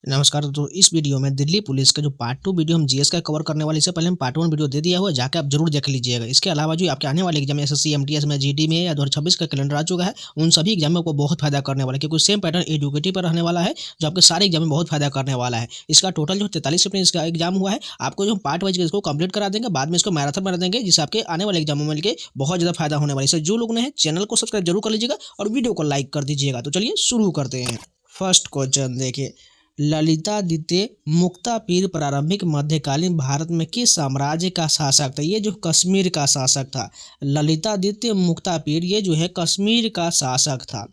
नमस्कार। तो इस वीडियो में दिल्ली पुलिस का जो पार्ट 2 वीडियो हम जीएस का कवर करने वाले, इससे पहले हम पार्ट 1 वीडियो दे दिया हुआ है, जाके आप जरूर देख लीजिएगा। इसके अलावा जो आपके आने वाले एग्जाम एसएससी एमटीएस में जीडी में या 2026 का कैलेंडर आ चुका है, उन सभी एग्जाम में आपको बहुत फायदा करने वाला है, क्योंकि सेम पैटर्न एडुकेटिव पर रहने वाला है, जो आपके सारे एग्जाम में बहुत फायदा करने वाला है। इसका टोटल जो 43 सेपटेम्बर इसका एग्जाम हुआ है, आपको जो पार्ट वाइज इसको कंप्लीट करा देंगे, बाद में इसको मैराथन बना देंगे, जिससे आपके आने वाले एग्जामों में बहुत ज्यादा फायदा होने वाला है। इससे जो लोग ने चैनल को सब्सक्राइब जरूर कर लीजिएगा और वीडियो को लाइक कर दीजिएगा। तो चलिए शुरू करते हैं। फर्स्ट क्वेश्चन देखिए, ललितादित्य मुक्तापीर प्रारंभिक मध्यकालीन भारत में किस साम्राज्य का शासक था? ये जो कश्मीर का शासक था, ललितादित्य मुक्तापीर ये जो है कश्मीर का शासक था।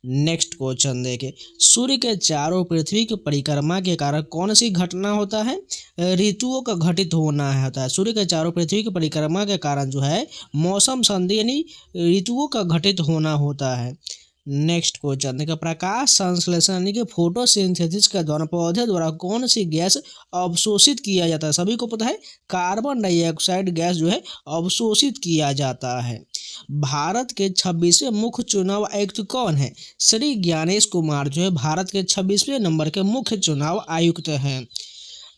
नेक्स्ट क्वेश्चन देखिए, सूर्य के चारों पृथ्वी की परिक्रमा के कारण कौन सी घटना होता है? ऋतुओं का घटित होना होता है। सूर्य के चारों पृथ्वी की परिक्रमा के कारण जो है मौसम संधि यानी ऋतुओं का घटित होना होता है। नेक्स्ट क्वेश्चन देखिए, प्रकाश संश्लेषण यानी कि फोटोसिंथेसिस के दौरान पौधे द्वारा कौन सी गैस अवशोषित किया जाता है? सभी को पता है, कार्बन डाइऑक्साइड गैस जो है अवशोषित किया जाता है। भारत के 26वें मुख्य चुनाव आयुक्त कौन है? श्री ज्ञानेश कुमार जो है भारत के 26वें नंबर के मुख्य चुनाव आयुक्त हैं।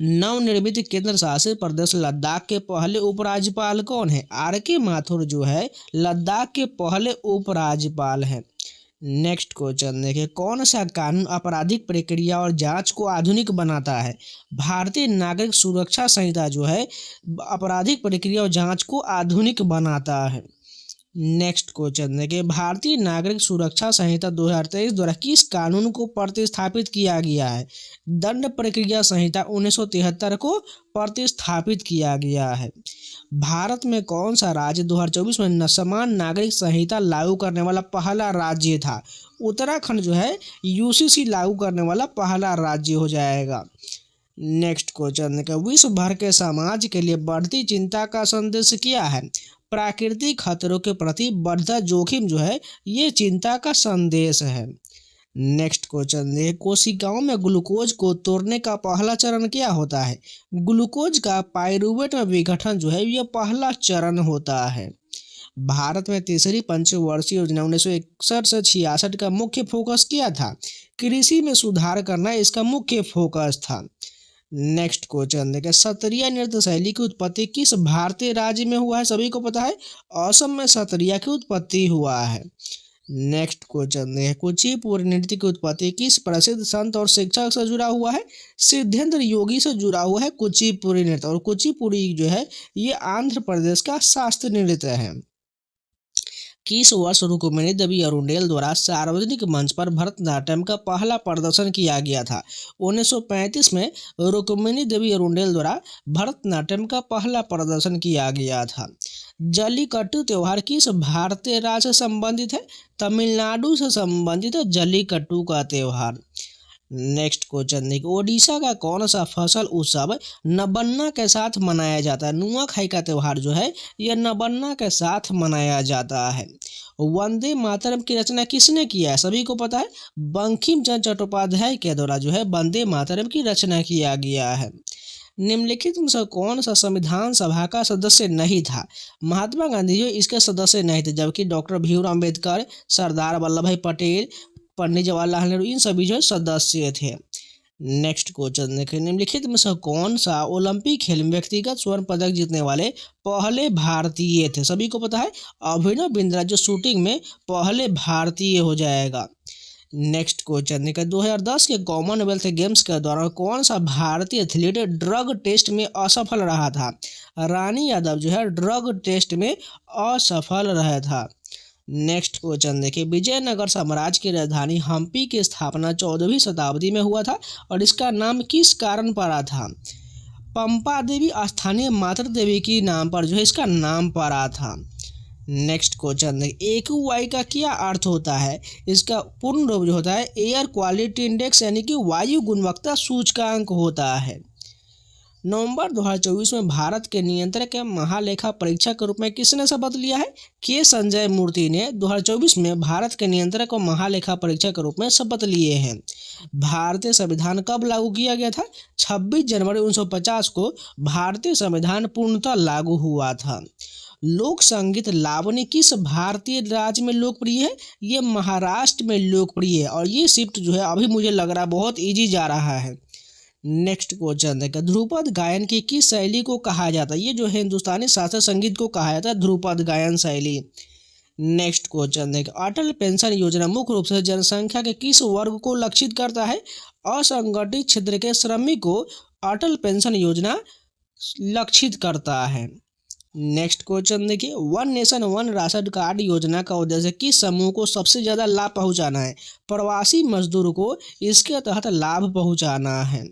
नवनिर्मित केंद्र शासित प्रदेश लद्दाख के पहले उपराज्यपाल कौन है? आर.के. माथुर जो है लद्दाख के पहले उपराज्यपाल हैं। नेक्स्ट क्वेश्चन देखिए, कौन सा कानून आपराधिक प्रक्रिया और जांच को आधुनिक बनाता है? भारतीय नागरिक सुरक्षा संहिता जो है आपराधिक प्रक्रिया और जांच को आधुनिक बनाता है। नेक्स्ट क्वेश्चन देखिए, भारतीय नागरिक सुरक्षा संहिता 2023 द्वारा किस कानून को प्रतिस्थापित किया गया है? दंड प्रक्रिया संहिता 1973 को प्रतिस्थापित किया गया है। भारत में कौन सा राज्य 2024 में समान नागरिक संहिता लागू करने वाला पहला राज्य था? उत्तराखंड जो है यूसीसी लागू करने वाला पहला राज्य हो जाएगा। नेक्स्ट क्वेश्चन देखिए, विश्व भर के समाज के लिए बढ़ती चिंता का संदेश क्या है? प्राकृतिक खतरों के प्रति बढ़ता जोखिम जो है ये चिंता का संदेश है। नेक्स्ट क्वेश्चन देखिए, कोशिकाओं में ग्लूकोज को तोड़ने का पहला चरण क्या होता है? ग्लूकोज का पाइरूवेट में विघटन जो है यह पहला चरण होता है। भारत में तीसरी पंचवर्षीय योजना 1961 से 66 का मुख्य फोकस क्या था? कृषि में सुधार करना इसका मुख्य फोकस था। नेक्स्ट क्वेश्चन देखिए, सत्रिया नृत्य शैली की उत्पत्ति किस भारतीय राज्य में हुआ है? सभी को पता है, असम में सत्रिया की उत्पत्ति हुआ है। नेक्स्ट क्वेश्चन देखिए, कुचिपुड़ी नृत्य की उत्पत्ति किस प्रसिद्ध संत और शिक्षक से जुड़ा हुआ है? सिद्धेंद्र योगी से जुड़ा हुआ है कुचिपुड़ी नृत्य। और कुचिपुड़ी जो है ये आंध्र प्रदेश का शास्त्रीय नृत्य है। किस वर्ष रुक्मिणी देवी अरुंडेल द्वारा सार्वजनिक मंच पर भरतनाट्यम का पहला प्रदर्शन किया गया था? 1935 में रुक्मिणी देवी अरुंडेल द्वारा भरतनाट्यम का पहला प्रदर्शन किया गया था। जल्लीकट्टू त्योहार किस भारतीय राज्य से संबंधित है? तमिलनाडु से संबंधित है जल्लीकट्टू का त्योहार। नेक्स्ट क्वेश्चन देखिए, ओडिशा का कौन सा फसल उत्सव नबन्ना के साथ मनाया जाता है? नुआखाई का त्योहार जो है यह नबन्ना के साथ मनाया जाता है। वंदे मातरम की रचना किसने किया है? सभी को पता है, बंकिम चंद्र चट्टोपाध्याय के द्वारा जो है वंदे मातरम की रचना किया गया है। निम्नलिखित में से कौन सा संविधान सभा का सदस्य नहीं था? महात्मा गांधी जो इसके सदस्य नहीं थे, जबकि डॉक्टर भीमराव अम्बेडकर, सरदार वल्लभ भाई पटेल, पंडित जवाहरलाल नेहरू इन सभी जो सदस्य थे। नेक्स्ट क्वेश्चन देखिए, निम्नलिखित में से कौन सा ओलंपिक खेल में व्यक्तिगत स्वर्ण पदक जीतने वाले पहले भारतीय थे? सभी को पता है, अभिनव बिंद्रा जो शूटिंग में पहले भारतीय हो जाएगा। नेक्स्ट क्वेश्चन देखिए, 2010 के कॉमनवेल्थ गेम्स के दौरान कौन सा भारतीय एथलीट ड्रग टेस्ट में असफल रहा था? रानी यादव जो है ड्रग टेस्ट में असफल रहा था। नेक्स्ट क्वेश्चन देखिए, विजयनगर साम्राज्य की राजधानी हम्पी की स्थापना 14वीं शताब्दी में हुआ था और इसका नाम किस कारण पड़ा था? पंपा देवी स्थानीय मातृ देवी के नाम पर जो है इसका नाम पड़ा था। नेक्स्ट क्वेश्चन देखिए, AQI का क्या अर्थ होता है? इसका पूर्ण रूप जो होता है एयर क्वालिटी इंडेक्स यानी कि वायु गुणवत्ता सूचकांक होता है। नवंबर 2024 में भारत के नियंत्रक के महालेखा परीक्षक के रूप में किसने शपथ लिया है? के संजय मूर्ति ने 2024 में भारत के नियंत्रक और महालेखा परीक्षक के रूप में शपथ लिए हैं। भारतीय संविधान कब लागू किया गया था? 26 जनवरी 1950 को भारतीय संविधान पूर्णतः लागू हुआ था। लोक संगीत लावनी किस भारतीय राज्य में लोकप्रिय है? ये महाराष्ट्र में लोकप्रिय है और ये शिफ्ट जो है अभी मुझे लग रहा है बहुत इजी जा रहा है। नेक्स्ट क्वेश्चन देखिए, ध्रुपद गायन की किस शैली को कहा जाता है? ये जो है हिंदुस्तानी शास्त्रीय संगीत को कहा जाता है ध्रुपद गायन शैली। नेक्स्ट क्वेश्चन देखिए, अटल पेंशन योजना मुख्य रूप से जनसंख्या के किस वर्ग को लक्षित करता है? असंगठित क्षेत्र के श्रमिक को अटल पेंशन योजना लक्षित करता है। नेक्स्ट क्वेश्चन देखिए, one nation one ration card योजना का उद्देश्य किस समूह को सबसे ज़्यादा लाभ पहुंचाना है? प्रवासी मजदूर को इसके तहत लाभ पहुंचाना है।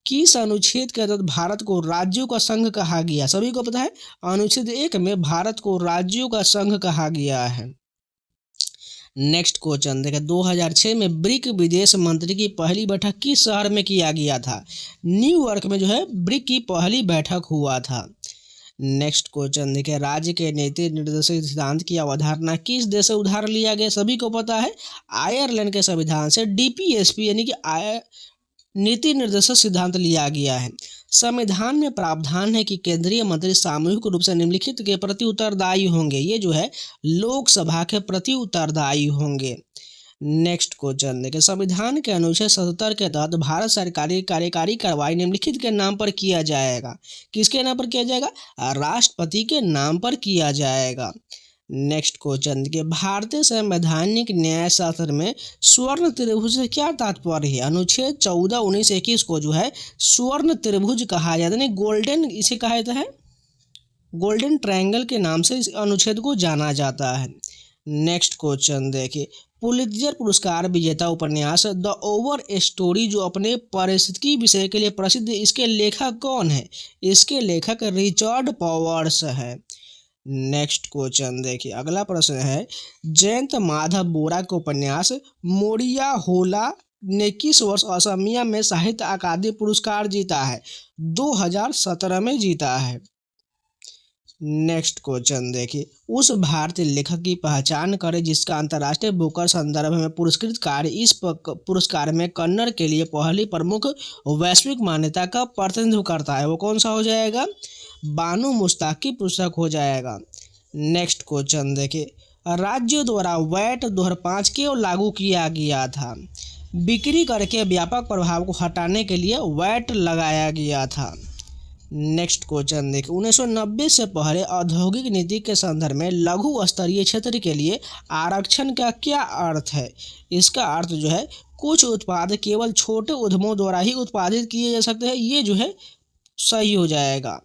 किस अनुच्छेद के तहत भारत को राज्यों का संघ कहा गया? सभी को पता है, अनुच्छेद 1 में भारत को राज्यों का संघ कहा गया है। नेक्स्ट क्वेश्चन देखिए, 2006 में ब्रिक विदेश मंत्री की पहली बैठक किस शहर में किया गया था? न्यूयॉर्क में जो है ब्रिक की पहली बैठक हुआ था। नेक्स्ट क्वेश्चन देखिए, राज्य के नीति निर्देशक सिद्धांत की अवधारणा किस देश से उधार लिया गया? सभी को पता है, आयरलैंड के संविधान से डीपीएसपी यानी कि नीति निर्देशक सिद्धांत लिया गया है। संविधान में प्रावधान है कि केंद्रीय मंत्री सामूहिक रूप से निम्नलिखित के प्रति उत्तरदायी होंगे। ये जो है लोकसभा के प्रति उत्तरदायी होंगे। नेक्स्ट क्वेश्चन देखिए, संविधान के अनुच्छेद 77 के तहत भारत सरकार की कार्यकारी कार्रवाई निम्नलिखित के नाम पर किया जाएगा। किसके नाम पर किया जाएगा? राष्ट्रपति के नाम पर किया जाएगा। नेक्स्ट क्वेश्चन देखिए, भारतीय संवैधानिक न्याय शास्त्र में स्वर्ण त्रिभुज से क्या तात्पर्य है? अनुच्छेद 14, 19, 21 को जो है स्वर्ण त्रिभुज कहा जाता है, गोल्डन इसे कहा जाता है, गोल्डन ट्रायंगल के नाम से इस अनुच्छेद को जाना जाता है। नेक्स्ट क्वेश्चन देखिए, पुलित्जर पुरस्कार विजेता उपन्यास द ओवर स्टोरी जो अपने पारिस्थितिकी विषय के लिए प्रसिद्ध, इसके लेखक कौन है? इसके लेखक रिचर्ड पॉवर्स है। नेक्स्ट क्वेश्चन देखिए, अगला प्रश्न है, जयंत माधव बोरा के उपन्यास मोरिया होला ने किस वर्ष असमिया में साहित्य अकादमी पुरस्कार जीता है? 2017 में जीता है। नेक्स्ट क्वेश्चन देखिए, उस भारतीय लेखक की पहचान करें जिसका अंतर्राष्ट्रीय बुकर संदर्भ में पुरस्कृत कार्य इस पुरस्कार में कन्नड़ के लिए पहली प्रमुख वैश्विक मान्यता का प्रतिनिधित्व करता है। वो कौन सा हो जाएगा? बानू मुश्ताक की पुस्तक हो जाएगा। नेक्स्ट क्वेश्चन देखिए, राज्यों द्वारा वैट 2005 क्यों लागू किया गया था? बिक्री कर के व्यापक प्रभाव को हटाने के लिए वैट लगाया गया था। नेक्स्ट क्वेश्चन देखिए, 1990 से पहले औद्योगिक नीति के संदर्भ में लघु स्तरीय क्षेत्र के लिए आरक्षण का क्या अर्थ है? इसका अर्थ जो है कुछ उत्पाद केवल छोटे उद्यमों द्वारा ही उत्पादित किए जा सकते हैं। ये जो है सही हो जाएगा।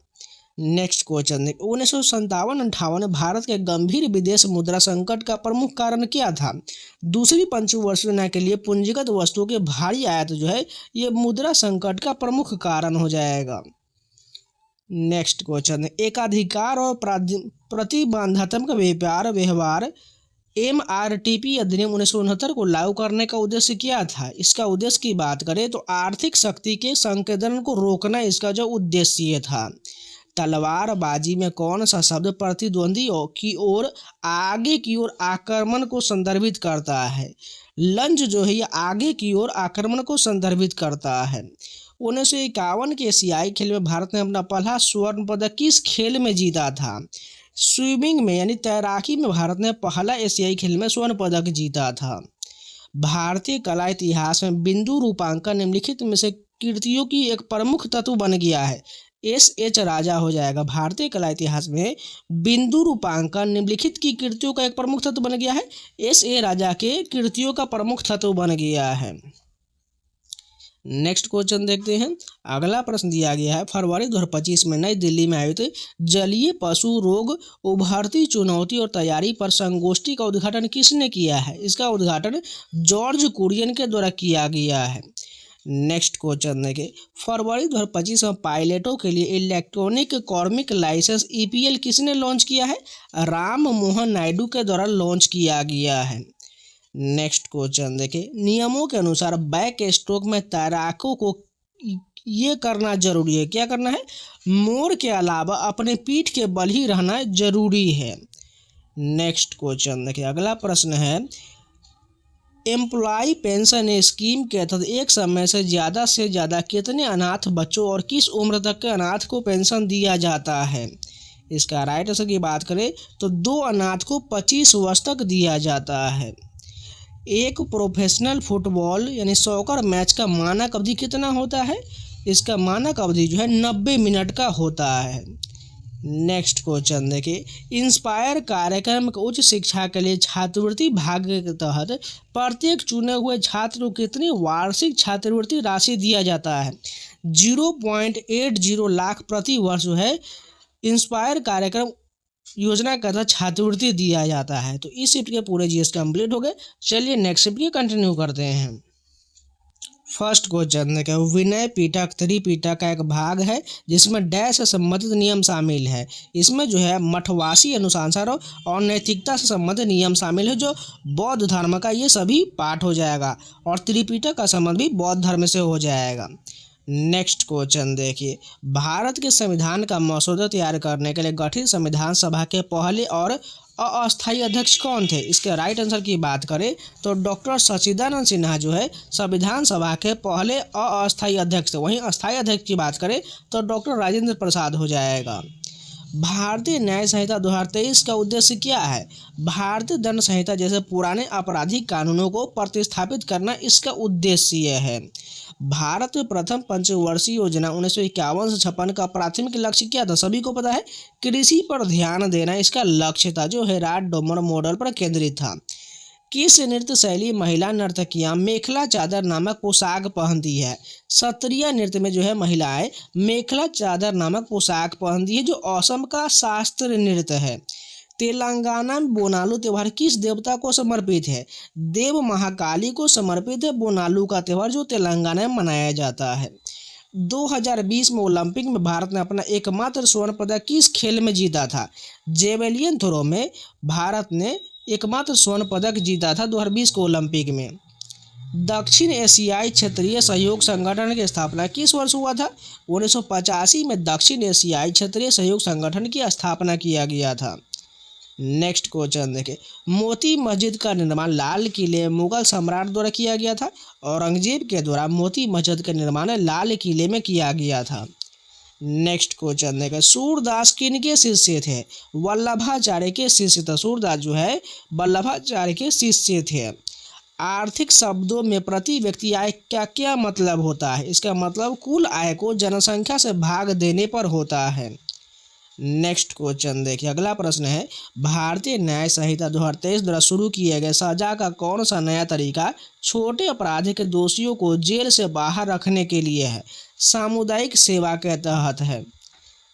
नेक्स्ट क्वेश्चन देखिए, 1957-58 भारत के गंभीर विदेश मुद्रा संकट का प्रमुख कारण क्या था? दूसरी पंचवर्षीय योजना के लिए पूंजीगत वस्तुओं के भारी आयात जो है ये मुद्रा संकट का प्रमुख कारण हो जाएगा। नेक्स्ट क्वेश्चन, एकाधिकार और प्रतिबंधात्मक व्यवहार MRTP अधिनियम 1969 को लागू करने का उद्देश्य क्या था? इसका उद्देश्य की बात करें तो आर्थिक शक्ति के संकेंद्रण को रोकना इसका जो उद्देश्य था। तलवारबाजी में कौन सा शब्द प्रतिद्वंदी की ओर आगे की ओर आक्रमण को संदर्भित करता है? लंज जो है ये आगे की ओर आक्रमण को संदर्भित करता है। 1951 के एशियाई खेल में भारत ने अपना पहला स्वर्ण पदक किस खेल में जीता था? स्विमिंग में यानी तैराकी में भारत ने पहला एशियाई खेल में स्वर्ण पदक जीता था। भारतीय कला इतिहास में बिंदु रूपांकन निम्नलिखित में से कृतियों की एक प्रमुख तत्व बन गया है। SH राजा हो जाएगा। भारतीय कला इतिहास में बिंदु रूपांकन निम्नलिखित की कृतियों का एक प्रमुख तत्व बन गया है। SA राजा के कृतियों का प्रमुख तत्व बन गया है। नेक्स्ट क्वेश्चन देखते हैं। अगला प्रश्न दिया गया है, फरवरी 2025 में नई दिल्ली में आयोजित जलीय पशु रोग उभरती चुनौती और तैयारी पर संगोष्ठी का उद्घाटन किसने किया है? इसका उद्घाटन जॉर्ज कुरियन के द्वारा किया गया है। नेक्स्ट क्वेश्चन देखिए, फरवरी 2025 में पायलटों के लिए इलेक्ट्रॉनिक कॉर्मिक लाइसेंस EPL किसने लॉन्च किया है? राम मोहन नायडू के द्वारा लॉन्च किया गया है। नेक्स्ट क्वेश्चन देखिए, नियमों के अनुसार बैक स्ट्रोक में तैराकों को ये करना जरूरी है। क्या करना है? मोर के अलावा अपने पीठ के बल ही रहना जरूरी है। नेक्स्ट क्वेश्चन देखिए, अगला प्रश्न है, एम्प्लॉय पेंशन स्कीम के तहत एक समय से ज़्यादा कितने अनाथ बच्चों और किस उम्र तक के अनाथ को पेंशन दिया जाता है? इसका राइट आंसर की बात करें तो 2 अनाथ को 25 वर्ष तक दिया जाता है। एक प्रोफेशनल फुटबॉल यानी सॉकर मैच का मानक अवधि कितना होता है? इसका मानक अवधि जो है 90 मिनट का होता है। नेक्स्ट क्वेश्चन देखिए, इंस्पायर कार्यक्रम को उच्च शिक्षा के लिए छात्रवृत्ति भाग्य के तहत प्रत्येक चुने हुए छात्र को कितनी वार्षिक छात्रवृत्ति राशि दिया जाता है? 0.80 लाख प्रति वर्ष जो है इंस्पायर कार्यक्रम योजना का तहत छात्रवृत्ति दिया जाता है। तो इस शिफ्ट के पूरे जीएस कंप्लीट हो गए। चलिए नेक्स्ट शिफ्ट के कंटिन्यू करते हैं। फर्स्ट क्वेश्चन देखिए, विनय पिटक त्रिपिटक का एक भाग है जिसमें डैश से संबंधित नियम शामिल है। इसमें जो है मठवासी अनुशासन और नैतिकता से संबंधित नियम शामिल है जो बौद्ध धर्म का, ये सभी पाठ हो जाएगा। और त्रिपिटक का संबंध भी बौद्ध धर्म से हो जाएगा। नेक्स्ट क्वेश्चन देखिए, भारत के संविधान का मसौदा तैयार करने के लिए गठित संविधान सभा के पहले और अस्थायी अध्यक्ष कौन थे? इसके राइट आंसर की बात करें तो डॉक्टर सच्चिदानंद सिन्हा जो है संविधान सभा के पहले अस्थायी अध्यक्ष थे। वहीं अस्थायी अध्यक्ष की बात करें तो डॉक्टर राजेंद्र प्रसाद हो जाएगा। भारतीय न्याय संहिता 2023 का उद्देश्य क्या है? भारतीय दंड संहिता जैसे पुराने आपराधिक कानूनों को प्रतिस्थापित करना इसका उद्देश्य है। भारत में प्रथम पंचवर्षीय योजना 1951 से 56 का प्राथमिक लक्ष्य क्या था? सभी को पता है, कृषि पर ध्यान देना इसका लक्ष्य था जो हेराल्ड डोमर मॉडल पर केंद्रित था। किस नृत्य शैली महिला नर्तकियां मेखला चादर नामक पोशाक पहनती है? सत्रिया नृत्य में जो है महिलाएं मेखला चादर नामक पोशाक पहनती है जो असम का शास्त्रीय नृत्य है। तेलंगाना में बोनालू त्यौहार किस देवता को समर्पित है? देव महाकाली को समर्पित है बोनालू का त्यौहार जो तेलंगाना में मनाया जाता है। 2020 में ओलंपिक में भारत ने अपना एकमात्र स्वर्ण पदक किस खेल में जीता था? जेवेलियन थ्रो में भारत ने एकमात्र स्वर्ण पदक जीता था 2020 को ओलंपिक में। दक्षिण एशियाई क्षेत्रीय सहयोग संगठन की स्थापना किस वर्ष हुआ था? 1985 में दक्षिण एशियाई क्षेत्रीय सहयोग संगठन की स्थापना किया गया था। नेक्स्ट क्वेश्चन देखें, मोती मस्जिद का निर्माण लाल किले मुगल सम्राट द्वारा किया गया था। औरंगजेब के द्वारा मोती मस्जिद का निर्माण लाल किले में किया गया था। नेक्स्ट क्वेश्चन देखें, सूरदास किनके शिष्य थे? वल्लभाचार्य के शिष्य थे। सूरदास जो है वल्लभाचार्य के शिष्य थे। आर्थिक शब्दों में प्रति व्यक्ति आय क्या क्या मतलब होता है? इसका मतलब कुल आय को जनसंख्या से भाग देने पर होता है। नेक्स्ट क्वेश्चन देखिए, अगला प्रश्न है, भारतीय न्याय संहिता 2023 द्वारा शुरू किए गए सजा का कौन सा नया तरीका छोटे अपराध के दोषियों को जेल से बाहर रखने के लिए है? सामुदायिक सेवा के तहत है।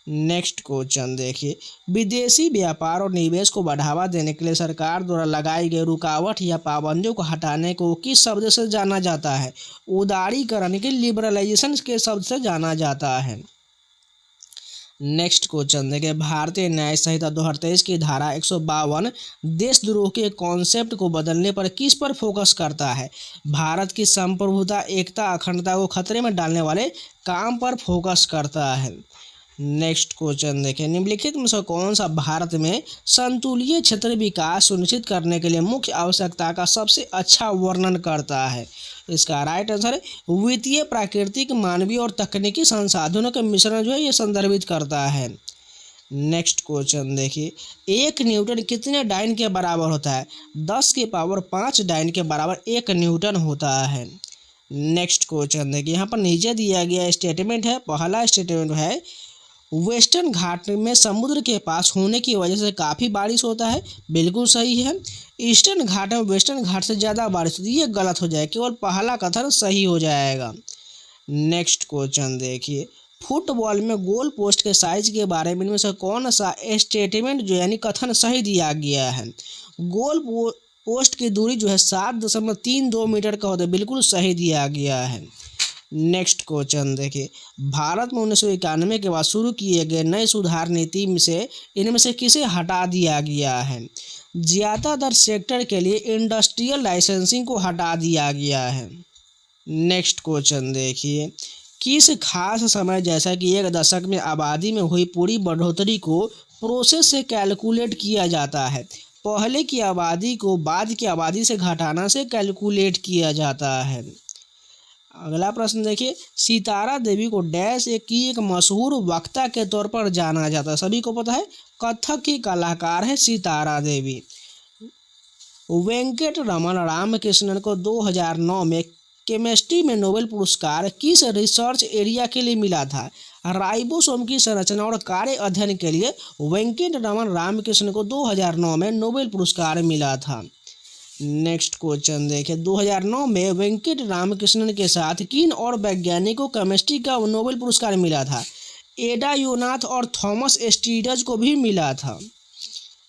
नेक्स्ट क्वेश्चन देखिए, विदेशी व्यापार और निवेश को बढ़ावा देने के लिए सरकार द्वारा लगाई गई रुकावट या पाबंदियों को हटाने को किस शब्द से जाना जाता है? उदारीकरण के लिबरलाइजेशन के शब्द से जाना जाता है। नेक्स्ट क्वेश्चन देखिए, भारतीय न्याय संहिता 2023 की धारा 152 देशद्रोह के कॉन्सेप्ट को बदलने पर किस पर फोकस करता है? भारत की संप्रभुता एकता अखंडता को खतरे में डालने वाले काम पर फोकस करता है। नेक्स्ट क्वेश्चन देखें, निम्नलिखित में से कौन सा भारत में संतुलित क्षेत्र विकास सुनिश्चित करने के लिए मुख्य आवश्यकता का सबसे अच्छा वर्णन करता है? इसका राइट आंसर है वित्तीय प्राकृतिक मानवीय और तकनीकी संसाधनों के मिश्रण जो है ये संदर्भित करता है। नेक्स्ट क्वेश्चन देखिए, 1 न्यूटन कितने डाइन के बराबर होता है? 10 की पावर 5 डाइन के बराबर 1 न्यूटन होता है। नेक्स्ट क्वेश्चन देखिए, यहाँ पर नीचे दिया गया स्टेटमेंट है। पहला स्टेटमेंट है वेस्टर्न घाट में समुद्र के पास होने की वजह से काफ़ी बारिश होता है, बिल्कुल सही है। ईस्टर्न घाट में वेस्टर्न घाट से ज़्यादा बारिश होती है, ये गलत हो जाएगा, केवल पहला कथन सही हो जाएगा। नेक्स्ट क्वेश्चन देखिए, फुटबॉल में गोल पोस्ट के साइज के बारे में इनमें से कौन सा स्टेटमेंट जो यानी कथन सही दिया गया है? गोल पोस्ट की दूरी जो है 7.32 मीटर का होता है, बिल्कुल सही दिया गया है। नेक्स्ट क्वेश्चन देखिए, भारत में 1991 के बाद शुरू किए गए नए सुधार नीति में से इनमें से किसे हटा दिया गया है? ज़्यादातर सेक्टर के लिए इंडस्ट्रियल लाइसेंसिंग को हटा दिया गया है। नेक्स्ट क्वेश्चन देखिए, किस खास समय जैसा कि 1 दशक में आबादी में हुई पूरी बढ़ोतरी को प्रोसेस से कैलकुलेट किया जाता है? पहले की आबादी को बाद की आबादी से घटाना से कैलकुलेट किया जाता है। अगला प्रश्न देखिए, सितारा देवी को डैश एक मशहूर वक्ता के तौर पर जाना जाता है? सभी को पता है, कथक की कलाकार है सितारा देवी। वेंकट रमन रामकृष्णन को 2009 में केमिस्ट्री में नोबेल पुरस्कार किस रिसर्च एरिया के लिए मिला था? राइबोसोम की संरचना और कार्य अध्ययन के लिए वेंकटरमन रामकृष्णन को 2009 में नोबेल पुरस्कार मिला था। नेक्स्ट क्वेश्चन देखिए, 2009 में वेंकट रामकृष्णन के साथ किन और वैज्ञानिकों को केमिस्ट्री का नोबेल पुरस्कार मिला था? एडा योनाथ और थॉमस स्टीरज को भी मिला था।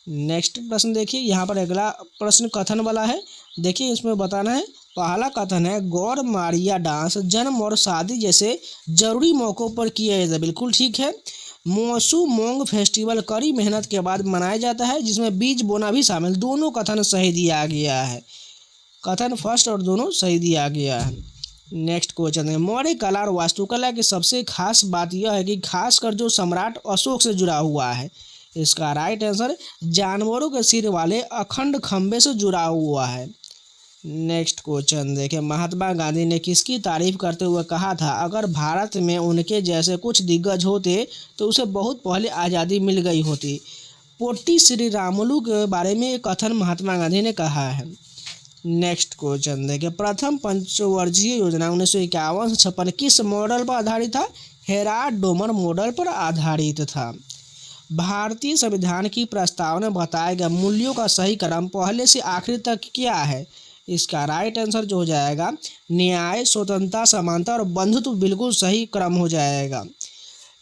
नेक्स्ट प्रश्न देखिए, यहाँ पर अगला प्रश्न कथन वाला है। देखिए इसमें बताना है, पहला कथन है गौर मारिया डांस जन्म और शादी जैसे जरूरी मौक़ों पर किया जाता है। बिल्कुल ठीक है। मोसू मोंग फेस्टिवल कड़ी मेहनत के बाद मनाया जाता है जिसमें बीज बोना भी शामिल। दोनों कथन सही दिया गया है, कथन फर्स्ट और दोनों सही दिया गया है। नेक्स्ट क्वेश्चन है, मौर्य कला और वास्तुकला की सबसे खास बात यह है कि खासकर जो सम्राट अशोक से जुड़ा हुआ है। इसका राइट आंसर जानवरों के सिर वाले अखंड खंभे से जुड़ा हुआ है। नेक्स्ट क्वेश्चन देखिए, महात्मा गांधी ने किसकी तारीफ करते हुए कहा था अगर भारत में उनके जैसे कुछ दिग्गज होते तो उसे बहुत पहले आज़ादी मिल गई होती? पोट्टी श्री रामुलु के बारे में एक कथन महात्मा गांधी ने कहा है। नेक्स्ट क्वेश्चन देखिए, प्रथम पंचवर्षीय योजना 1951 से 56 किस मॉडल पर आधारित था? हेराल्ड डोमर मॉडल पर आधारित था। भारतीय संविधान की प्रस्तावना बताए गए मूल्यों का सही क्रम पहले से आखिरी तक क्या है? इसका राइट आंसर जो हो जाएगा न्याय, स्वतंत्रता, समानता और बंधुत्व बिल्कुल सही क्रम हो जाएगा।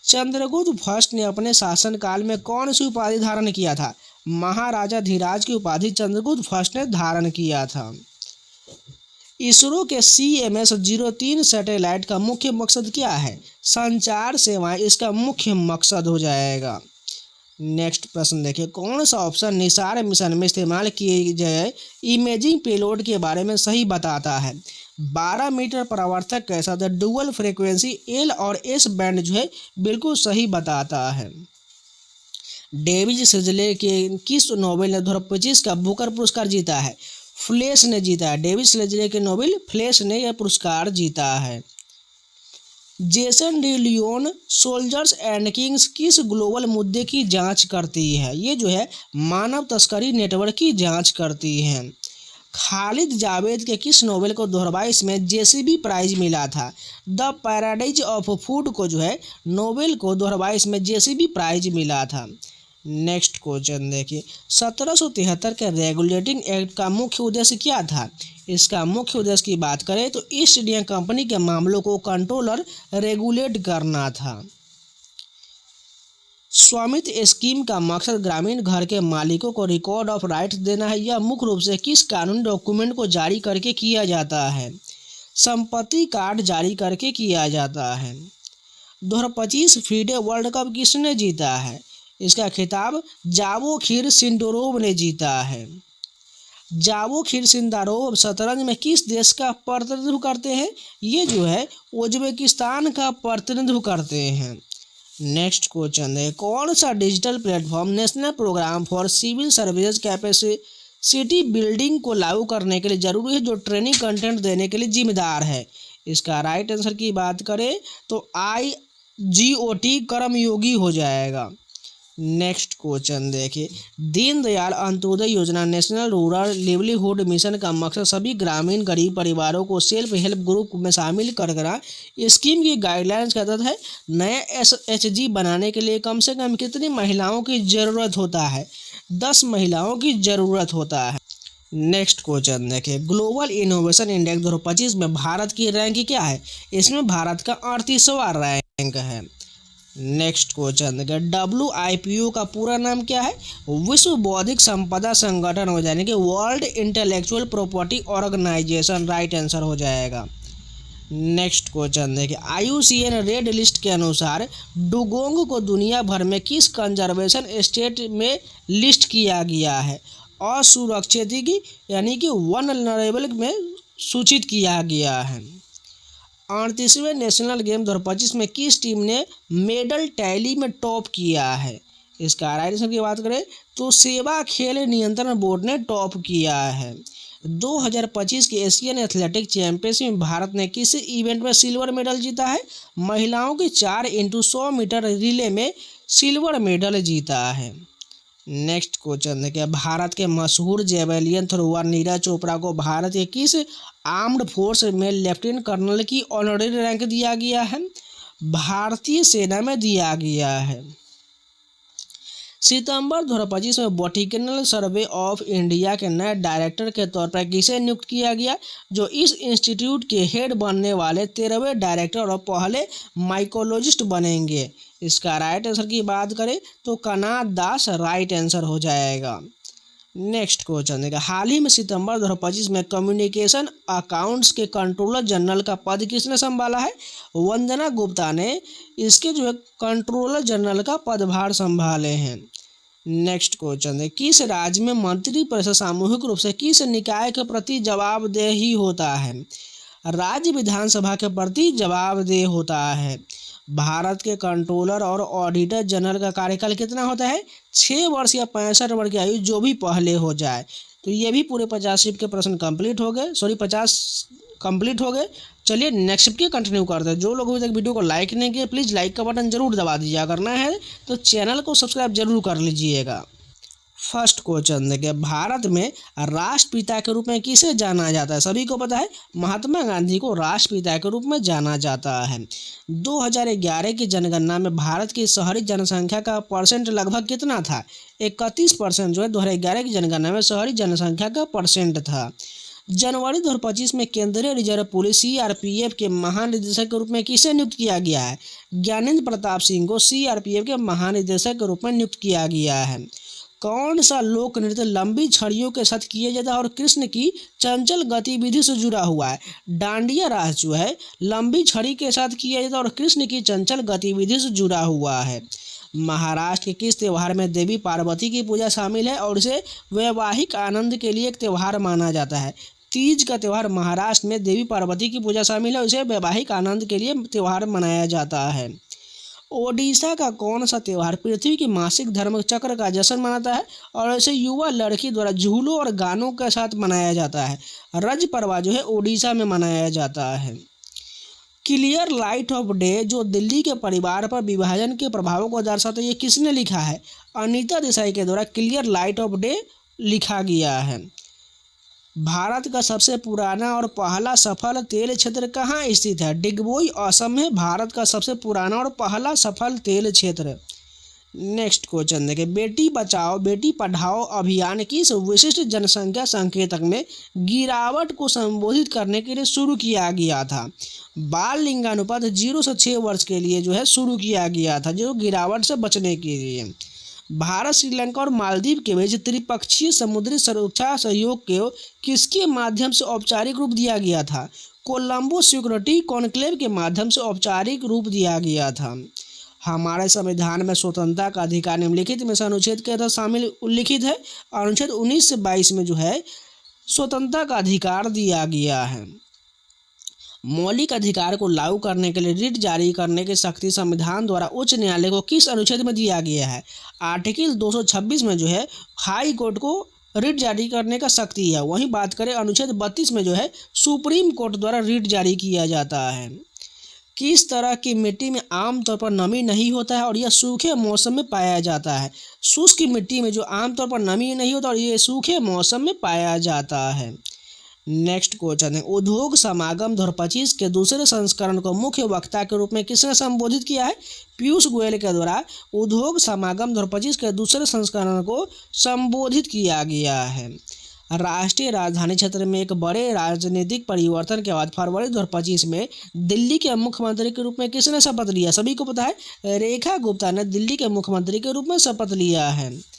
चंद्रगुप्त फर्स्ट ने अपने शासनकाल में कौन सी उपाधि धारण किया था? महाराजा धीराज की उपाधि चंद्रगुप्त फर्स्ट ने धारण किया था। इसरो के CMS-03 सैटेलाइट का मुख्य मकसद क्या है? संचार सेवाएं इसका मुख्य मकसद हो जाएगा। नेक्स्ट प्रश्न देखिए, कौन सा ऑप्शन निसार मिशन में इस्तेमाल किए गए इमेजिंग पेलोड के बारे में सही बताता है? 12 मीटर परावर्तक के साथ डुअल फ्रीक्वेंसी L और S बैंड जो है बिल्कुल सही बताता है। डेविड सिजले के किस नोबेल ने 2025 का बुकर पुरस्कार जीता है? फ्लेश ने जीता है। डेविड सिजले के नोबेल फ्लेश ने यह पुरस्कार जीता है। Jason De Leon soldiers and kings किस ग्लोबल मुद्दे की जांच करती है? ये जो है मानव तस्करी नेटवर्क की जांच करती है। खालिद जावेद के किस नोवेल को 2022 में JCB प्राइज मिला था? द पैराडाइज ऑफ फूड को जो है नोवेल को 2022 में JCB प्राइज मिला था। नेक्स्ट क्वेश्चन देखिए, 1773 के रेगुलेटिंग एक्ट का मुख्य उद्देश्य क्या था? इसका मुख्य उद्देश्य की बात करें तो ईस्ट इंडिया कंपनी के मामलों को कंट्रोलर रेगुलेट करना था। स्वामित्व स्कीम का मकसद ग्रामीण घर के मालिकों को रिकॉर्ड ऑफ राइट्स देना है। यह मुख्य रूप से किस कानूनी डॉक्यूमेंट को जारी करके किया जाता है? संपत्ति कार्ड जारी करके किया जाता है। 2025 फीडे वर्ल्ड कप किसने जीता है? इसका खिताब जावोखिर सिंडोरोव ने जीता है। जावोखिर सिंदारोव शतरंज में किस देश का प्रतिनिधित्व करते हैं? ये जो है उज्बेकिस्तान का प्रतिनिधित्व करते हैं। नेक्स्ट क्वेश्चन है, कौन सा digital platform national programme for civil services capacity building को लागू करने के लिए जरूरी है जो ट्रेनिंग कंटेंट देने के लिए जिम्मेदार है? इसका राइट आंसर की बात करें तो IGOT कर्मयोगी हो जाएगा। नेक्स्ट क्वेश्चन देखिए, दीनदयाल अंत्योदय योजना नेशनल रूरल लिवलीहुड मिशन का मकसद सभी ग्रामीण गरीब परिवारों को सेल्फ हेल्प ग्रुप में शामिल करना। स्कीम की गाइडलाइंस का तहत है नया SHG बनाने के लिए कम से कम कितनी महिलाओं की ज़रूरत होता है? 10 महिलाओं की ज़रूरत होता है। नेक्स्ट क्वेश्चन देखिए, ग्लोबल इनोवेशन इंडेक्स 2025 में भारत की रैंक क्या है? इसमें भारत का 38वां रैंक है। नेक्स्ट क्वेश्चन देखिए, WIPO का पूरा नाम क्या है? विश्व बौद्धिक संपदा संगठन हो जाने के world intellectual property organisation right answer हो जाएगा। नेक्स्ट क्वेश्चन देखिए, IUCN रेड लिस्ट के अनुसार डुगोंग को दुनिया भर में किस कंजर्वेशन स्टेट में लिस्ट किया गया है? असुरक्षित यानी कि वनरेबल में सूचित किया गया है। 38वें नेशनल गेम 2025 में किस टीम ने मेडल टैली में टॉप किया है? इसका राइट आंसर की बात करें तो सेवा खेल नियंत्रण बोर्ड ने टॉप किया है। 2025 के एशियन एथलेटिक चैंपियनशिप में भारत ने किस इवेंट में सिल्वर मेडल जीता है? महिलाओं की 4x100 मीटर रिले में सिल्वर मेडल जीता है। नेक्स्ट क्वेश्चन देखिए, भारत के मशहूर जेवेलियन थ्रोअर नीरज चोपड़ा को भारत के किस आर्म्ड फोर्स में लेफ्टिनेंट कर्नल की ऑनररी रैंक दिया गया है? भारतीय सेना में दिया गया है। सितंबर 2025 में बॉटनिकल सर्वे ऑफ इंडिया के नए डायरेक्टर के तौर पर किसे नियुक्त किया गया, जो इस इंस्टीट्यूट के हेड बनने वाले 13वें डायरेक्टर और पहले माइकोलॉजिस्ट बनेंगे? इसका राइट आंसर की बात करें तो कनाद दास राइट आंसर हो जाएगा। नेक्स्ट क्वेश्चन देखिए, हाल ही में सितंबर 2025 में कम्युनिकेशन अकाउंट्स के कंट्रोलर जनरल का पद किसने संभाला है? वंदना गुप्ता ने इसके जो है कंट्रोलर जनरल का पदभार संभाले हैं। नेक्स्ट क्वेश्चन है, किस राज्य में मंत्रिपरिषद सामूहिक रूप से किस निकाय के प्रति जवाबदेही होता है? राज्य विधानसभा के प्रति जवाबदेह होता है। भारत के कंट्रोलर और ऑडिटर जनरल का कार्यकाल कितना होता है? 6 वर्ष या 65 वर्ष की आयु, जो भी पहले हो जाए। तो ये भी पूरे 50 शिफ्ट के प्रश्न कंप्लीट हो गए, 50 कंप्लीट हो गए। चलिए नेक्स्ट शिफ्ट के कंटिन्यू करते हैं। जो लोग अभी तक वीडियो को लाइक नहीं किए, प्लीज़ लाइक का बटन जरूर दबा दीजिए। करना है तो चैनल को सब्सक्राइब जरूर कर लीजिएगा। फर्स्ट क्वेश्चन देखिए, भारत में राष्ट्रपिता के रूप में किसे जाना जाता है? सभी को पता है, महात्मा गांधी को राष्ट्रपिता के रूप में जाना जाता है। 2011 की जनगणना में भारत की शहरी जनसंख्या का परसेंट लगभग कितना था? 31% जो है 2011 की जनगणना में शहरी जनसंख्या का परसेंट था। जनवरी 2025 में केंद्रीय रिजर्व पुलिस CRPF के महानिदेशक के रूप में किसे नियुक्त किया गया है? ज्ञानेंद्र प्रताप सिंह को CRPF के महानिदेशक के रूप में नियुक्त किया गया है। कौन सा लोक नृत्य लंबी छड़ियों के साथ किया जाता है और कृष्ण की चंचल गतिविधि से जुड़ा हुआ है? डांडिया रास जो है लंबी छड़ी के साथ किया जाता है और कृष्ण की चंचल गतिविधि से जुड़ा हुआ है। महाराष्ट्र के किस त्यौहार में देवी पार्वती की पूजा शामिल है और इसे वैवाहिक आनंद के लिए एक त्यौहार माना जाता है? तीज का त्यौहार महाराष्ट्र में देवी पार्वती की पूजा शामिल है और इसे वैवाहिक आनंद के लिए त्यौहार मनाया जाता है। ओडिशा का कौन सा त्यौहार पृथ्वी की मासिक धर्म चक्र का जश्न मनाता है और इसे युवा लड़की द्वारा झूलों और गानों के साथ मनाया जाता है? रज पर्व जो है ओडिशा में मनाया जाता है। क्लियर लाइट ऑफ डे जो दिल्ली के परिवार पर विभाजन के प्रभावों को दर्शाता है, ये किसने लिखा है? अनीता देसाई के द्वारा क्लियर लाइट ऑफ डे लिखा गया है। भारत का सबसे पुराना और पहला सफल तेल क्षेत्र कहाँ स्थित है? डिगबोई असम में भारत का सबसे पुराना और पहला सफल तेल क्षेत्र। नेक्स्ट क्वेश्चन देखिए, बेटी बचाओ बेटी पढ़ाओ अभियान किस विशिष्ट जनसंख्या संकेतक में गिरावट को संबोधित करने के लिए शुरू किया गया था? बाल लिंगानुपात 0 से 6 वर्ष के लिए जो है शुरू किया गया था, जो गिरावट से बचने के लिए। भारत श्रीलंका और मालदीव के बीच त्रिपक्षीय समुद्री सुरक्षा सहयोग के किसके माध्यम से औपचारिक रूप दिया गया था? कोलंबो सिक्योरिटी कॉन्क्लेव के माध्यम से औपचारिक रूप दिया गया था। हमारे संविधान में स्वतंत्रता का अधिकार निम्नलिखित में से अनुच्छेद के तहत शामिल उल्लिखित है? अनुच्छेद 19 से 22 में जो है स्वतंत्रता का अधिकार दिया गया है। मौलिक अधिकार को लागू करने के लिए रिट जारी करने की शक्ति संविधान द्वारा उच्च न्यायालय को किस अनुच्छेद में दिया गया है? आर्टिकल 226 में जो है हाई कोर्ट को रिट जारी करने का शक्ति है। वहीं बात करें अनुच्छेद 32 में जो है सुप्रीम कोर्ट द्वारा रिट जारी किया जाता है। किस तरह की मिट्टी में आमतौर पर नमी नहीं होता है और यह सूखे मौसम में पाया जाता है? शुष्क मिट्टी में जो आमतौर पर नमी नहीं होता और ये सूखे मौसम में पाया जाता है। नेक्स्ट क्वेश्चन है, उद्योग समागम 2025 के दूसरे संस्करण को मुख्य वक्ता के रूप में किसने संबोधित किया है? पीयूष गोयल के द्वारा उद्योग समागम 2025 के दूसरे संस्करण को संबोधित किया गया है। राष्ट्रीय राजधानी क्षेत्र में एक बड़े राजनीतिक परिवर्तन के बाद फरवरी 2025 में दिल्ली के मुख्यमंत्री के रूप में किसने शपथ लिया? सभी को पता है, रेखा गुप्ता ने दिल्ली के मुख्यमंत्री के रूप में शपथ लिया है।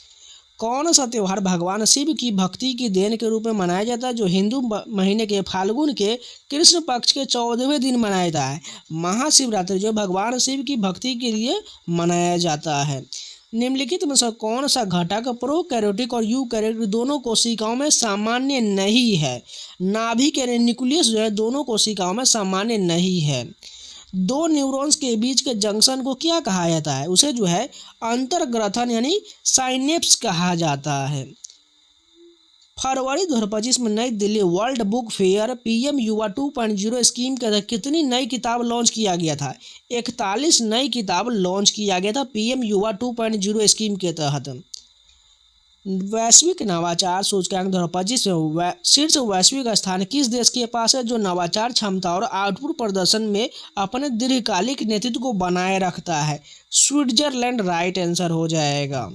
कौन सा त्यौहार भगवान शिव की भक्ति की देन के रूप में मनाया जाता है, जो हिंदू महीने के फाल्गुन के कृष्ण पक्ष के 14वें दिन मनाया जाता है? महाशिवरात्रि जो भगवान शिव की भक्ति के लिए मनाया जाता है। निम्नलिखित में से कौन सा घटक प्रोकैरियोटिक और यूकैरियोटिक दोनों कोशिकाओं में सामान्य नहीं है? नाभिक यानी न्यूक्लियस जो है दोनों कोशिकाओं में सामान्य नहीं है। दो न्यूरॉन्स के बीच के जंक्शन को क्या कहा जाता है? उसे जो है अंतर्ग्रथन यानी साइनेप्स कहा जाता है। फरवरी 2025 में नई Delhi world book fair PM युवा 2.0 स्कीम के तहत कितनी नई किताब लॉन्च किया गया था? 41 नई किताब लॉन्च किया गया था PM युवा 2.0 स्कीम के तहत। वैश्विक नवाचार सूचकांक 2025 में शीर्ष वैश्विक स्थान किस देश के पास है जो नवाचार क्षमता और आउटपुट प्रदर्शन में अपने दीर्घकालिक नेतृत्व को बनाए रखता है? स्विट्जरलैंड राइट आंसर हो जाएगा।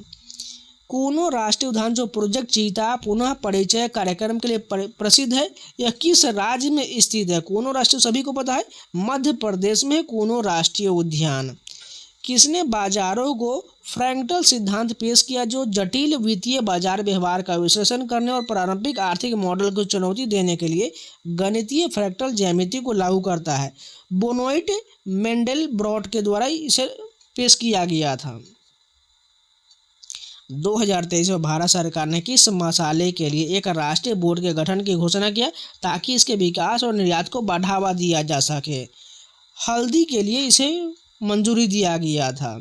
कूनो राष्ट्रीय उद्यान जो प्रोजेक्ट चीता पुनः परिचय कार्यक्रम के लिए प्रसिद्ध है, यह किस राज्य में स्थित है? कूनो राष्ट्रीय सभी को पता है, मध्य प्रदेश में कूनो राष्ट्रीय उद्यान। किसने बाजारों को फ्रैंकल सिद्धांत पेश किया जो जटिल वित्तीय बाजार व्यवहार का विश्लेषण करने और पारंपरिक आर्थिक मॉडल को चुनौती देने के लिए गणितीय फ्रैक्टल ज्यामिति को लागू करता है? बोनोइट मेंडेलब्रॉट के द्वारा इसे पेश किया गया था। 2023 में भारत सरकार ने किस मसाले के लिए एक राष्ट्रीय बोर्ड के गठन की घोषणा किया ताकि इसके विकास और निर्यात को बढ़ावा दिया जा सके? हल्दी के लिए इसे मंजूरी दिया गया था।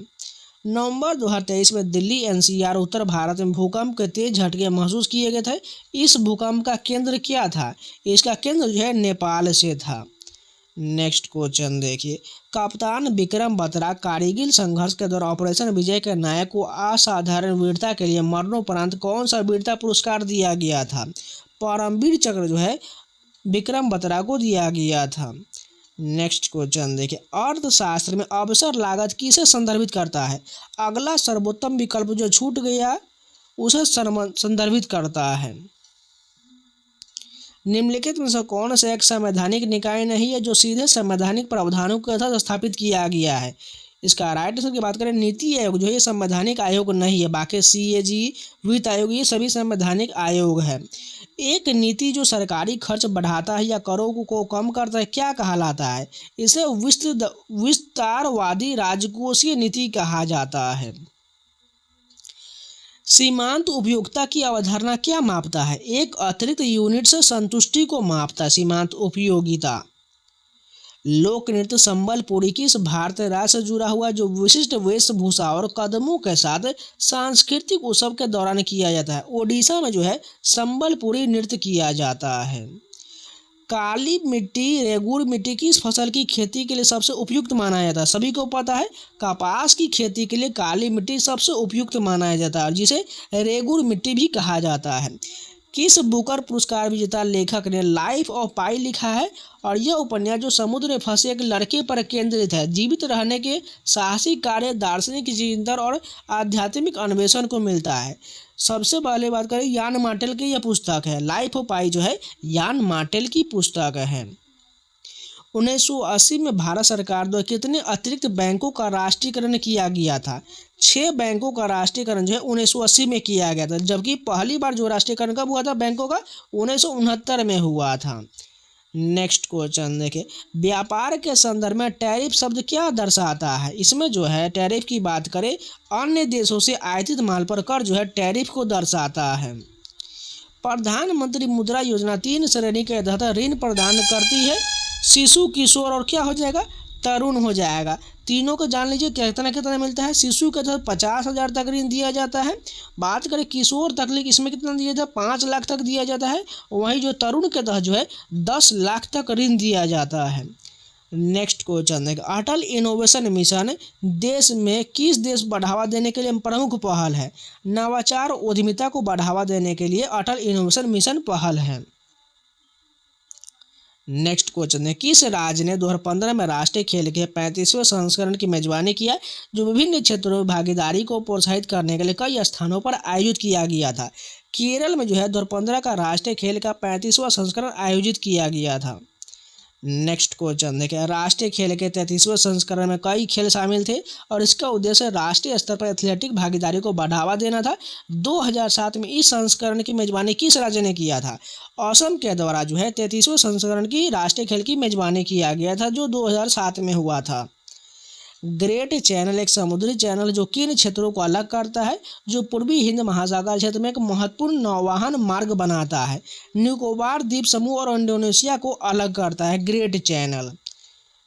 नवंबर 2023 में दिल्ली एनसीआर उत्तर भारत में भूकंप के तेज झटके महसूस किए गए थे। इस भूकंप का केंद्र क्या था? इसका केंद्र जो है नेपाल से था। नेक्स्ट क्वेश्चन देखिए, कप्तान विक्रम बत्रा कारगिल संघर्ष के दौरान ऑपरेशन विजय के नायक को असाधारण वीरता के लिए मरणोपरांत कौन सा वीरता पुरस्कार दिया गया था? परमवीर चक्र जो है विक्रम बत्रा को दिया गया था। नेक्स्ट क्वेश्चन देखिए, अर्थशास्त्र में अवसर लागत किसे संदर्भित करता है? अगला सर्वोत्तम विकल्प जो छूट गया उसे संदर्भित करता है। निम्नलिखित में से कौन सा एक संवैधानिक निकाय नहीं है जो सीधे संवैधानिक प्रावधानों के तहत स्थापित किया गया है? इसका राइट आंसर की बात करें, नीति आयोग जो है संवैधानिक आयोग नहीं है। बाकी सीएजी, वित्त आयोग, ये सभी संवैधानिक आयोग है। एक नीति जो सरकारी खर्च बढ़ाता है या करों को कम करता है क्या कहलाता है? इसे विस्तारवादी राजकोषीय नीति कहा जाता है। सीमांत उपयोगिता की अवधारणा क्या मापता है? एक अतिरिक्त यूनिट से संतुष्टि को मापता है सीमांत उपयोगिता। लोक नृत्य संबलपुरी किस भारतीय राज्य से जुड़ा हुआ जो विशिष्ट वेशभूषा और कदमों के साथ सांस्कृतिक उत्सव के दौरान किया जाता है? ओडिशा में जो है संबलपुरी नृत्य किया जाता है। काली मिट्टी, रेगुर मिट्टी किस फसल की खेती के लिए सबसे उपयुक्त माना जाता है? सभी को पता है, कपास की खेती के लिए काली मिट्टी सबसे उपयुक्त माना जाता है, जिसे रेगुर मिट्टी भी कहा जाता है। किस बुकर पुरस्कार विजेता लेखक ने लाइफ ऑफ पाई लिखा है? और यह उपन्यास जो समुद्र में फंसे एक लड़के पर केंद्रित है, जीवित रहने के साहसिक कार्य, दार्शनिक चिंतन और आध्यात्मिक अन्वेषण को मिलता है। सबसे पहले बात करें, यान मार्टेल की यह पुस्तक है। लाइफ ऑफ पाई जो है यान मार्टेल की पुस्तक है। 1980 में भारत सरकार द्वारा कितने अतिरिक्त बैंकों का राष्ट्रीयकरण किया गया था? 6 बैंकों का राष्ट्रीयकरण जो है 1980 में किया गया था, जबकि पहली बार जो राष्ट्रीयकरण कब हुआ था बैंकों का? 1969 में हुआ था। नेक्स्ट क्वेश्चन देखिए, व्यापार के संदर्भ में टैरिफ शब्द क्या दर्शाता है? इसमें जो है टैरिफ की बात करें, अन्य देशों से आयातित माल पर कर जो है टैरिफ को दर्शाता है। प्रधानमंत्री मुद्रा योजना 3 श्रेणी के तहत ऋण प्रदान करती है। शिशु, किशोर और क्या हो जाएगा? तरुण हो जाएगा। तीनों को जान लीजिए कितना कितना मिलता है। शिशु के तहत 50,000 तक ऋण दिया जाता है। बात करें किशोर तक, इसमें कितना दिया जाता है? 5 लाख तक दिया जाता है। वहीं जो तरुण के तहत जो है 10 लाख तक ऋण दिया जाता है। नेक्स्ट क्वेश्चन देखिए, अटल इनोवेशन मिशन देश में किस देश बढ़ावा देने के लिए प्रमुख पहल है? नवाचार उद्यमिता को बढ़ावा देने के लिए अटल इनोवेशन मिशन पहल है। नेक्स्ट क्वेश्चन है, किस राज्य ने 2015 में राष्ट्रीय खेल के 35वें संस्करण की मेजबानी किया जो विभिन्न क्षेत्रों में भागीदारी को प्रोत्साहित करने के लिए कई स्थानों पर आयोजित किया गया था? केरल में जो है 2015 का राष्ट्रीय खेल का 35वां संस्करण आयोजित किया गया था। नेक्स्ट क्वेश्चन देखिए, राष्ट्रीय खेल के 33वें संस्करण में कई खेल शामिल थे और इसका उद्देश्य राष्ट्रीय स्तर पर एथलेटिक भागीदारी को बढ़ावा देना था। 2007 में इस संस्करण की मेजबानी किस राज्य ने किया था? असम के द्वारा जो है 33वें संस्करण की राष्ट्रीय खेल की मेजबानी किया गया था जो 2007 में हुआ था। ग्रेट चैनल एक समुद्री चैनल जो किन क्षेत्रों को अलग करता है? जो पूर्वी हिंद महासागर क्षेत्र में एक महत्वपूर्ण नौवहन मार्ग बनाता है। निकोबार द्वीप समूह और इंडोनेशिया को अलग करता है ग्रेट चैनल।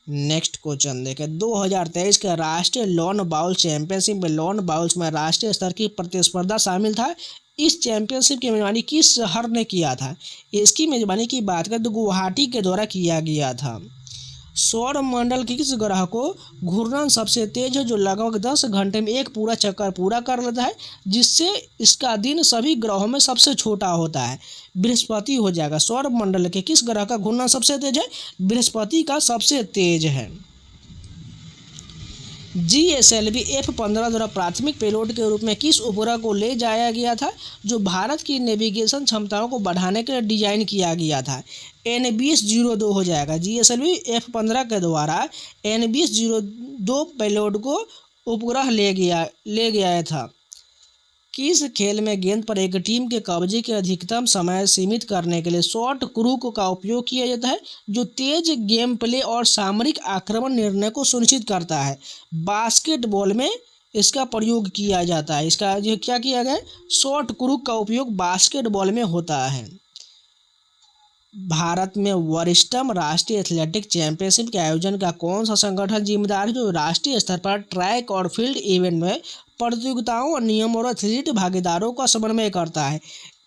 नेक्स्ट क्वेश्चन देखें, 2023 के राष्ट्रीय लॉन बाउल चैंपियनशिप में लॉन बाउल्स में राष्ट्रीय स्तर की प्रतिस्पर्धा शामिल था। इस चैंपियनशिप की मेजबानी किस शहर ने किया था? इसकी मेजबानी की बात करें तो गुवाहाटी के द्वारा किया गया था। सौर मंडल के किस ग्रह को घूर्णन सबसे तेज है, जो लगभग 10 घंटे में एक पूरा चक्कर पूरा कर लेता है, जिससे इसका दिन सभी ग्रहों में सबसे छोटा होता है? बृहस्पति हो जाएगा। सौर मंडल के किस ग्रह का घूर्णन सबसे तेज है? बृहस्पति का सबसे तेज है। GSLV F-15 द्वारा प्राथमिक पेलोड के रूप में किस उपग्रह को ले जाया गया था, जो भारत की नेविगेशन क्षमताओं को बढ़ाने के लिए डिजाइन किया गया था? NBS-02 हो जाएगा। GSLV F-15 के द्वारा NBS-02 पेलोड को उपग्रह ले गया था। किस खेल में गेंद पर एक टीम के कब्जे के अधिकतम समय सीमित करने के लिए शॉट क्लॉक का उपयोग किया जाता है, जो तेज गेम प्ले और सामरिक आक्रमण निर्णय को सुनिश्चित करता है? बास्केटबॉल में इसका प्रयोग किया जाता है। इसका जो क्या किया गया है, शॉट क्लॉक का उपयोग बास्केटबॉल में होता है। भारत में वरिष्ठतम राष्ट्रीय एथलेटिक चैंपियनशिप के आयोजन का कौन सा संगठन जिम्मेदार है, जो राष्ट्रीय स्तर पर ट्रैक और फील्ड इवेंट में प्रतियोगिताओं और नियमों और एथलीट भागीदारों का समन्वय करता है?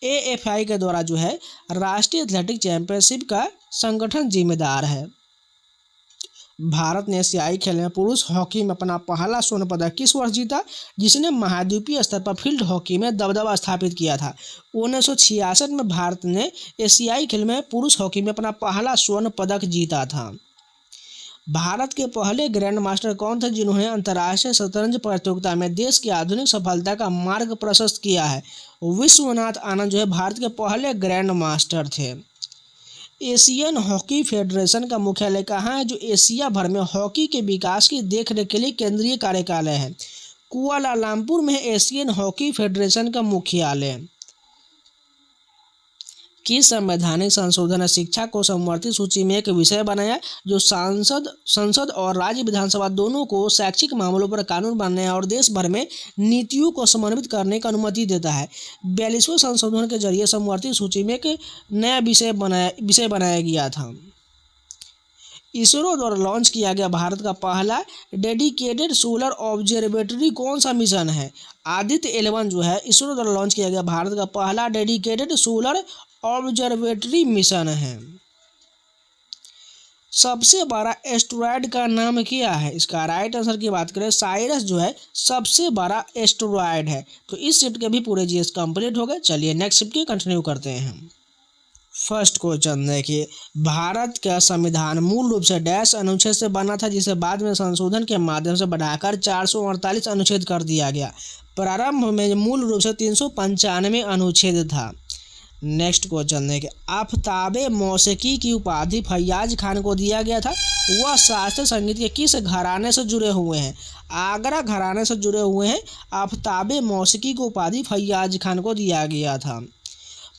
AFI के द्वारा जो है राष्ट्रीय एथलेटिक चैंपियनशिप का संगठन जिम्मेदार है। भारत ने एशियाई खेल में पुरुष हॉकी में अपना पहला स्वर्ण पदक किस वर्ष जीता, जिसने महाद्वीपीय स्तर पर फील्ड हॉकी में दबदबा स्थापित किया था? 1966 में भारत ने एशियाई खेल में पुरुष हॉकी में अपना पहला स्वर्ण पदक जीता था। भारत के पहले ग्रैंड मास्टर कौन थे, जिन्होंने अंतर्राष्ट्रीय शतरंज प्रतियोगिता में देश की आधुनिक सफलता का मार्ग प्रशस्त किया है? विश्वनाथ आनंद जो है भारत के पहले ग्रैंड मास्टर थे। एशियन हॉकी फेडरेशन का मुख्यालय कहाँ है, जो एशिया भर में हॉकी के विकास की देखरेख के लिए केंद्रीय कार्यालय है? कुआलालंपुर में एशियन हॉकी फेडरेशन का मुख्यालय। किस संवैधानिक संशोधन ने शिक्षा को समवर्ती सूची में एक विषय बनाया, जो संसद और राज्य विधानसभा दोनों को शैक्षिक मामलों पर कानून बनाने और देश भर में नीतियों को समन्वित करने की अनुमति देता है? 42वें संशोधन के जरिए समवर्ती सूची में एक नया विषय बनाया गया था। इसरो द्वारा लॉन्च किया गया भारत का पहला डेडिकेटेड सोलर ऑब्जर्वेटरी कौन सा मिशन है? आदित्य-11 जो है इसरो द्वारा लॉन्च किया गया भारत का पहला डेडिकेटेड सोलर ऑब्जर्वेटरी मिशन है। सबसे बड़ा एस्टेरॉयड का नाम क्या है? इसका राइट आंसर की बात करें, साइरस जो है सबसे बड़ा एस्टेरॉयड है। तो इस शिफ्ट के भी पूरे जीएस कंप्लीट हो गए। चलिए नेक्स्ट शिफ्ट की कंटिन्यू करते हैं। फर्स्ट क्वेश्चन देखिए, भारत का संविधान मूल रूप से डैश अनुच्छेद से बना था, जिसे बाद में संशोधन के माध्यम से बढ़ाकर 448 अनुच्छेद कर दिया गया। प्रारंभ में मूल रूप से 395 अनुच्छेद था। नेक्स्ट क्वेश्चन देखिए, आफताबे मौसीकी की उपाधि फैयाज खान को दिया गया था। वह शास्त्रीय संगीत के किस घराने से जुड़े हुए हैं? आगरा घराने से जुड़े हुए हैं। आफताबे मौसीकी को उपाधि फैयाज खान को दिया गया था।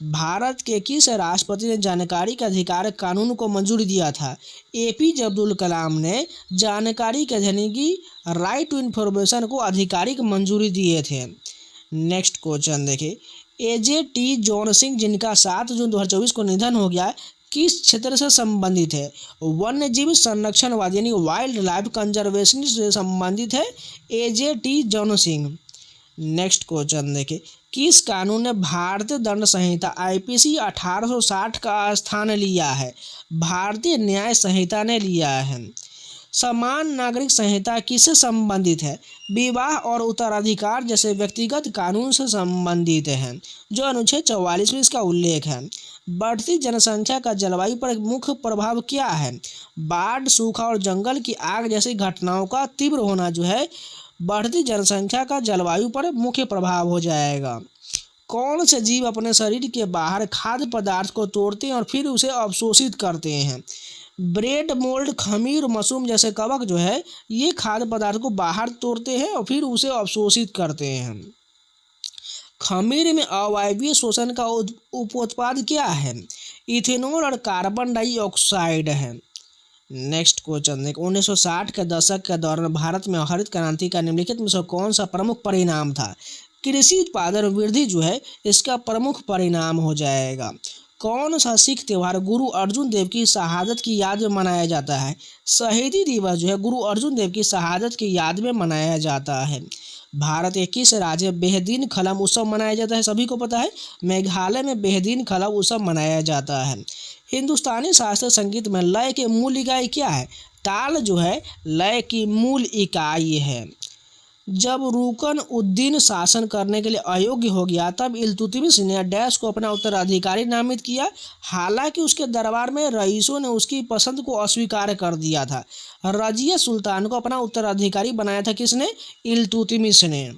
भारत के किस राष्ट्रपति ने जानकारी के अधिकार कानून को मंजूरी दिया था? APJ अब्दुल कलाम ने जानकारी के अधिकार की राइट टू इन्फॉर्मेशन को आधिकारिक मंजूरी दिए थे। नेक्स्ट क्वेश्चन देखिए, AJ जॉन सिंह, जिनका 7 जून 2024 को निधन हो गया, किस क्षेत्र से संबंधित है? वन्यजीव संरक्षणवाद यानी वाइल्ड लाइफ कंजर्वेशन से संबंधित है AJ John Singh. Next question देखिए, किस कानून ने भारतीय दंड संहिता IPC 1860 का स्थान लिया है? भारतीय न्याय संहिता ने लिया है। समान नागरिक संहिता किससे संबंधित है? विवाह और उत्तराधिकार जैसे व्यक्तिगत कानून से संबंधित है, जो अनुच्छेद 44 में इसका उल्लेख है। बढ़ती जनसंख्या का जलवायु पर मुख्य प्रभाव क्या है? बाढ़, सूखा और जंगल की आग जैसी घटनाओं का तीव्र होना जो है बढ़ती जनसंख्या का जलवायु पर मुख्य प्रभाव हो जाएगा। कौन से जीव अपने शरीर के बाहर खाद्य पदार्थ को तोड़ते हैं और फिर उसे अवशोषित करते हैं? ब्रेड, मोल्ड, खमीर, मशरूम जैसे कवक जो है ये खाद्य पदार्थ को बाहर तोड़ते हैं और फिर उसे अवशोषित करते हैं। खमीर में अवायवीय शोषण का उपोत्पाद क्या है? इथेनॉल और कार्बन डाइऑक्साइड है। नेक्स्ट क्वेश्चन देखो, 1960 के दशक के दौरान भारत में हरित क्रांति का निम्नलिखित में से कौन सा प्रमुख परिणाम था? कृषि उत्पादन वृद्धि जो है इसका प्रमुख परिणाम हो जाएगा। कौन सा सिख त्यौहार गुरु अर्जुन देव की शहादत की याद में मनाया जाता है? शहीदी दिवस जो है गुरु अर्जुन देव की शहादत की याद में मनाया जाता है। भारत के किस राज्य में बेहदीन खलम उत्सव मनाया जाता है? सभी को पता है, मेघालय में बेहदीन खलम उत्सव मनाया जाता है। हिंदुस्तानी शास्त्रीय संगीत में लय के मूल इकाई क्या है? ताल जो है लय की मूल इकाई है। जब रुकन उद्दीन शासन करने के लिए अयोग्य हो गया तब इल्तुतमिश ने डैश को अपना उत्तराधिकारी नामित किया। हालांकि उसके दरबार में रईसों ने उसकी पसंद को अस्वीकार कर दिया था। रजिया सुल्तान को अपना उत्तराधिकारी बनाया था किसने? इल्तुतमिश ने।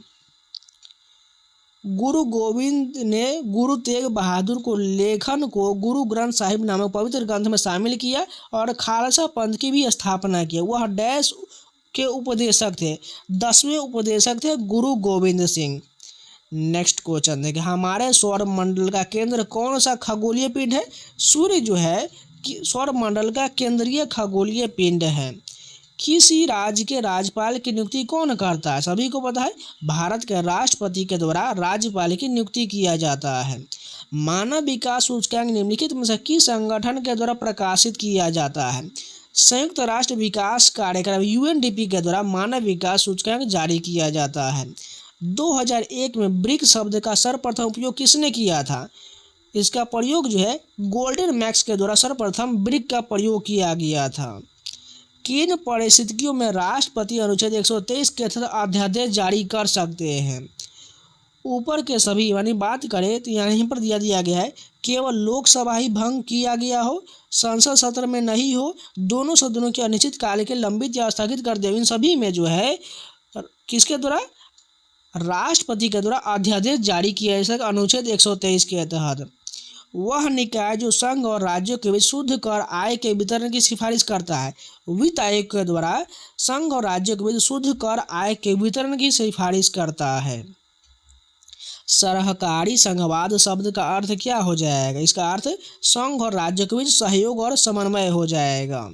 गुरु गोविंद ने गुरु तेग बहादुर को लेखन को गुरु ग्रंथ साहिब नामक पवित्र ग्रंथ में शामिल किया और खालसा पंथ की भी स्थापना की। वह डैश के उपदेशक थे, 10वें उपदेशक थे गुरु गोविंद सिंह। नेक्स्ट क्वेश्चन देखिए, हमारे सौर मंडल का केंद्र कौन सा खगोलीय पिंड है? सूर्य जो है सौर मंडल का केंद्रीय खगोलीय पिंड है। किसी राज्य के राज्यपाल की नियुक्ति कौन करता है? सभी को पता है, भारत के राष्ट्रपति के द्वारा राज्यपाल की नियुक्ति किया जाता है। मानव विकास सूचकांक निम्नलिखित में से किस संगठन के द्वारा प्रकाशित किया जाता है? संयुक्त राष्ट्र विकास कार्यक्रम यूएनडीपी के द्वारा मानव विकास सूचकांक जारी किया जाता है। 2001 में ब्रिक शब्द का सर्वप्रथम उपयोग किसने किया था? इसका प्रयोग जो है गोल्डन मैक्स के द्वारा सर्वप्रथम ब्रिक का प्रयोग किया गया था। किन परिस्थितियों में राष्ट्रपति अनुच्छेद 123 के तहत अध्यादेश जारी कर सकते हैं? ऊपर के सभी, यानी बात करें तो यहाँ पर दिया गया है केवल लोकसभा ही भंग किया गया हो, संसद सत्र में नहीं हो, दोनों सदनों के अनिश्चित काल के लंबित या स्थगित कर दे। इन सभी में जो है किसके द्वारा? राष्ट्रपति के द्वारा अध्यादेश जारी किया जा सकता अनुच्छेद 123 के तहत। वह निकाय जो संघ और राज्यों के बीच शुद्ध कर आय के वितरण की सिफारिश करता है। वित्त आयोग के द्वारा संघ और राज्यों के बीच शुद्ध कर आय के वितरण की सिफारिश करता है। सहकारी संघवाद शब्द का अर्थ क्या हो जाएगा? इसका अर्थ संघ और राज्यों के बीच सहयोग और समन्वय हो जाएगा।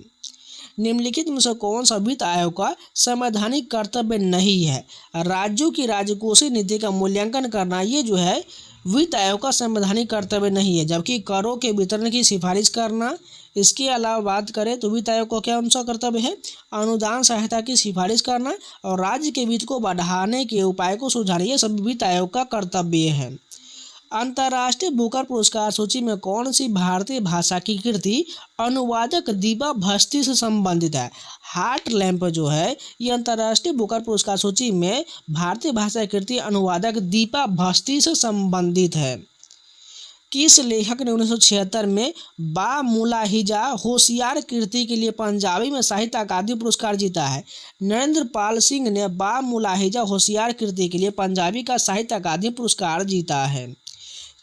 निम्नलिखित में से कौन सा वित्त आयोग का संवैधानिक कर्तव्य नहीं है? राज्यों की राजकोषीय नीति का मूल्यांकन करना, ये जो है वित्त आयोग का संवैधानिक कर्तव्य नहीं है। जबकि करों के वितरण की सिफारिश करना, इसके अलावा बात करें तो वित्त आयोग का क्या उनका कर्तव्य है? अनुदान सहायता की सिफारिश करना और राज्य के वित्त को बढ़ाने के उपाय को सुझाना, ये सब वित्त आयोग का कर्तव्य है। अंतर्राष्ट्रीय बुकर पुरस्कार सूची में कौन सी भारतीय भाषा की कृति अनुवादक दीपा भस्ती से संबंधित है? हार्ट लैंप जो है ये अंतर्राष्ट्रीय बुकर पुरस्कार सूची में भारतीय भाषा की कृति अनुवादक दीपा भस्ती से संबंधित है। किस लेखक ने 1976 में बा मुलाहिजा होशियार कृति के लिए पंजाबी में साहित्य अकादमी पुरस्कार जीता है? नरेंद्र पाल सिंह ने बा मुलाहिजा होशियार कृति के लिए पंजाबी का साहित्य अकादमी पुरस्कार जीता है।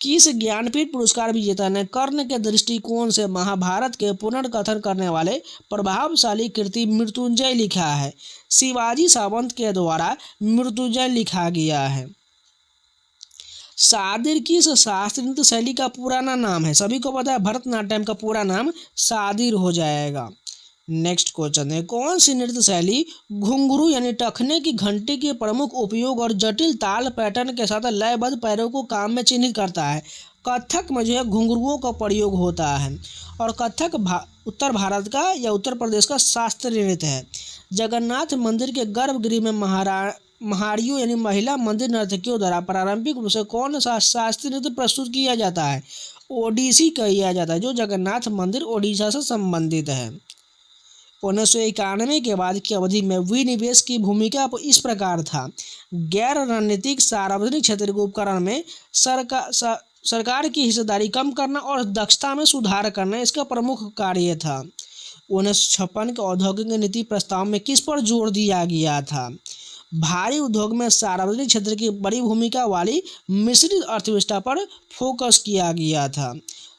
किस ज्ञानपीठ पुरस्कार विजेता ने कर्ण के दृष्टिकोण से महाभारत के पुनर्कथन करने वाले प्रभावशाली कृति मृत्युंजय लिखा है? शिवाजी सावंत के द्वारा मृत्युंजय लिखा गया है। सादिर किस शास्त्रीय नृत्य शैली का पुराना नाम है? सभी को पता है, भरतनाट्यम का पूरा नाम सादिर हो जाएगा। नेक्स्ट क्वेश्चन है, कौन सी नृत्य शैली घुंघरू यानी टखने की घंटी के प्रमुख उपयोग और जटिल ताल पैटर्न के साथ लयबद्ध पैरों को काम में चिन्हित करता है? कथक में जो है घुंघरुओं का प्रयोग होता है और कथक उत्तर भारत का या उत्तर प्रदेश का शास्त्रीय नृत्य है। जगन्नाथ मंदिर के गर्भगृह में महारियों यानी महिला मंदिर नर्तकियों द्वारा प्रारंभिक रूप से कौन सा शास्त्रीय नृत्य प्रस्तुत किया जाता है? ओडिसी किया जाता है, जो जगन्नाथ मंदिर ओडिशा से संबंधित है। 1991 के बाद की अवधि में विनिवेश की भूमिका इस प्रकार था। गैर रणनीतिक सार्वजनिक क्षेत्र के उपकरण में सरकार की हिस्सेदारी कम करना और दक्षता में सुधार करना इसका प्रमुख कार्य था। 1956 के औद्योगिक नीति प्रस्ताव में किस पर जोर दिया गया था? भारी उद्योग में सार्वजनिक क्षेत्र की बड़ी भूमिका वाली मिश्रित अर्थव्यवस्था पर फोकस किया गया था।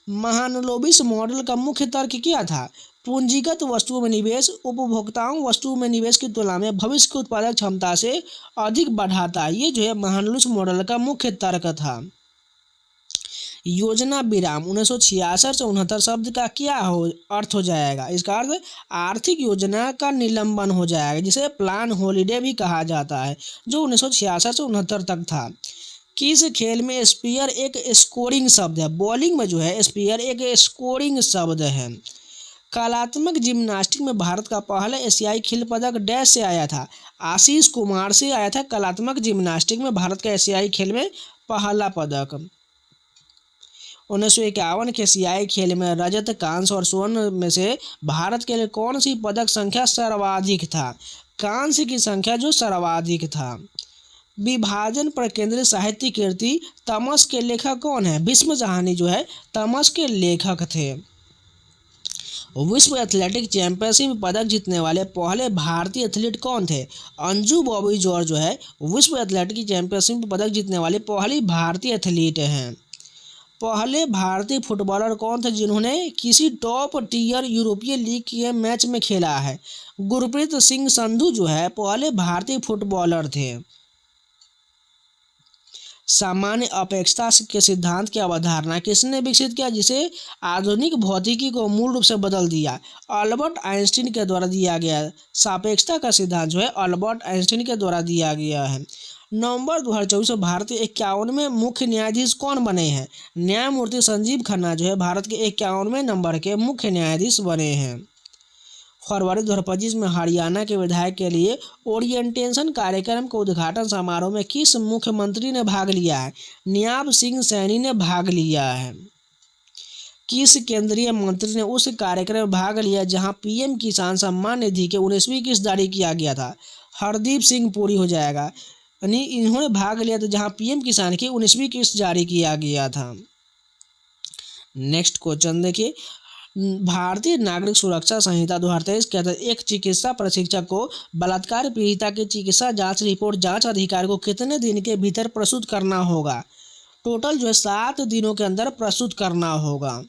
महालनोबिस मॉडल का मुख्य तर्क क्या था? पूंजीगत वस्तुओं में निवेश उपभोक्ताओं वस्तुओं में निवेश की तुलना में भविष्य की उत्पादक क्षमता से अधिक बढ़ाता है। ये जो है महालनोबिस मॉडल का मुख्य तर्क था। योजना विराम 1966 से 69 शब्द का क्या अर्थ हो जाएगा? इसका अर्थ आर्थिक योजना का निलंबन हो जाएगा, जिसे प्लान हॉलिडे भी कहा जाता है, जो 1966 से 69 तक था। किस खेल में स्पीयर एक स्कोरिंग शब्द है? बॉलिंग में जो है स्पीयर एक स्कोरिंग शब्द है। कलात्मक जिम्नास्टिक में भारत का पहला एशियाई खेल पदक डैश से आया था? आशीष कुमार से आया था। कलात्मक जिम्नास्टिक में भारत का एशियाई खेल में पहला पदक। 1951 के एशियाई खेल में रजत, कांस्य और स्वर्ण में से भारत के लिए कौन सी पदक संख्या सर्वाधिक था? कांस्य की संख्या जो सर्वाधिक था। विभाजन पर केंद्रित साहित्य कृति तमस के लेखक कौन है? भीष्म कहानी जो है तमस के लेखक थे। विश्व एथलेटिक चैंपियनशिप में पदक जीतने वाले पहले भारतीय एथलीट कौन थे? अंजू बॉबी जॉर्ज जो है विश्व एथलेटिक चैंपियनशिप में पदक जीतने वाले पहली भारतीय एथलीट हैं। पहले भारतीय फुटबॉलर कौन थे जिन्होंने किसी टॉप टीयर यूरोपीय लीग के मैच में खेला है? गुरप्रीत सिंह संधू जो है पहले भारतीय फुटबॉलर थे। सामान्य अपेक्षता के सिद्धांत की अवधारणा किसने विकसित किया, जिसे आधुनिक भौतिकी को मूल रूप से बदल दिया? अल्बर्ट आइंस्टीन के द्वारा दिया गया है। सापेक्षता का सिद्धांत जो है अल्बर्ट आइंस्टीन के द्वारा दिया गया है। नवंबर 2024 में भारत के 51वें मुख्य न्यायाधीश कौन बने हैं? न्यायमूर्ति संजीव खन्ना जो है भारत के 51वें नंबर के मुख्य न्यायाधीश बने हैं। फरवरी 2025 में हरियाणा के विधायक के लिए ओरिएंटेशन कार्यक्रम के उद्घाटन समारोह में किस मुख्यमंत्री ने भाग लिया है? नियाब सिंह सैनी ने भाग लिया है। किस केंद्रीय मंत्री ने उस कार्यक्रम में भाग लिया जहां पीएम किसान सम्मान निधि के 19वीं किस्त जारी किया गया था? हरदीप सिंह पुरी हो जाएगा, यानी इन्होंने भाग लिया था जहां पीएम किसान की 19वीं किस्त जारी किया गया था। नेक्स्ट क्वेश्चन देखिए, भारतीय नागरिक सुरक्षा संहिता 2023 के तहत एक चिकित्सा प्रशिक्षक को बलात्कार पीड़िता की चिकित्सा जांच रिपोर्ट जांच अधिकारी को कितने दिन के भीतर प्रस्तुत करना होगा? टोटल जो है 7 दिनों के अंदर प्रस्तुत करना होगा।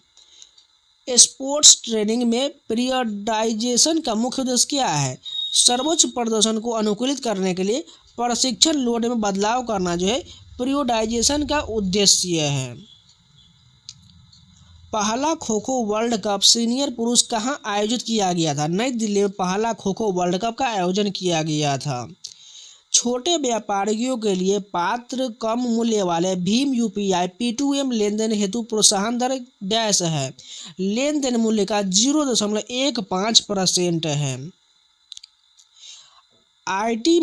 स्पोर्ट्स ट्रेनिंग में पीरियडाइजेशन का मुख्य उद्देश्य क्या है? सर्वोच्च प्रदर्शन को अनुकूलित करने के लिए प्रशिक्षण लोड में बदलाव करना जो है पीरियडाइजेशन का उद्देश्य है। पहला kho kho world cup senior पुरुष कहाँ आयोजित किया गया था? नई दिल्ली में पहला खो खो वर्ल्ड कप का आयोजन किया गया था। छोटे व्यापारियों के लिए पात्र कम मूल्य वाले भीम यूपीआई P2M लेनदेन हेतु प्रोत्साहन दर डैश है। लेन देन मूल्य का 0.15% है। IT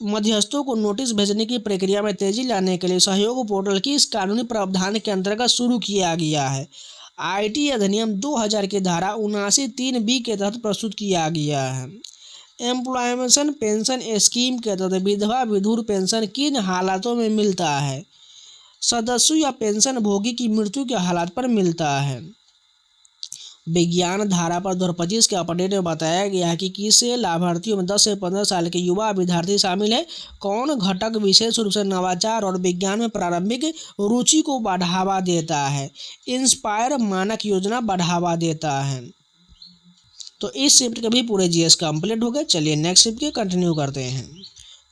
मध्यस्थों को नोटिस भेजने की प्रक्रिया में तेजी लाने के लिए सहयोग पोर्टल की इस कानूनी प्रावधान के अंतर्गत शुरू किया गया है। IT अधिनियम 2000 की धारा 79(3)B के तहत प्रस्तुत किया गया है। एम्प्लॉयमेंट पेंशन स्कीम के तहत विधवा विधुर पेंशन किन हालातों में मिलता है? सदस्यों या पेंशन भोगी की मृत्यु के हालात पर मिलता है। विज्ञान धारा पर 2025 के अपडेट में बताया गया है कि किसे लाभार्थियों में 10 से 15 साल के युवा विद्यार्थी शामिल है? कौन घटक विशेष रूप से नवाचार और विज्ञान में प्रारंभिक रुचि को बढ़ावा देता है? इंस्पायर मानक योजना बढ़ावा देता है। तो इस शिफ्ट के भी पूरे जीएस कंप्लीट हो गए। चलिए नेक्स्ट शिफ्ट के कंटिन्यू करते हैं।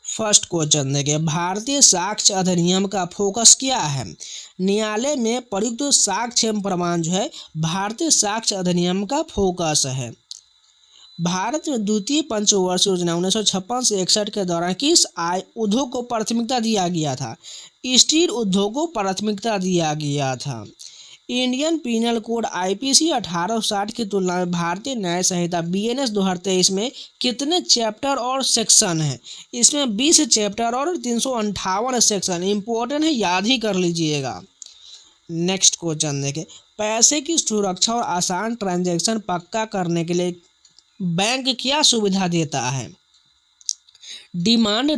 फर्स्ट क्वेश्चन देखिए, भारतीय साक्ष्य अधिनियम का फोकस क्या है? न्यायालय में प्रयुक्त साक्ष्य एवं प्रमाण जो है भारतीय साक्ष्य अधिनियम का फोकस है। भारत में द्वितीय पंचवर्षीय योजना 1956 से 61 के दौरान किस आय उद्योग को प्राथमिकता दिया गया था? स्टील उद्योग को प्राथमिकता दिया गया था। इंडियन पीनल कोड IPC 1860 की तुलना में भारतीय न्याय संहिता BNS 2023 में कितने चैप्टर और सेक्शन हैं? इसमें 20 चैप्टर और 358 सेक्शन। इंपॉर्टेंट है, याद ही कर लीजिएगा। नेक्स्ट क्वेश्चन देखें, पैसे की सुरक्षा और आसान ट्रांजैक्शन पक्का करने के लिए बैंक क्या सुविधा देता है? डिमांड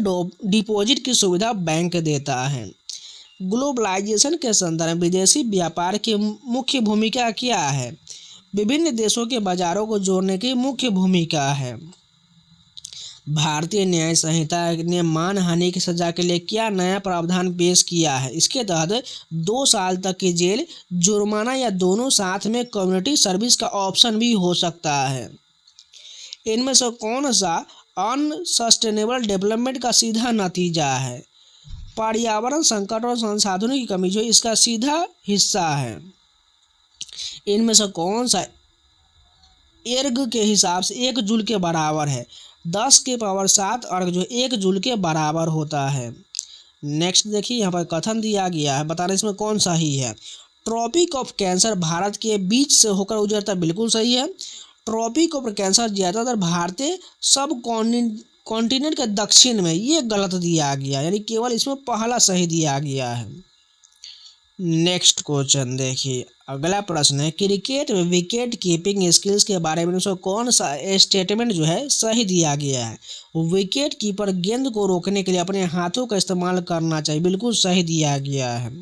डिपॉजिट की सुविधा बैंक देता है। ग्लोबलाइजेशन के संदर्भ में विदेशी व्यापार की मुख्य भूमिका क्या है? विभिन्न देशों के बाजारों को जोड़ने की मुख्य भूमिका है। भारतीय न्याय संहिता ने मानहानि की सजा के लिए क्या नया प्रावधान पेश किया है? इसके तहत 2 साल तक की जेल, जुर्माना या दोनों साथ में कम्युनिटी सर्विस का ऑप्शन भी हो सकता है। इनमें से कौन सा अनसस्टेनेबल डेवलपमेंट का सीधा नतीजा है? पर्यावरण संकट और संसाधनों की कमी जो इसका सीधा हिस्सा है। इनमें से कौन सा एर्ग के हिसाब से 1 जूल के बराबर है? 10 के पावर 7 अर्ग जो 1 जूल के बराबर होता है। नेक्स्ट देखिए, यहाँ पर कथन दिया गया है, बताना इसमें कौन सही है। ट्रॉपिक ऑफ कैंसर भारत के बीच से होकर गुजरता, बिल्कुल सही है। ट्रॉपिक ऑफ कैंसर ज़्यादातर भारतीय सब कॉन्टिनेंट के दक्षिण में, ये गलत दिया गया, यानी केवल इसमें पहला सही दिया गया है। नेक्स्ट क्वेश्चन देखिए, अगला प्रश्न है क्रिकेट में विकेट कीपिंग स्किल्स के बारे में उसको कौन सा स्टेटमेंट जो है सही दिया गया है। विकेट कीपर गेंद को रोकने के लिए अपने हाथों का इस्तेमाल करना चाहिए, बिल्कुल सही दिया गया है।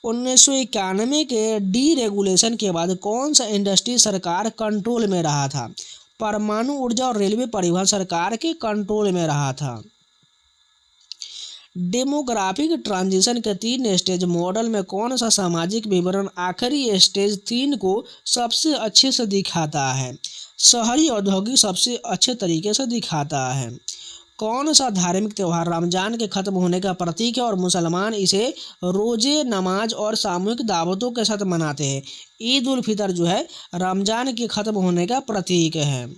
1991 के डी रेगुलेशन के बाद कौन सा इंडस्ट्री सरकार कंट्रोल में रहा था। परमाणु ऊर्जा और रेलवे परिवहन सरकार के कंट्रोल में रहा था। डेमोग्राफिक ट्रांजिशन के 3 स्टेज मॉडल में कौन सा सामाजिक विवरण आखिरी स्टेज 3 को सबसे अच्छे से दिखाता है। शहरी औद्योगिक सबसे अच्छे तरीके से दिखाता है। कौन सा धार्मिक त्यौहार रमजान के खत्म होने का प्रतीक है और मुसलमान इसे रोजे, नमाज और सामूहिक दावतों के साथ मनाते हैं। ईद उल फितर जो है रमजान के खत्म होने का प्रतीक है।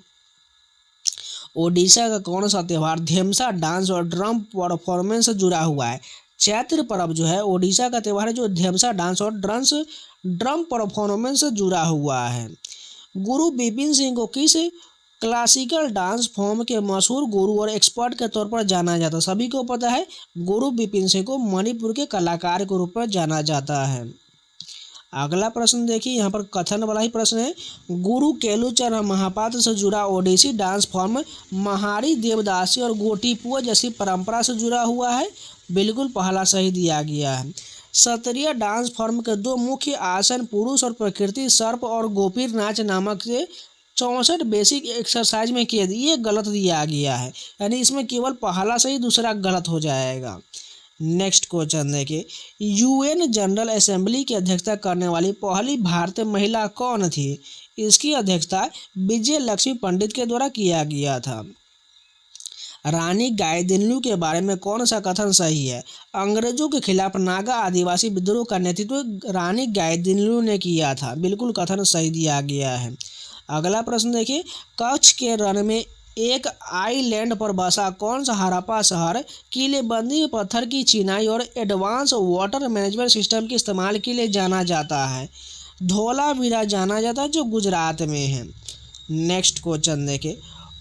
ओडिशा का कौन सा त्यौहार धेमसा डांस और ड्रम परफॉर्मेंस से जुड़ा हुआ है। चैत्र पर्व जो है ओडिशा का त्यौहार है जो धेमसा डांस और ड्रम परफॉर्मेंस से जुड़ा हुआ है। गुरु बिपिन सिंह को किस क्लासिकल डांस फॉर्म के मशहूर गुरु और एक्सपर्ट के तौर पर जाना जाता है। सभी को पता है गुरु बिपिन सिंह को मणिपुर के कलाकार के रूप में जाना जाता है। अगला प्रश्न देखिए, यहाँ पर कथन वाला ही प्रश्न है। गुरु केलुचरण महापात्र से जुड़ा ओडिसी डांस फॉर्म महारी, देवदासी और गोटीपुआ जैसी परंपरा से जुड़ा हुआ है। बिल्कुल पहला सही दिया गया है। सत्रिय डांस फॉर्म के 2 मुख्य आसन पुरुष और प्रकृति सर्प और गोपीर नाच नामक से 64 बेसिक एक्सरसाइज में किए, ये गलत दिया गया है, यानी इसमें केवल पहला सही दूसरा गलत हो जाएगा। नेक्स्ट क्वेश्चन देखिए, यूएन जनरल असेंबली की अध्यक्षता करने वाली पहली भारतीय महिला कौन थी। इसकी अध्यक्षता विजय लक्ष्मी पंडित के द्वारा किया गया था। रानी गाइदिन्ल्यू के बारे में कौन सा कथन सही है। अंग्रेजों के खिलाफ नागा आदिवासी विद्रोह का नेतृत्व रानी गाइदिन्ल्यू ने किया था। बिल्कुल कथन सही दिया गया है। अगला प्रश्न देखिए, कच्छ के रण में एक आइलैंड पर बसा कौन सा हड़प्पा शहर किलेबंदी में पत्थर की चिनाई और एडवांस वाटर मैनेजमेंट सिस्टम के इस्तेमाल के लिए जाना जाता है। धोलावीरा जाना जाता है जो गुजरात में है। नेक्स्ट क्वेश्चन देखें,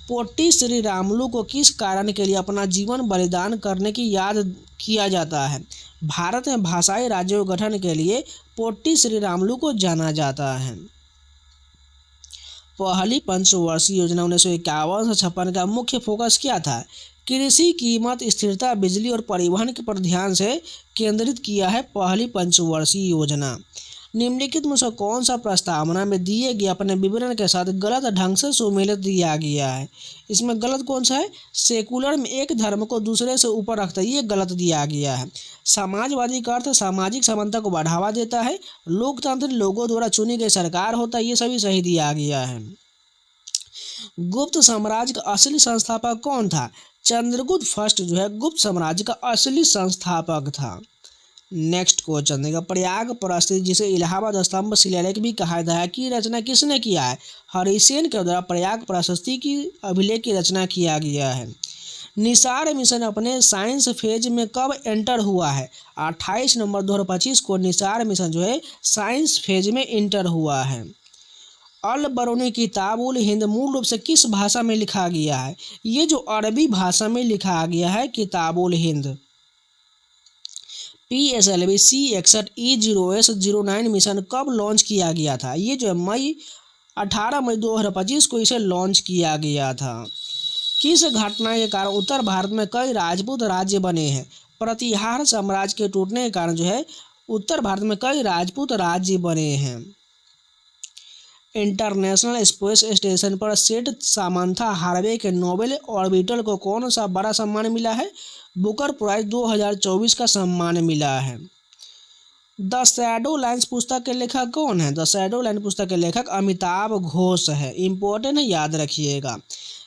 पोट्टी श्री रामुलु को किस कारण के लिए अपना जीवन बलिदान करने की याद किया जाता है। भारत में भाषाई राज्यों के गठन के लिए पोट्टी श्री रामुलु को जाना जाता है। पहली पंचवर्षीय योजना 1951 से 56 का मुख्य फोकस क्या था। कृषि कीमत स्थिरता, बिजली और परिवहन के पर ध्यान से केंद्रित किया है पहली पंचवर्षीय योजना। निम्नलिखित में से कौन सा प्रस्तावना में दिए गए अपने विवरण के साथ गलत ढंग से सुमेलित दिया गया है। इसमें गलत कौन सा है। सेकुलर में एक धर्म को दूसरे से ऊपर रखता है, ये गलत दिया गया है। समाजवादी का अर्थ सामाजिक समानता को बढ़ावा देता है। लोकतंत्र लोगों द्वारा चुनी गई सरकार होता है, ये सभी सही दिया गया है। गुप्त साम्राज्य का असली संस्थापक कौन था। चंद्रगुप्त फर्स्ट जो है गुप्त साम्राज्य का असली संस्थापक था। नेक्स्ट क्वेश्चन देगा, प्रयाग प्रस्थित जिसे इलाहाबाद स्तंभ शिलालेख भी कहा जाता है की रचना किसने किया है। हरिसेन के द्वारा प्रयाग प्रशस्ति की अभिलेख की रचना किया गया है। निसार मिशन अपने साइंस फेज में कब एंटर हुआ है। 28 नवंबर 2025 को निसार मिशन जो है साइंस फेज में एंटर हुआ है। अल बरूनी किताबुल हिंद मूल रूप से किस भाषा में लिखा गया है। ये जो अरबी भाषा में लिखा गया है Kitabul Hind. PSLV C61 E0S09 mission कब लॉन्च किया गया था। ये जो है 18 मई 2025 को इसे लॉन्च किया गया था। किस घटना के कारण उत्तर भारत में कई राजपूत राज्य बने हैं। प्रतिहार साम्राज्य के टूटने के कारण जो है उत्तर भारत में कई राजपूत राज्य बने हैं। इंटरनेशनल स्पेस स्टेशन पर सेठ सामंथा हार्वे के नोबेल ऑर्बिटल को कौन सा बड़ा सम्मान मिला है। बुकर प्राइज 2024 का सम्मान मिला है। द शैडो लाइन्स पुस्तक के लेखक कौन है। द शैडो लाइन पुस्तक के लेखक अमिताभ घोष है। इंपॉर्टेंट है, याद रखिएगा।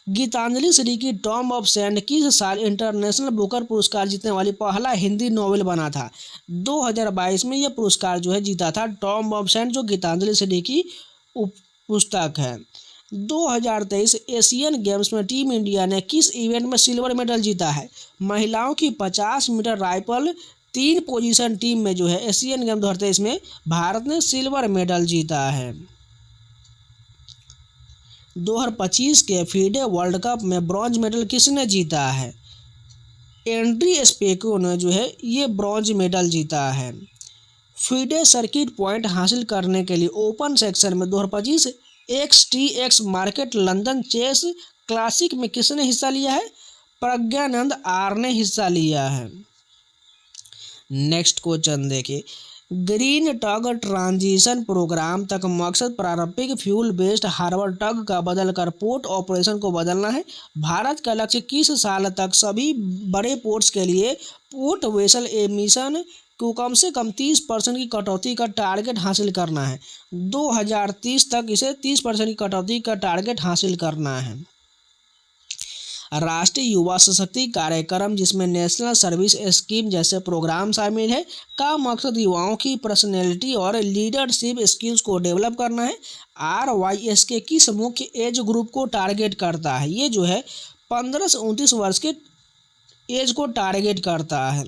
गीतांजलि श्री की टॉम ऑफ सैंड किस साल इंटरनेशनल बुकर पुरस्कार जीतने वाली पहला हिंदी नॉवेल बना था। 2022 में यह पुरस्कार जो है जीता था टॉम ऑफ सैंड जो गीतांजलि श्री की पुस्तक है। 2023 एशियन गेम्स में टीम इंडिया ने किस इवेंट में सिल्वर मेडल जीता है। महिलाओं की 50 मीटर राइफल 3 पोजीशन टीम में जो है एशियन गेम 2023 में भारत ने सिल्वर मेडल जीता है। 2025 के फीडे वर्ल्ड कप में ब्रॉन्ज मेडल किसने जीता है। एंड्री स्पेको ने जो है ये ब्रॉन्ज मेडल जीता है। फीडे सर्किट पॉइंट हासिल करने के लिए ओपन सेक्शन में 2025 XTX market London chess classic में किसने हिस्सा लिया है? प्रज्ञानंद आर ने हिस्सा लिया है। नेक्स्ट क्वेश्चन देखिए, ग्रीन टग ट्रांजिशन प्रोग्राम तक मकसद पारंपरिक फ्यूल बेस्ड हार्बर टग का बदलकर पोर्ट ऑपरेशन को बदलना है। भारत का लक्ष्य किस साल तक सभी बड़े पोर्ट्स के लिए पोर्ट वेसल एमिशन को कम से कम 30% की कटौती का टारगेट हासिल करना है? 2030 तक इसे 30% की कटौती का टारगेट हासिल करना है। राष्ट्रीय युवा सशक्ति कार्यक्रम, जिसमें नेशनल सर्विस स्कीम जैसे प्रोग्राम शामिल है, का मकसद युवाओं की पर्सनैलिटी और लीडरशिप स्किल्स को डेवलप करना है। RYS के किस मुख्य एज ग्रुप को टारगेट करता है? ये जो है 15 से 29 वर्ष के एज को टारगेट करता है।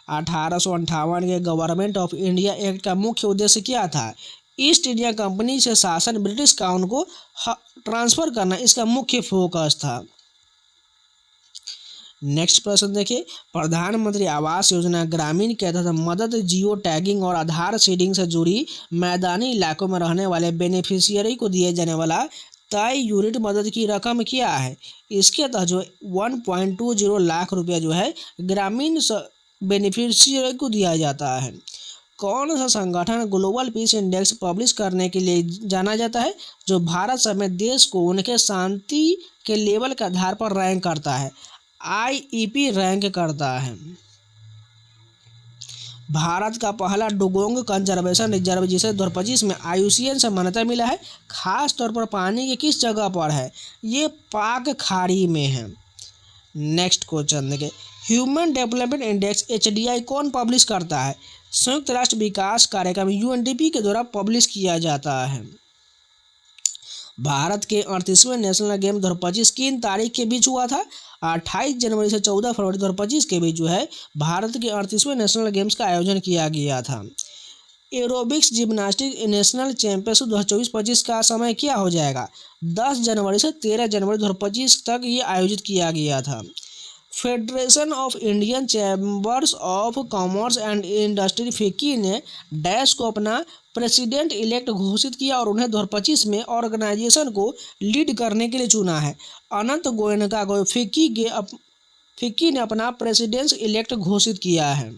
1858 के गवर्नमेंट ऑफ इंडिया एक्ट का मुख्य उद्देश्य क्या था? ईस्ट इंडिया कंपनी से शासन ब्रिटिश काउंट को ट्रांसफर करना इसका मुख्य फोकस था। नेक्स्ट प्रश्न देखिए, प्रधानमंत्री आवास योजना ग्रामीण के तहत मदद जियो टैगिंग और आधार सीडिंग से जुड़ी मैदानी इलाकों में रहने वाले बेनिफिशियरी को दिए जाने वाला तय यूनिट मदद की रकम क्या है? इसके तहत जो 1.20 लाख रुपया जो है ग्रामीण बेनिफिशियरी को दिया जाता है। कौन सा संगठन ग्लोबल पीस इंडेक्स पब्लिश करने के लिए जाना जाता है, जो भारत समेत देश को उनके शांति के लेवल के आधार पर रैंक करता है? IEP रैंक करता है। भारत का पहला डुगोंग कंजर्वेशन रिजर्व, जिसे 2025 में IUCN से मान्यता मिला है, खास तौर पर पानी के किस जगह पर है? ये पाक खाड़ी में है। नेक्स्ट क्वेश्चन देखिए, ह्यूमन डेवलपमेंट इंडेक्स HDI कौन पब्लिश करता है? संयुक्त राष्ट्र विकास कार्यक्रम UNDP के द्वारा पब्लिश किया जाता है। भारत के 38वें नेशनल गेम 2025 किन तारीख के बीच हुआ था? 28 जनवरी से 14 फरवरी 2025 के बीच जो है भारत के 38वें नेशनल गेम्स का आयोजन किया गया था। एरोबिक्स जिम्नास्टिक नेशनल चैंपियनशिप 2024-25 का समय क्या हो जाएगा? 10 जनवरी से 13 जनवरी 2025 तक ये आयोजित किया गया था। Federation of Indian chambers of commerce and industry FICCI ने डैश को अपना प्रेसिडेंट इलेक्ट घोषित किया और उन्हें 2025 में ऑर्गेनाइजेशन को लीड करने के लिए चुना है। अनंत गोयनका को फिक्की ने अपना प्रेसिडेंट इलेक्ट घोषित किया है।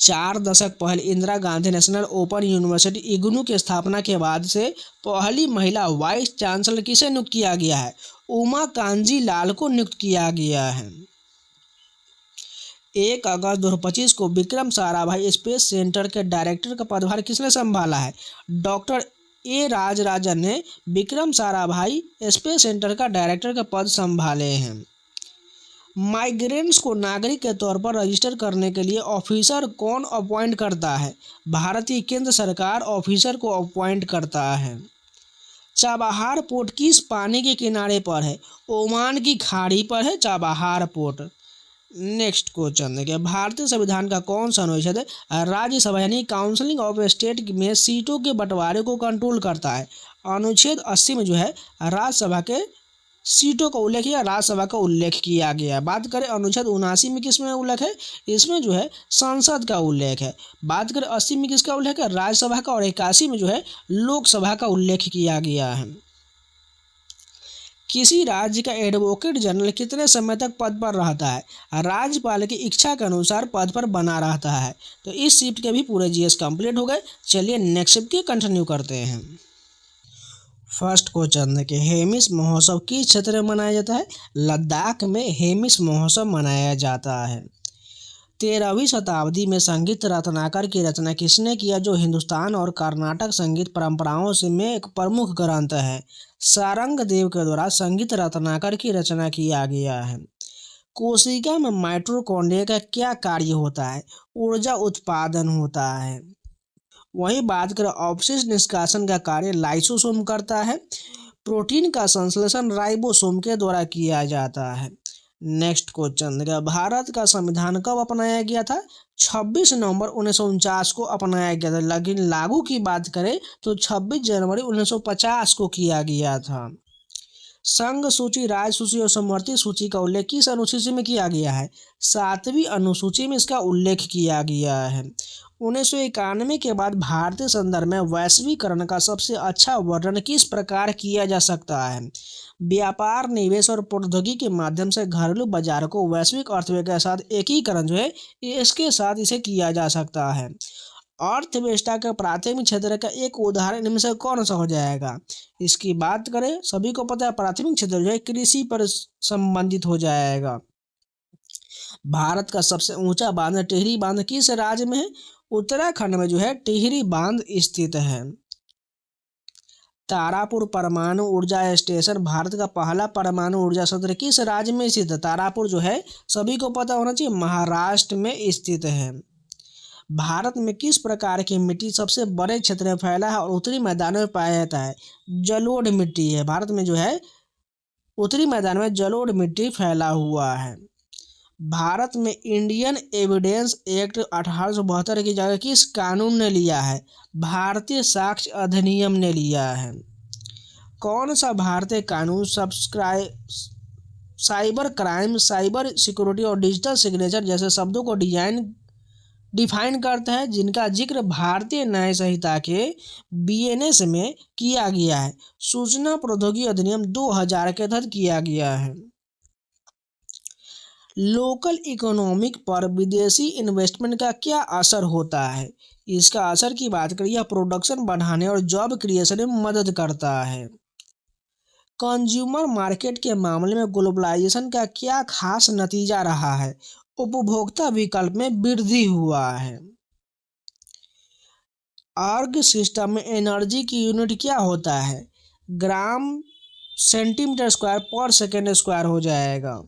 4 दशक पहले Indira Gandhi national open university IGNOU की स्थापना के बाद से पहली महिला वाइस चांसलर किसे नियुक्त किया गया है? उमा कांजी लाल को नियुक्त किया गया है। 1 अगस्त 2025 को विक्रम साराभाई स्पेस सेंटर के डायरेक्टर का पदभार किसने संभाला है? डॉक्टर A राजराजन ने विक्रम साराभाई स्पेस सेंटर का डायरेक्टर का पद संभाले हैं। माइग्रेंट्स को नागरिक के तौर पर रजिस्टर करने के लिए ऑफिसर कौन अपॉइंट करता है? भारतीय केंद्र सरकार ऑफिसर को अपॉइंट करता है। चाबहार पोर्ट किस पानी के किनारे पर है? ओमान की खाड़ी पर है चाबहार पोर्ट। नेक्स्ट क्वेश्चन देखिए, भारतीय संविधान का कौन सा अनुच्छेद राज्यसभा यानी काउंसिलिंग ऑफ स्टेट में सीटों के बंटवारे को कंट्रोल करता है? अनुच्छेद 80 में जो है राज्यसभा के सीटों का उल्लेख या राज्यसभा का उल्लेख किया गया है। बात करें अनुच्छेद 79 में किसमें उल्लेख है? इसमें जो है संसद का उल्लेख है। बात करें 80 में किसका उल्लेख है? राज्यसभा का। और 81 में जो है लोकसभा का उल्लेख किया गया है। किसी राज्य का एडवोकेट जनरल कितने समय तक पद पर रहता है? राज्यपाल की इच्छा के अनुसार पद पर बना रहता है। तो इस शिफ्ट के भी पूरे GS कंप्लीट हो गए। चलिए नेक्स्ट शिफ्ट के कंटिन्यू करते हैं। फर्स्ट क्वेश्चन देखिए, हेमिस महोत्सव किस क्षेत्र में मनाया जाता है? लद्दाख में हेमिस महोत्सव मनाया जाता है। 13वीं शताब्दी में संगीत रत्नाकर की रचना किसने किया, जो हिंदुस्तान और कर्नाटक संगीत परंपराओं से में एक प्रमुख ग्रंथ है? सारंगदेव के द्वारा संगीत रत्नाकर की रचना किया गया है। कोशिका में माइटोकॉन्ड्रिया का क्या कार्य होता है? ऊर्जा उत्पादन होता है। वहीं बात करें अपशिष्ट निष्कासन का कार्य लाइसोसोम करता है। प्रोटीन का संश्लेषण राइबोसोम के द्वारा किया जाता है। नेक्स्ट क्वेश्चन देखिए, भारत का संविधान कब अपनाया गया था? 26 नवंबर 1949 को अपनाया गया था, लेकिन लागू की बात करें तो 26 जनवरी 1950 को किया गया था। संघ सूची, राज्य सूची और समवर्ती सूची का उल्लेख किस अनुसूची में किया गया है? 7वीं अनुसूची में इसका उल्लेख किया गया है। 1991 के बाद भारतीय संदर्भ में वैश्वीकरण का सबसे अच्छा वर्णन किस प्रकार किया जा सकता है? व्यापार, निवेश और प्रौद्योगिकी के माध्यम से घरेलू बाजार को वैश्विक अर्थव्यवस्था के साथ एकीकरण जो है इसके साथ इसे किया जा सकता है। अर्थव्यवस्था के प्राथमिक क्षेत्र का एक उदाहरण इनमें से कौन सा हो जाएगा? इसकी बात करें, सभी को पता है प्राथमिक क्षेत्र जो है कृषि पर संबंधित हो जाएगा। भारत का सबसे ऊंचा बांध टिहरी बांध किस राज्य में है? उत्तराखंड में जो है टिहरी बांध स्थित है। तारापुर परमाणु ऊर्जा स्टेशन भारत का पहला परमाणु ऊर्जा संयंत्र किस राज्य में स्थित है? तारापुर जो है सभी को पता होना चाहिए महाराष्ट्र में स्थित है। भारत में किस प्रकार की मिट्टी सबसे बड़े क्षेत्र में फैला है और उत्तरी मैदानों में पाया जाता है? जलोढ़ मिट्टी है। भारत में जो है उत्तरी मैदान में जलोढ़ मिट्टी फैला हुआ है। भारत में इंडियन एविडेंस एक्ट 1872 की जगह किस कानून ने लिया है? भारतीय साक्ष्य अधिनियम ने लिया है। कौन सा भारतीय कानून साइबर क्राइम, साइबर सिक्योरिटी और डिजिटल सिग्नेचर जैसे शब्दों को डिफाइन करता है, जिनका जिक्र भारतीय न्याय संहिता के बीएनएस में किया गया है? सूचना प्रौद्योगिकी अधिनियम 2000 के तहत किया गया है। लोकल इकोनॉमिक पर विदेशी इन्वेस्टमेंट का क्या असर होता है? इसका असर की बात करें, यह प्रोडक्शन बढ़ाने और जॉब क्रिएशन में मदद करता है। कंज्यूमर मार्केट के मामले में ग्लोबलाइजेशन का क्या खास नतीजा रहा है? उपभोक्ता विकल्प में वृद्धि हुआ है। अर्ग सिस्टम में एनर्जी की यूनिट क्या होता है? ग्राम सेंटीमीटर स्क्वायर पर सेकेंड स्क्वायर हो जाएगा।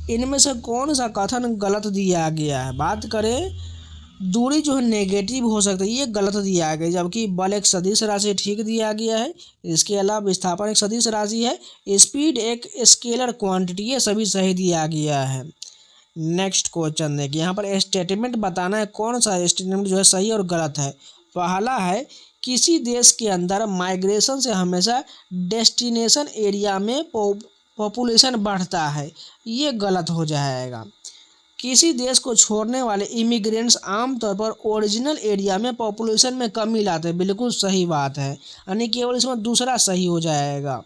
इनमें से कौन सा कथन गलत दिया गया है? बात करें, दूरी जो है नेगेटिव हो सकती है, ये गलत दिया गया, जबकि बल एक सदिश राशि ठीक दिया गया है। इसके अलावा विस्थापन एक सदिश राशि है, स्पीड एक स्केलर क्वांटिटी, ये सभी सही दिया गया है। नेक्स्ट क्वेश्चन देखिए, यहाँ पर स्टेटमेंट बताना है कौन सा स्टेटमेंट जो है सही और गलत है। पहला है, किसी देश के अंदर माइग्रेशन से हमेशा डेस्टिनेशन एरिया में पॉपुलेशन बढ़ता है, ये गलत हो जाएगा। किसी देश को छोड़ने वाले इमिग्रेंट्स आमतौर पर ओरिजिनल एरिया में पॉपुलेशन में कमी लाते हैं, बिल्कुल सही बात है, यानी केवल इसमें दूसरा सही हो जाएगा।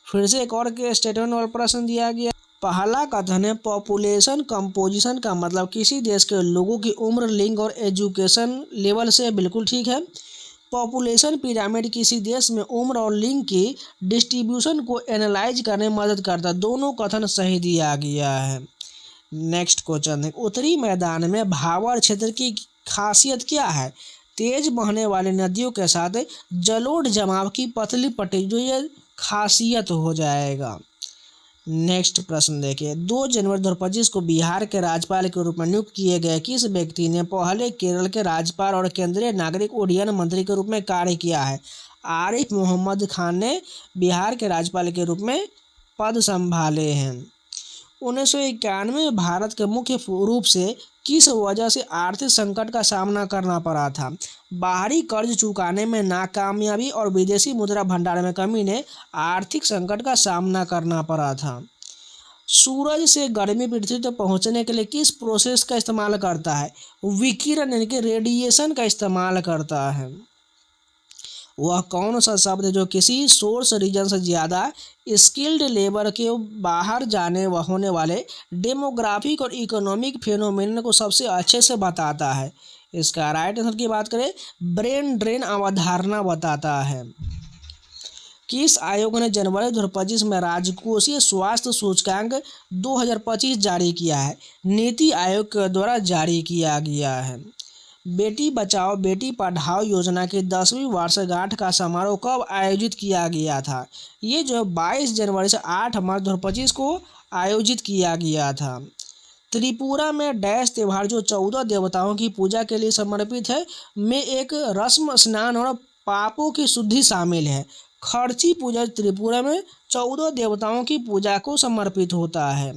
फिर से एक और के स्टेटमेंट वाला प्रश्न दिया गया। पहला कथन है, पॉपुलेशन कंपोजिशन का मतलब किसी देश के लोगों की उम्र, लिंग और एजुकेशन लेवल से, बिल्कुल ठीक है। पॉपुलेशन पिरामिड किसी देश में उम्र और लिंग की डिस्ट्रीब्यूशन को एनालाइज करने में मदद करता है, दोनों कथन सही दिया गया है। नेक्स्ट क्वेश्चन है, उत्तरी मैदान में भाबर क्षेत्र की खासियत क्या है? तेज बहने वाली नदियों के साथ जलोढ़ जमाव की पतली पट्टी, जो ये खासियत हो जाएगा। नेक्स्ट प्रश्न देखिए, 2 जनवरी 2025 को बिहार के राज्यपाल के रूप में नियुक्त किए गए किस व्यक्ति ने पहले केरल के राज्यपाल और केंद्रीय नागरिक उड्डयन मंत्री के रूप में कार्य किया है? आरिफ मोहम्मद खान ने बिहार के राज्यपाल के रूप में पद संभाले हैं। 1991 में भारत के मुख्य रूप से किस वजह से आर्थिक संकट का सामना करना पड़ा था? बाहरी कर्ज चुकाने में नाकामयाबी और विदेशी मुद्रा भंडार में कमी ने आर्थिक संकट का सामना करना पड़ा था। सूरज से गर्मी पृथ्वी तक पहुंचने के लिए किस प्रोसेस का इस्तेमाल करता है? विकिरण यानी कि रेडिएशन का इस्तेमाल करता है। वह कौन सा शब्द है जो किसी सोर्स रीजन से ज़्यादा स्किल्ड लेबर के बाहर जाने व होने वाले डेमोग्राफिक और इकोनॉमिक फेनोमेनन को सबसे अच्छे से बताता है? इसका राइट आंसर की बात करें, ब्रेन ड्रेन अवधारणा बताता है। किस आयोग ने जनवरी 2025 में राजकोषीय स्वास्थ्य सूचकांक 2025 जारी किया है? नीति आयोग के द्वारा जारी किया गया है। बेटी बचाओ बेटी पढ़ाओ योजना की 10वीं वर्षगांठ का समारोह कब आयोजित किया गया था? ये जो 22 जनवरी से 8 मार्च 2025 को आयोजित किया गया था। त्रिपुरा में डैश त्यौहार जो 14 देवताओं की पूजा के लिए समर्पित है, में एक रस्म स्नान और पापों की शुद्धि शामिल है। खर्ची पूजा त्रिपुरा में 14 देवताओं की पूजा को समर्पित होता है।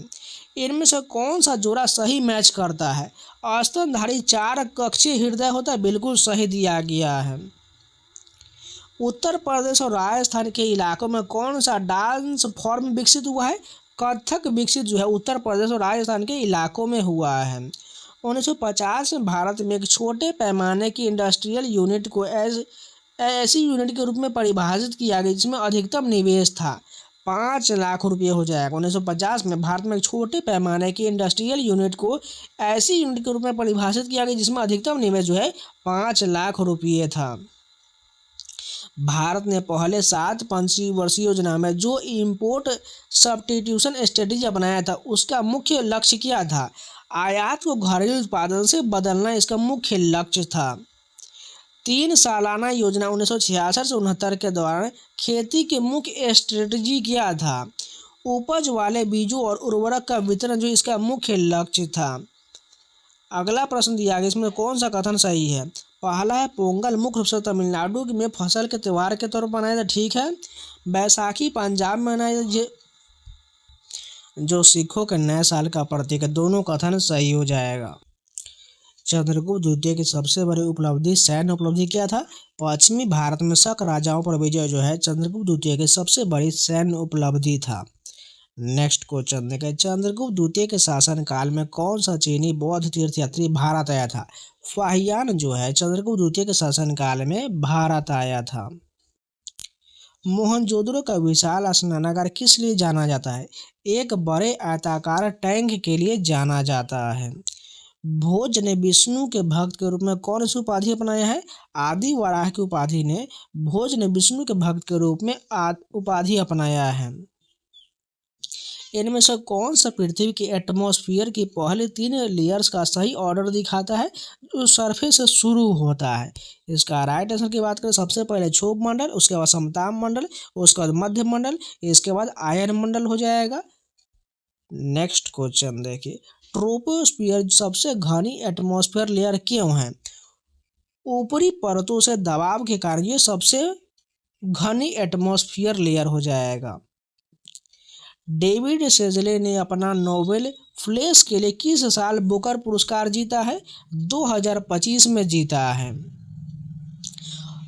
इनमें से कौन सा जोड़ा सही मैच करता है? स्तनधारी 4 कक्षीय हृदय होता है, बिल्कुल सही दिया गया है। उत्तर प्रदेश और राजस्थान के इलाकों में कौन सा डांस फॉर्म विकसित हुआ है? कथक विकसित जो है उत्तर प्रदेश और राजस्थान के इलाकों में हुआ है। 1950 में भारत में एक छोटे पैमाने की इंडस्ट्रियल यूनिट को ऐसी यूनिट के रूप में परिभाषित किया गया जिसमें अधिकतम निवेश था 5 लाख रुपये हो जाएगा। 1950 में भारत में एक छोटे पैमाने की इंडस्ट्रियल यूनिट को ऐसी यूनिट के रूप में परिभाषित किया गया जिसमें अधिकतम निवेश जो है 5 लाख रुपये था। भारत ने पहले 7 पंचवर्षीय योजना में जो इम्पोर्ट सब्स्टिट्यूशन स्ट्रेटेजी अपनाया था उसका मुख्य लक्ष्य क्या था? आयात को घरेलू उत्पादन से बदलना इसका मुख्य लक्ष्य था। 3 सालाना योजना 1966 से 69 के दौरान खेती के मुख्य स्ट्रेटजी क्या था? उपज वाले बीजों और उर्वरक का वितरण जो इसका मुख्य लक्ष्य था। अगला प्रश्न दिया गया, इसमें कौन सा कथन सही है? पहला है पोंगल मुख्य रूप से तमिलनाडु में फसल के त्यौहार के तौर पर मनाया जाता, ठीक है। बैसाखी पंजाब में मनाया जो सिखों के नए साल का प्रतीक है। दोनों कथन सही हो जाएगा। चंद्रगुप्त द्वितीय की सबसे बड़ी उपलब्धि सैन्य उपलब्धि क्या था? पश्चिमी भारत में शक राजाओं पर विजय जो है चंद्रगुप्त द्वितीय की सबसे बड़ी सैन्य उपलब्धि था। नेक्स्ट क्वेश्चन देखें, चंद्रगुप्त द्वितीय के शासनकाल में कौन सा चीनी बौद्ध तीर्थयात्री भारत आया था? फाहियान जो है चंद्रगुप्त द्वितीय के शासनकाल में भारत आया था। मोहनजोदड़ो का विशाल स्नानागार किस लिए जाना जाता है? एक बड़े आयताकार टैंक के लिए जाना जाता है। भोज ने विष्णु के भक्त के रूप में कौन सी उपाधि अपनाया है? आदि वराह की उपाधि ने भोज ने विष्णु के भक्त के रूप में उपाधि अपनाया है। इनमें से कौन सा पृथ्वी के एटमॉस्फेयर की पहले 3 लेयर्स का सही ऑर्डर दिखाता है जो सरफेस से शुरू होता है? इसका राइट आंसर की बात करें, सबसे पहले क्षोभ मंडल, उसके बाद समताप मंडल, उसके बाद मध्य मंडल, इसके बाद आयन मंडल हो जाएगा। नेक्स्ट क्वेश्चन देखिए, ट्रोपोस्फियर सबसे घनी एटमॉस्फेयर लेयर क्यों है? ऊपरी परतों से दबाव के कारण ये सबसे घनी एटमॉस्फेयर लेयर हो जाएगा। डेविड सेजले ने अपना नोबेल फ्लेश के लिए किस साल बुकर पुरस्कार जीता है? 2025 में जीता है।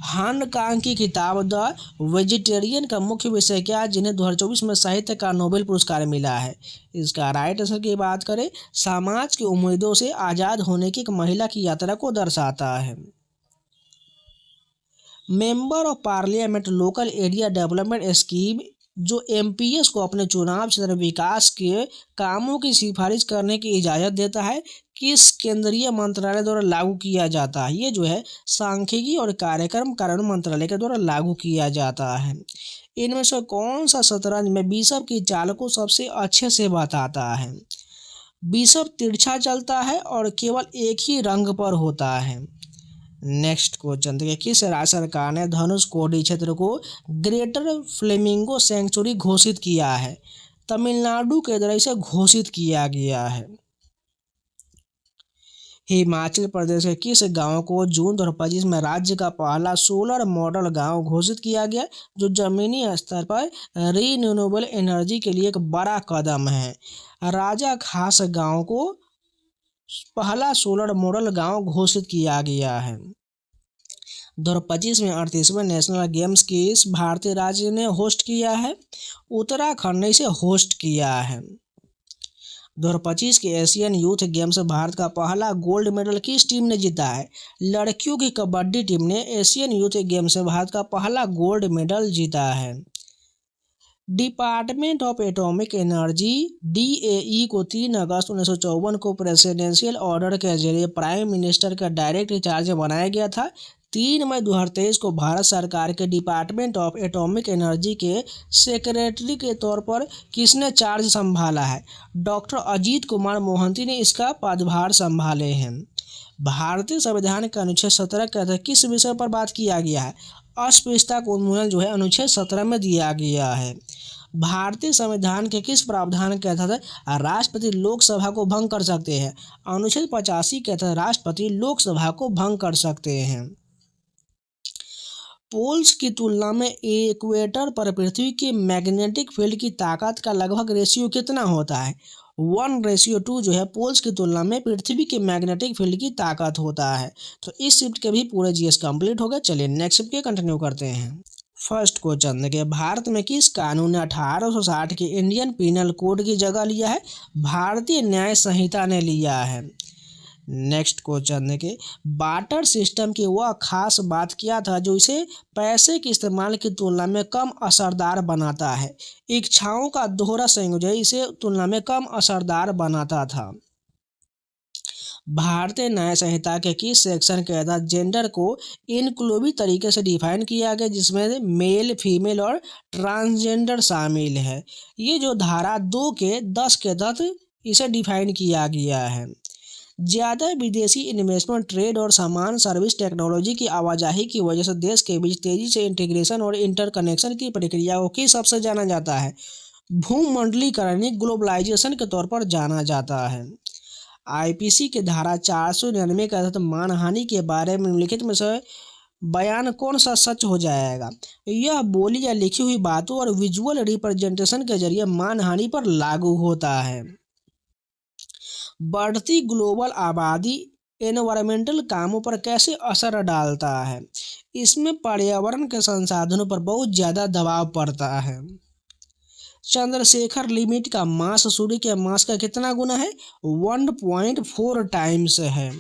हान कांग की किताब द वेजिटेरियन का मुख्य विषय क्या है जिन्हें 2024 में साहित्य का नोबेल पुरस्कार मिला है? इसका राइट आंसर की बात करें, समाज की उम्मीदों से आज़ाद होने की एक महिला की यात्रा को दर्शाता है। Member of parliament local area development scheme जो एमपीएस को अपने चुनाव क्षेत्र विकास के कामों की सिफारिश करने की इजाज़त देता है किस केंद्रीय मंत्रालय द्वारा लागू किया जाता है? ये जो है सांख्यिकी और कार्यक्रम कार्यान्वयन मंत्रालय के द्वारा लागू किया जाता है। इनमें से कौन सा शतरंज में बिशप की चाल को सबसे अच्छे से बताता है? बिशप तिरछा चलता है और केवल एक ही रंग पर होता है। नेक्स्ट क्वेश्चन देखिए, किस राज्य सरकार ने धनुषकोडी क्षेत्र को ग्रेटर फ्लेमिंगो सेंचुरी घोषित किया है? तमिलनाडु के द्वारा इसे घोषित किया गया है। हिमाचल प्रदेश के किस गांव को जून 2025 में राज्य का पहला सोलर मॉडल गांव घोषित किया गया जो जमीनी स्तर पर रीन्यूएबल एनर्जी के लिए एक बड़ा कदम है? राजा खास गांव को पहला सोलर मॉडल गांव घोषित किया गया है। 2025 में 38वें नेशनल गेम्स किस भारतीय राज्य ने होस्ट किया है? उत्तराखंड ने इसे होस्ट किया है। 2025 के एशियन यूथ गेम्स में भारत का पहला गोल्ड मेडल किस टीम ने जीता है? लड़कियों की कबड्डी टीम ने एशियन यूथ गेम्स में भारत का पहला गोल्ड मेडल जीता है। Department of atomic energy DAE को 3 अगस्त 1954 को प्रेसिडेंशियल ऑर्डर के जरिए प्राइम मिनिस्टर का डायरेक्ट इंचार्ज बनाया गया था। 3 मई 2023 को भारत सरकार के डिपार्टमेंट ऑफ एटॉमिक एनर्जी के सेक्रेटरी के तौर पर किसने चार्ज संभाला है? डॉक्टर अजीत कुमार मोहंती ने इसका पदभार संभाले हैं। भारतीय संविधान के अनुच्छेद 17 के तहत किस विषय पर बात किया गया है? अस्पृश्यता का उन्मूलन जो है अनुच्छेद 17 में दिया गया है। भारतीय संविधान के किस प्रावधान के तहत राष्ट्रपति लोकसभा को भंग कर सकते हैं? अनुच्छेद 85 के तहत राष्ट्रपति लोकसभा को भंग कर सकते हैं। पोल्स की तुलना में इक्वेटर पर पृथ्वी के मैग्नेटिक फील्ड की ताकत का लगभग रेशियो कितना होता है? 1:2 जो है पोल्स की तुलना में पृथ्वी के मैग्नेटिक फील्ड की ताकत होता है। तो इस शिफ्ट के भी पूरे जीएस कंप्लीट हो गए। चलिए नेक्स्ट शिफ्ट के कंटिन्यू करते हैं। फर्स्ट क्वेश्चन देखिए, भारत में किस कानून ने 1860 के इंडियन पिनल कोड की जगह लिया है? भारतीय न्याय संहिता ने लिया है। नेक्स्ट क्वेश्चन देखिए, बार्टर सिस्टम की वह खास बात क्या था जो इसे पैसे के इस्तेमाल की तुलना में कम असरदार बनाता है? इच्छाओं का दोहरा संयोजन इसे तुलना में कम असरदार बनाता था। भारतीय न्याय संहिता के किस सेक्शन के तहत जेंडर को इनक्लूसिव तरीके से डिफाइन किया गया, जिसमें मेल, फीमेल और ट्रांसजेंडर शामिल है? ये जो धारा 2 के 10 के तहत इसे डिफाइन किया गया है। ज़्यादा विदेशी इन्वेस्टमेंट, ट्रेड और सामान सर्विस टेक्नोलॉजी की आवाजाही की वजह से देश के बीच तेजी से इंटीग्रेशन और इंटरकनेक्शन की प्रक्रिया को किस शब्द से जाना जाता है? भूमंडलीकरण, ग्लोबलाइजेशन के तौर पर जाना जाता है। आईपीसी के धारा 499 के तहत मानहानि के बारे में निम्नलिखित में से बयान कौन सा सच हो जाएगा? यह बोली या लिखी हुई बातों और विजुअल रिप्रेजेंटेशन के जरिए मानहानि पर लागू होता है। बढ़ती ग्लोबल आबादी एनवायरमेंटल कामों पर कैसे असर डालता है? इसमें पर्यावरण के संसाधनों पर बहुत ज़्यादा दबाव पड़ता है। चंद्रशेखर लिमिट का मास सूर्य के मास का कितना गुना है? 1.4 टाइम्स है।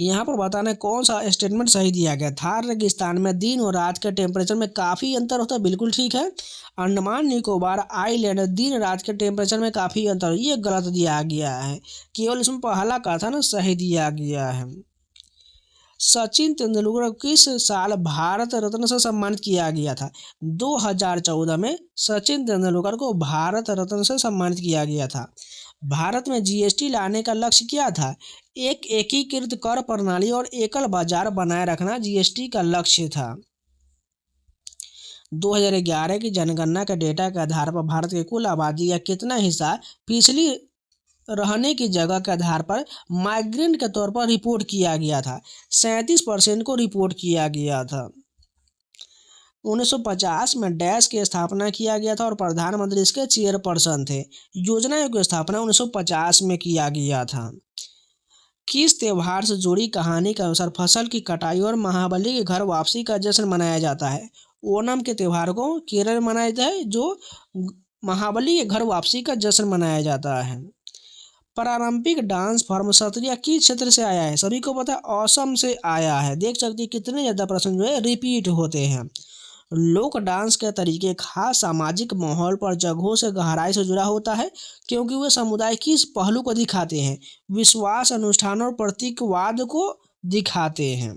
यहाँ पर बताना कौन सा स्टेटमेंट सही दिया गया। थार रेगिस्तान में दिन और रात के टेम्परेचर में काफ़ी अंतर होता है, बिल्कुल ठीक है। अंडमान निकोबार आइलैंड दिन रात के टेम्परेचर में काफ़ी अंतर, ये गलत दिया गया है। केवल इसमें पहला का था ना सही दिया गया है। सचिन तेंदुलकर किस साल भारत रत्न से सम्मानित किया गया था? 2014 में सचिन तेंदुलकर को भारत रत्न से सम्मानित किया गया था। भारत में जीएसटी लाने का लक्ष्य क्या था? एक एकीकृत कर प्रणाली और एकल बाजार बनाए रखना जीएसटी का लक्ष्य था। 2011 की जनगणना के डेटा के आधार पर भारत की कुल आबादी का कितना हिस्सा पिछली रहने की जगह के आधार पर माइग्रेंट के तौर पर रिपोर्ट किया गया था? 37% को रिपोर्ट किया गया था। 1950 में डैश की स्थापना किया गया था और प्रधानमंत्री इसके चेयरपर्सन थे। योजना की स्थापना 1950 में किया गया था। किस त्यौहार से जुड़ी कहानी के अनुसार फसल की कटाई और महाबली के घर वापसी का जश्न मनाया जाता है? ओणम के त्यौहार को केरल में मनाया जाता है, जो महाबली के घर वापसी का जश्न मनाया जाता है। पारंपरिक डांस फॉर्म सत्रिया किस क्षेत्र से आया है? सभी को पता है असम से आया है। देख सकते हैं कितने ज़्यादा प्रश्न जो है रिपीट होते हैं। लोक डांस के तरीके खास सामाजिक माहौल पर जगहों से गहराई से जुड़ा होता है, क्योंकि वे समुदाय की इस पहलू को दिखाते हैं, विश्वास, अनुष्ठान और प्रतीकवाद को दिखाते हैं।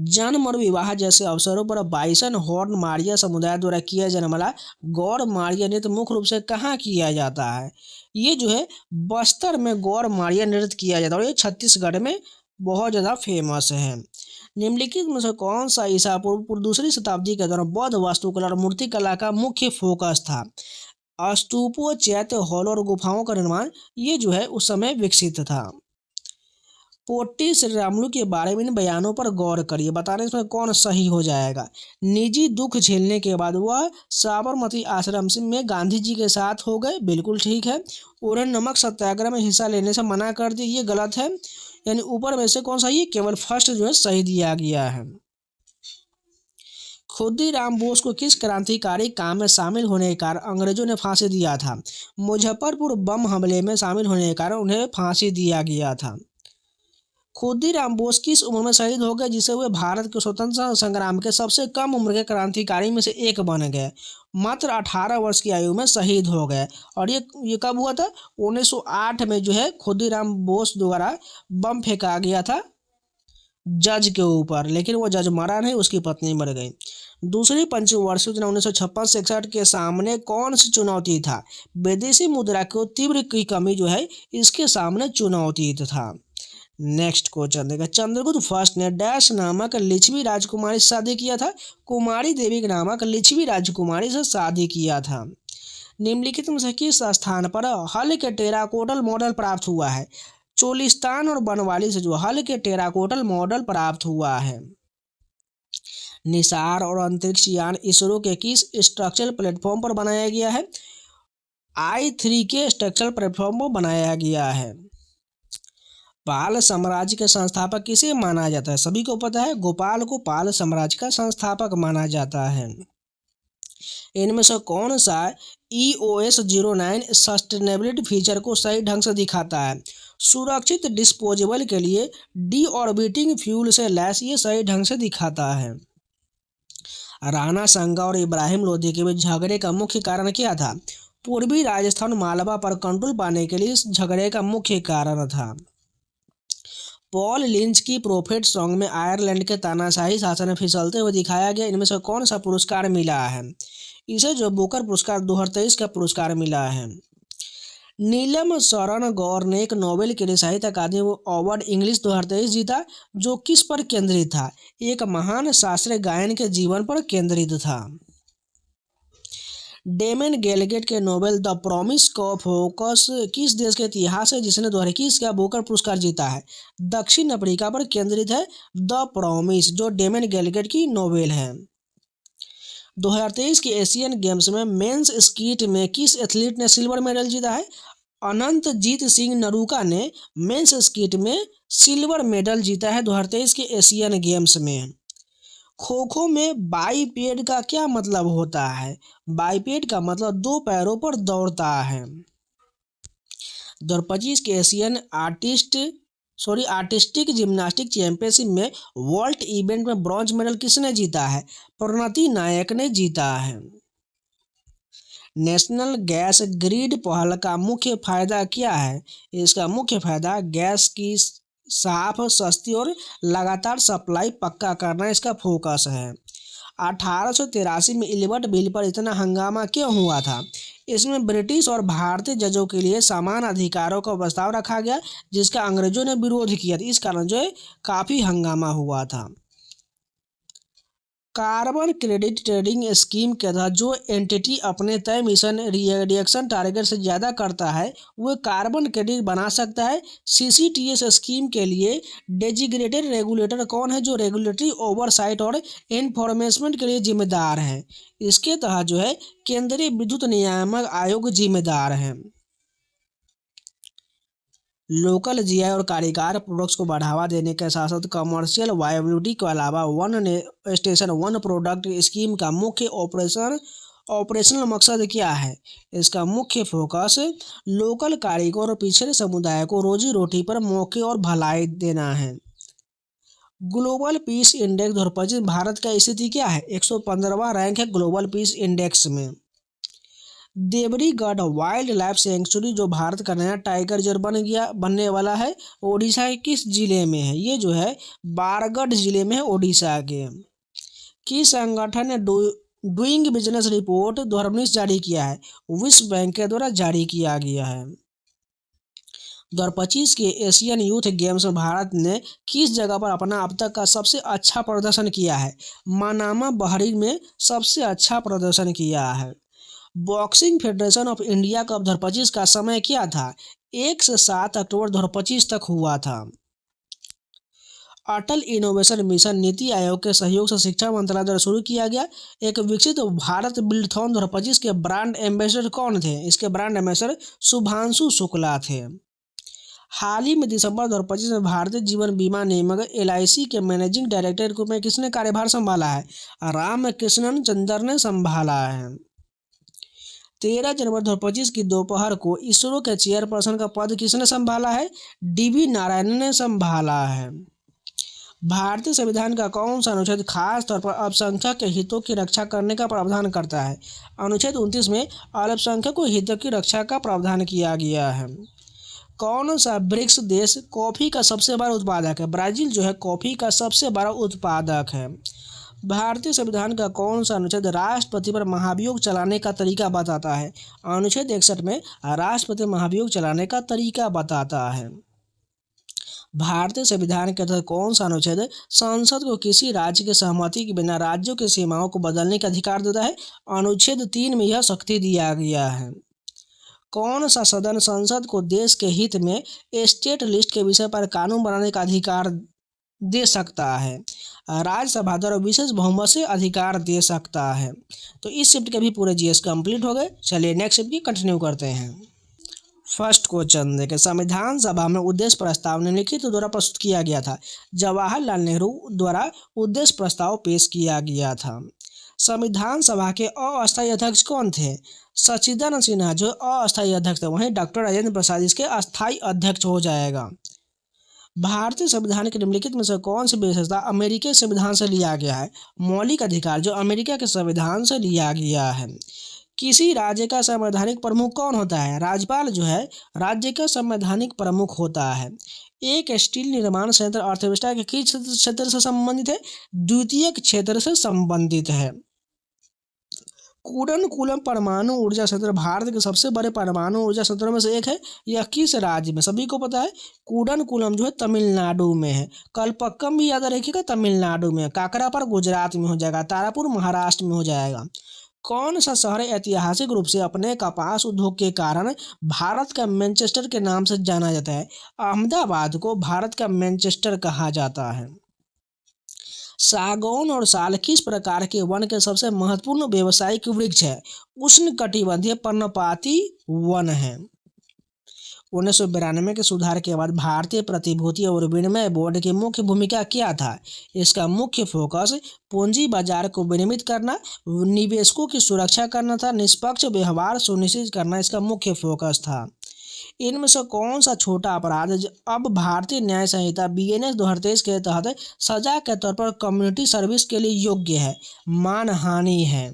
जन्म और विवाह जैसे अवसरों पर बाइसन हॉर्न मारिया समुदाय द्वारा किया जाने वाला गौर मारिया नृत्य मुख्य रूप से कहाँ किया जाता है? ये जो है बस्तर में गौर मारिया नृत्य किया जाता है और ये छत्तीसगढ़ में बहुत ज़्यादा फेमस है। निम्नलिखित में से कौन सा ईसा पूर्व दूसरी शताब्दी के दौरान बौद्ध वास्तुकला और मूर्तिकला का मुख्य फोकस था? स्तूपों, चैत्य हॉल और गुफाओं का निर्माण ये जो है उस समय विकसित था। पोट्टी श्रीरामुलु के बारे में इन बयानों पर गौर करिए, बताने इसमें कौन सही हो जाएगा। निजी दुख झेलने के बाद वह साबरमती आश्रम में गांधी जी के साथ हो गए, बिल्कुल ठीक है। उन्होंने नमक सत्याग्रह में हिस्सा लेने से मना कर दिया, ये गलत है। यानी ऊपर में से कौन सा ये केवल फर्स्ट जो है सही दिया गया है। खुदीराम बोस को किस क्रांतिकारी काम में शामिल होने के कारण अंग्रेजों ने फांसी दिया था? मुजफ्फरपुर बम हमले में शामिल होने के कारण उन्हें फांसी दिया गया था। खुदीराम बोस किस उम्र में शहीद हो गए, जिससे वे भारत के स्वतंत्रता संग्राम के सबसे कम उम्र के क्रांतिकारी में से एक बन गए? मात्र 18 वर्ष की आयु में शहीद हो गए। और ये कब हुआ था? 1908 में जो है खुदीराम बोस द्वारा बम फेंका गया था जज के ऊपर, लेकिन वो जज मरा नहीं, उसकी पत्नी मर गई। दूसरी पंचवार्षिक योजना 1956-61 के सामने कौन सी चुनौती था? विदेशी मुद्रा को तीव्र की कमी जो है इसके सामने चुनौती था। नेक्स्ट क्वेश्चन देखा, चंद्रगुप्त फर्स्ट ने डैश नामक लिच्छवी राजकुमारी से शादी किया था? कुमारी देवी नामक लिच्छवी राजकुमारी से शादी किया था। निम्नलिखित में से किस स्थान पर हल के टेराकोटल मॉडल प्राप्त हुआ है? चोलिस्तान और बनवाली से जो हल के टेराकोटल मॉडल प्राप्त हुआ है। निसार और अंतरिक्ष यान इसरो के किस स्ट्रक्चरल प्लेटफॉर्म पर बनाया गया है? I3 के स्ट्रक्चरल प्लेटफॉर्म पर बनाया गया है। पाल साम्राज्य के संस्थापक किसे माना जाता है? सभी को पता है, गोपाल को पाल साम्राज्य का संस्थापक माना जाता है। इनमें से कौन सा EOS 09 सस्टेनेबिलिटी फीचर को सही ढंग से दिखाता है? सुरक्षित डिस्पोजेबल के लिए डी ऑर्बिटिंग फ्यूल से लैस ये सही ढंग से दिखाता है। राणा सांगा और इब्राहिम लोधी के बीच झगड़े का मुख्य कारण क्या था? पूर्वी राजस्थान मालवा पर कंट्रोल पाने के लिए इस झगड़े का मुख्य कारण था। पॉल लिंच की प्रोफेट सॉन्ग में आयरलैंड के तानाशाही शासन में फिसलते हुए दिखाया गया, इनमें से कौन सा पुरस्कार मिला है? इसे जो बुकर पुरस्कार 2023 का पुरस्कार मिला है। नीलम शरण गौर ने एक नोबेल के लिए साहित्य अकादमी अवार्ड इंग्लिश 2023 जीता, जो किस पर केंद्रित था? एक महान शास्त्रीय गायन के जीवन पर केंद्रित था। डेमन गेलगेट के नोबेल द प्रॉमिस का फोकस किस देश के इतिहास है जिसने 2021 का बुकर पुरस्कार जीता है? दक्षिण अफ्रीका पर केंद्रित है द प्रॉमिस, जो डेमन गेलगेट की नोबेल है। 2023 के एशियन गेम्स में मेंस स्कीट में किस एथलीट ने सिल्वर मेडल जीता है? अनंतजीत सिंह नरूका ने मेंस स्कीट में सिल्वर मेडल जीता है 2023 के एशियन गेम्स में। खो खो में बाईपेड का क्या मतलब होता है? बाईपेड का मतलब दो पैरों पर दौड़ता है। 2025 के एशियन आर्टिस्टिक जिम्नास्टिक चैंपियनशिप में वॉल्ट इवेंट में ब्रॉन्ज मेडल किसने जीता है? प्रणति नायक ने जीता है। नेशनल गैस ग्रिड पहल का मुख्य फायदा क्या है? इसका मुख्य फायदा गैस की साफ, सस्ती और लगातार सप्लाई पक्का करना इसका फोकस है। 1883 में इल्बर्ट बिल पर इतना हंगामा क्यों हुआ था? इसमें ब्रिटिश और भारतीय जजों के लिए समान अधिकारों का प्रस्ताव रखा गया, जिसका अंग्रेजों ने विरोध किया था। इस कारण जो है काफ़ी हंगामा हुआ था। कार्बन क्रेडिट ट्रेडिंग स्कीम के तहत जो एंटिटी अपने तय मिशन रिडक्शन टारगेट से ज़्यादा करता है वह कार्बन क्रेडिट बना सकता है। CCTS स्कीम के लिए डेजिग्नेटेड रेगुलेटर कौन है, जो रेगुलेटरी ओवरसाइट और इन्फॉर्मेशन के लिए जिम्मेदार है? इसके तहत जो है केंद्रीय विद्युत नियामक आयोग जिम्मेदार है। लोकल GI और कारीगर प्रोडक्ट्स को बढ़ावा देने के साथ साथ कमर्शियल वायबिलिटी के अलावा स्टेशन वन प्रोडक्ट स्कीम का मुख्य ऑपरेशनल मकसद क्या है? इसका मुख्य फोकस लोकल कारीगर और पिछड़े समुदाय को रोजी रोटी पर मौके और भलाई देना है। ग्लोबल पीस इंडेक्स 2025 भारत का स्थिति क्या है? 115वां रैंक है ग्लोबल पीस इंडेक्स में। देवरीगढ़ वाइल्ड लाइफ सेंचुरी जो भारत का नया टाइगर रिजर्व बनने वाला है, ओडिशा के किस जिले में है? ये जो है बारगढ़ जिले में है, ओडिशा के। किस संगठन ने डूइंग बिजनेस रिपोर्ट 2019 जारी किया है? विश्व बैंक के द्वारा जारी किया गया है। 2025 के एशियन यूथ गेम्स में भारत ने किस जगह पर अपना अब तक का सबसे अच्छा प्रदर्शन किया है? मनामा, बहरीन में सबसे अच्छा प्रदर्शन किया है। Boxing federation of India cup 2025 का समय क्या था? 1 से 7 अक्टूबर 2025 तक हुआ था। अटल इनोवेशन मिशन नीति आयोग के सहयोग से शिक्षा मंत्रालय द्वारा शुरू किया गया। एक विकसित भारत बिल्डथॉन 2025 के ब्रांड एम्बेसडर कौन थे? इसके ब्रांड एम्बेसडर शुभांशु शुक्ला थे। हाल ही में दिसंबर 2025 में भारतीय जीवन बीमा निगम LIC के मैनेजिंग डायरेक्टर के रूप में किसने कार्यभार संभाला है? रामकृष्णन चंद्र ने संभाला है। 13 जनवरी 2025 की दोपहर को इसरो के चेयरपर्सन का पद किसने संभाला है? DV नारायणन ने संभाला है। भारतीय संविधान का कौन सा अनुच्छेद खास तौर पर अल्पसंख्यक के हितों की रक्षा करने का प्रावधान करता है? अनुच्छेद 29 में अल्पसंख्यकों के हितों की रक्षा का प्रावधान किया गया है। कौन सा ब्रिक्स देश कॉफ़ी का सबसे बड़ा उत्पादक है? ब्राज़ील जो है कॉफ़ी का सबसे बड़ा उत्पादक है। भारतीय संविधान का कौन सा अनुच्छेद राष्ट्रपति पर महाभियोग चलाने का तरीका बताता है? अनुच्छेद 61 में राष्ट्रपति महाभियोग चलाने का तरीका बताता है। भारतीय संविधान के तहत कौन सा अनुच्छेद संसद को किसी राज्य की सहमति के बिना राज्यों की सीमाओं को बदलने का अधिकार देता है? अनुच्छेद 3 में यह शक्ति दिया गया है। कौन सा सदन संसद को देश के हित में स्टेट लिस्ट के विषय पर कानून बनाने का अधिकार दे सकता है। राज्यसभा द्वारा विशेष बहुमत से अधिकार दे सकता है। तो इस शिफ्ट के भी पूरे जीएस कंप्लीट हो गए। चलिए नेक्स्ट शिफ्ट की कंटिन्यू करते हैं। फर्स्ट क्वेश्चन देखें, संविधान सभा में उद्देश्य प्रस्ताव निम्नलिखित द्वारा प्रस्तुत किया गया था। जवाहरलाल नेहरू द्वारा उद्देश्य प्रस्ताव पेश किया गया था। संविधान सभा के अस्थायी अध्यक्ष कौन थे? सच्चिदानंद सिन्हा जो अस्थायी अध्यक्ष थे, वहीं डॉक्टर राजेंद्र प्रसाद इसके अस्थायी अध्यक्ष हो जाएगा। भारतीय संविधान के निम्नलिखित में से कौन सी विशेषता अमेरिकी संविधान से लिया गया है? मौलिक अधिकार जो अमेरिका के संविधान से लिया गया है। किसी राज्य का संवैधानिक प्रमुख कौन होता है? राज्यपाल जो है राज्य का संवैधानिक प्रमुख होता है। एक स्टील निर्माण संयंत्र अर्थव्यवस्था के किस क्षेत्र से संबंधित है? द्वितीयक क्षेत्र से संबंधित है। कूडनकुलम परमाणु ऊर्जा संयंत्र भारत के सबसे बड़े परमाणु ऊर्जा संयंत्रों में से एक है। यह किस राज्य में? सभी को पता है कूडनकुलम जो है तमिलनाडु में है। कलपक्कम भी याद रखिएगा तमिलनाडु में। काकरापर गुजरात में हो जाएगा। तारापुर महाराष्ट्र में हो जाएगा। कौन सा शहर ऐतिहासिक रूप से अपने कपास उद्योग के कारण भारत का मैनचेस्टर के नाम से जाना जाता है? अहमदाबाद को भारत का मैनचेस्टर कहा जाता है। सागौन और साल किस प्रकार के वन के सबसे महत्वपूर्ण व्यावसायिक वृक्ष है? उष्णकटिबंधीय पर्णपाती वन है। 1992 के सुधार के बाद भारतीय प्रतिभूति और विनिमय बोर्ड की मुख्य भूमिका क्या था? इसका मुख्य फोकस पूंजी बाजार को विनियमित करना, निवेशकों की सुरक्षा करना था, निष्पक्ष व्यवहार सुनिश्चित करना इसका मुख्य फोकस था। इनमें से कौन सा छोटा अपराध अब भारतीय न्याय संहिता BNS 2023 के तहत सजा के तौर पर कम्युनिटी सर्विस के लिए योग्य है? मानहानि है।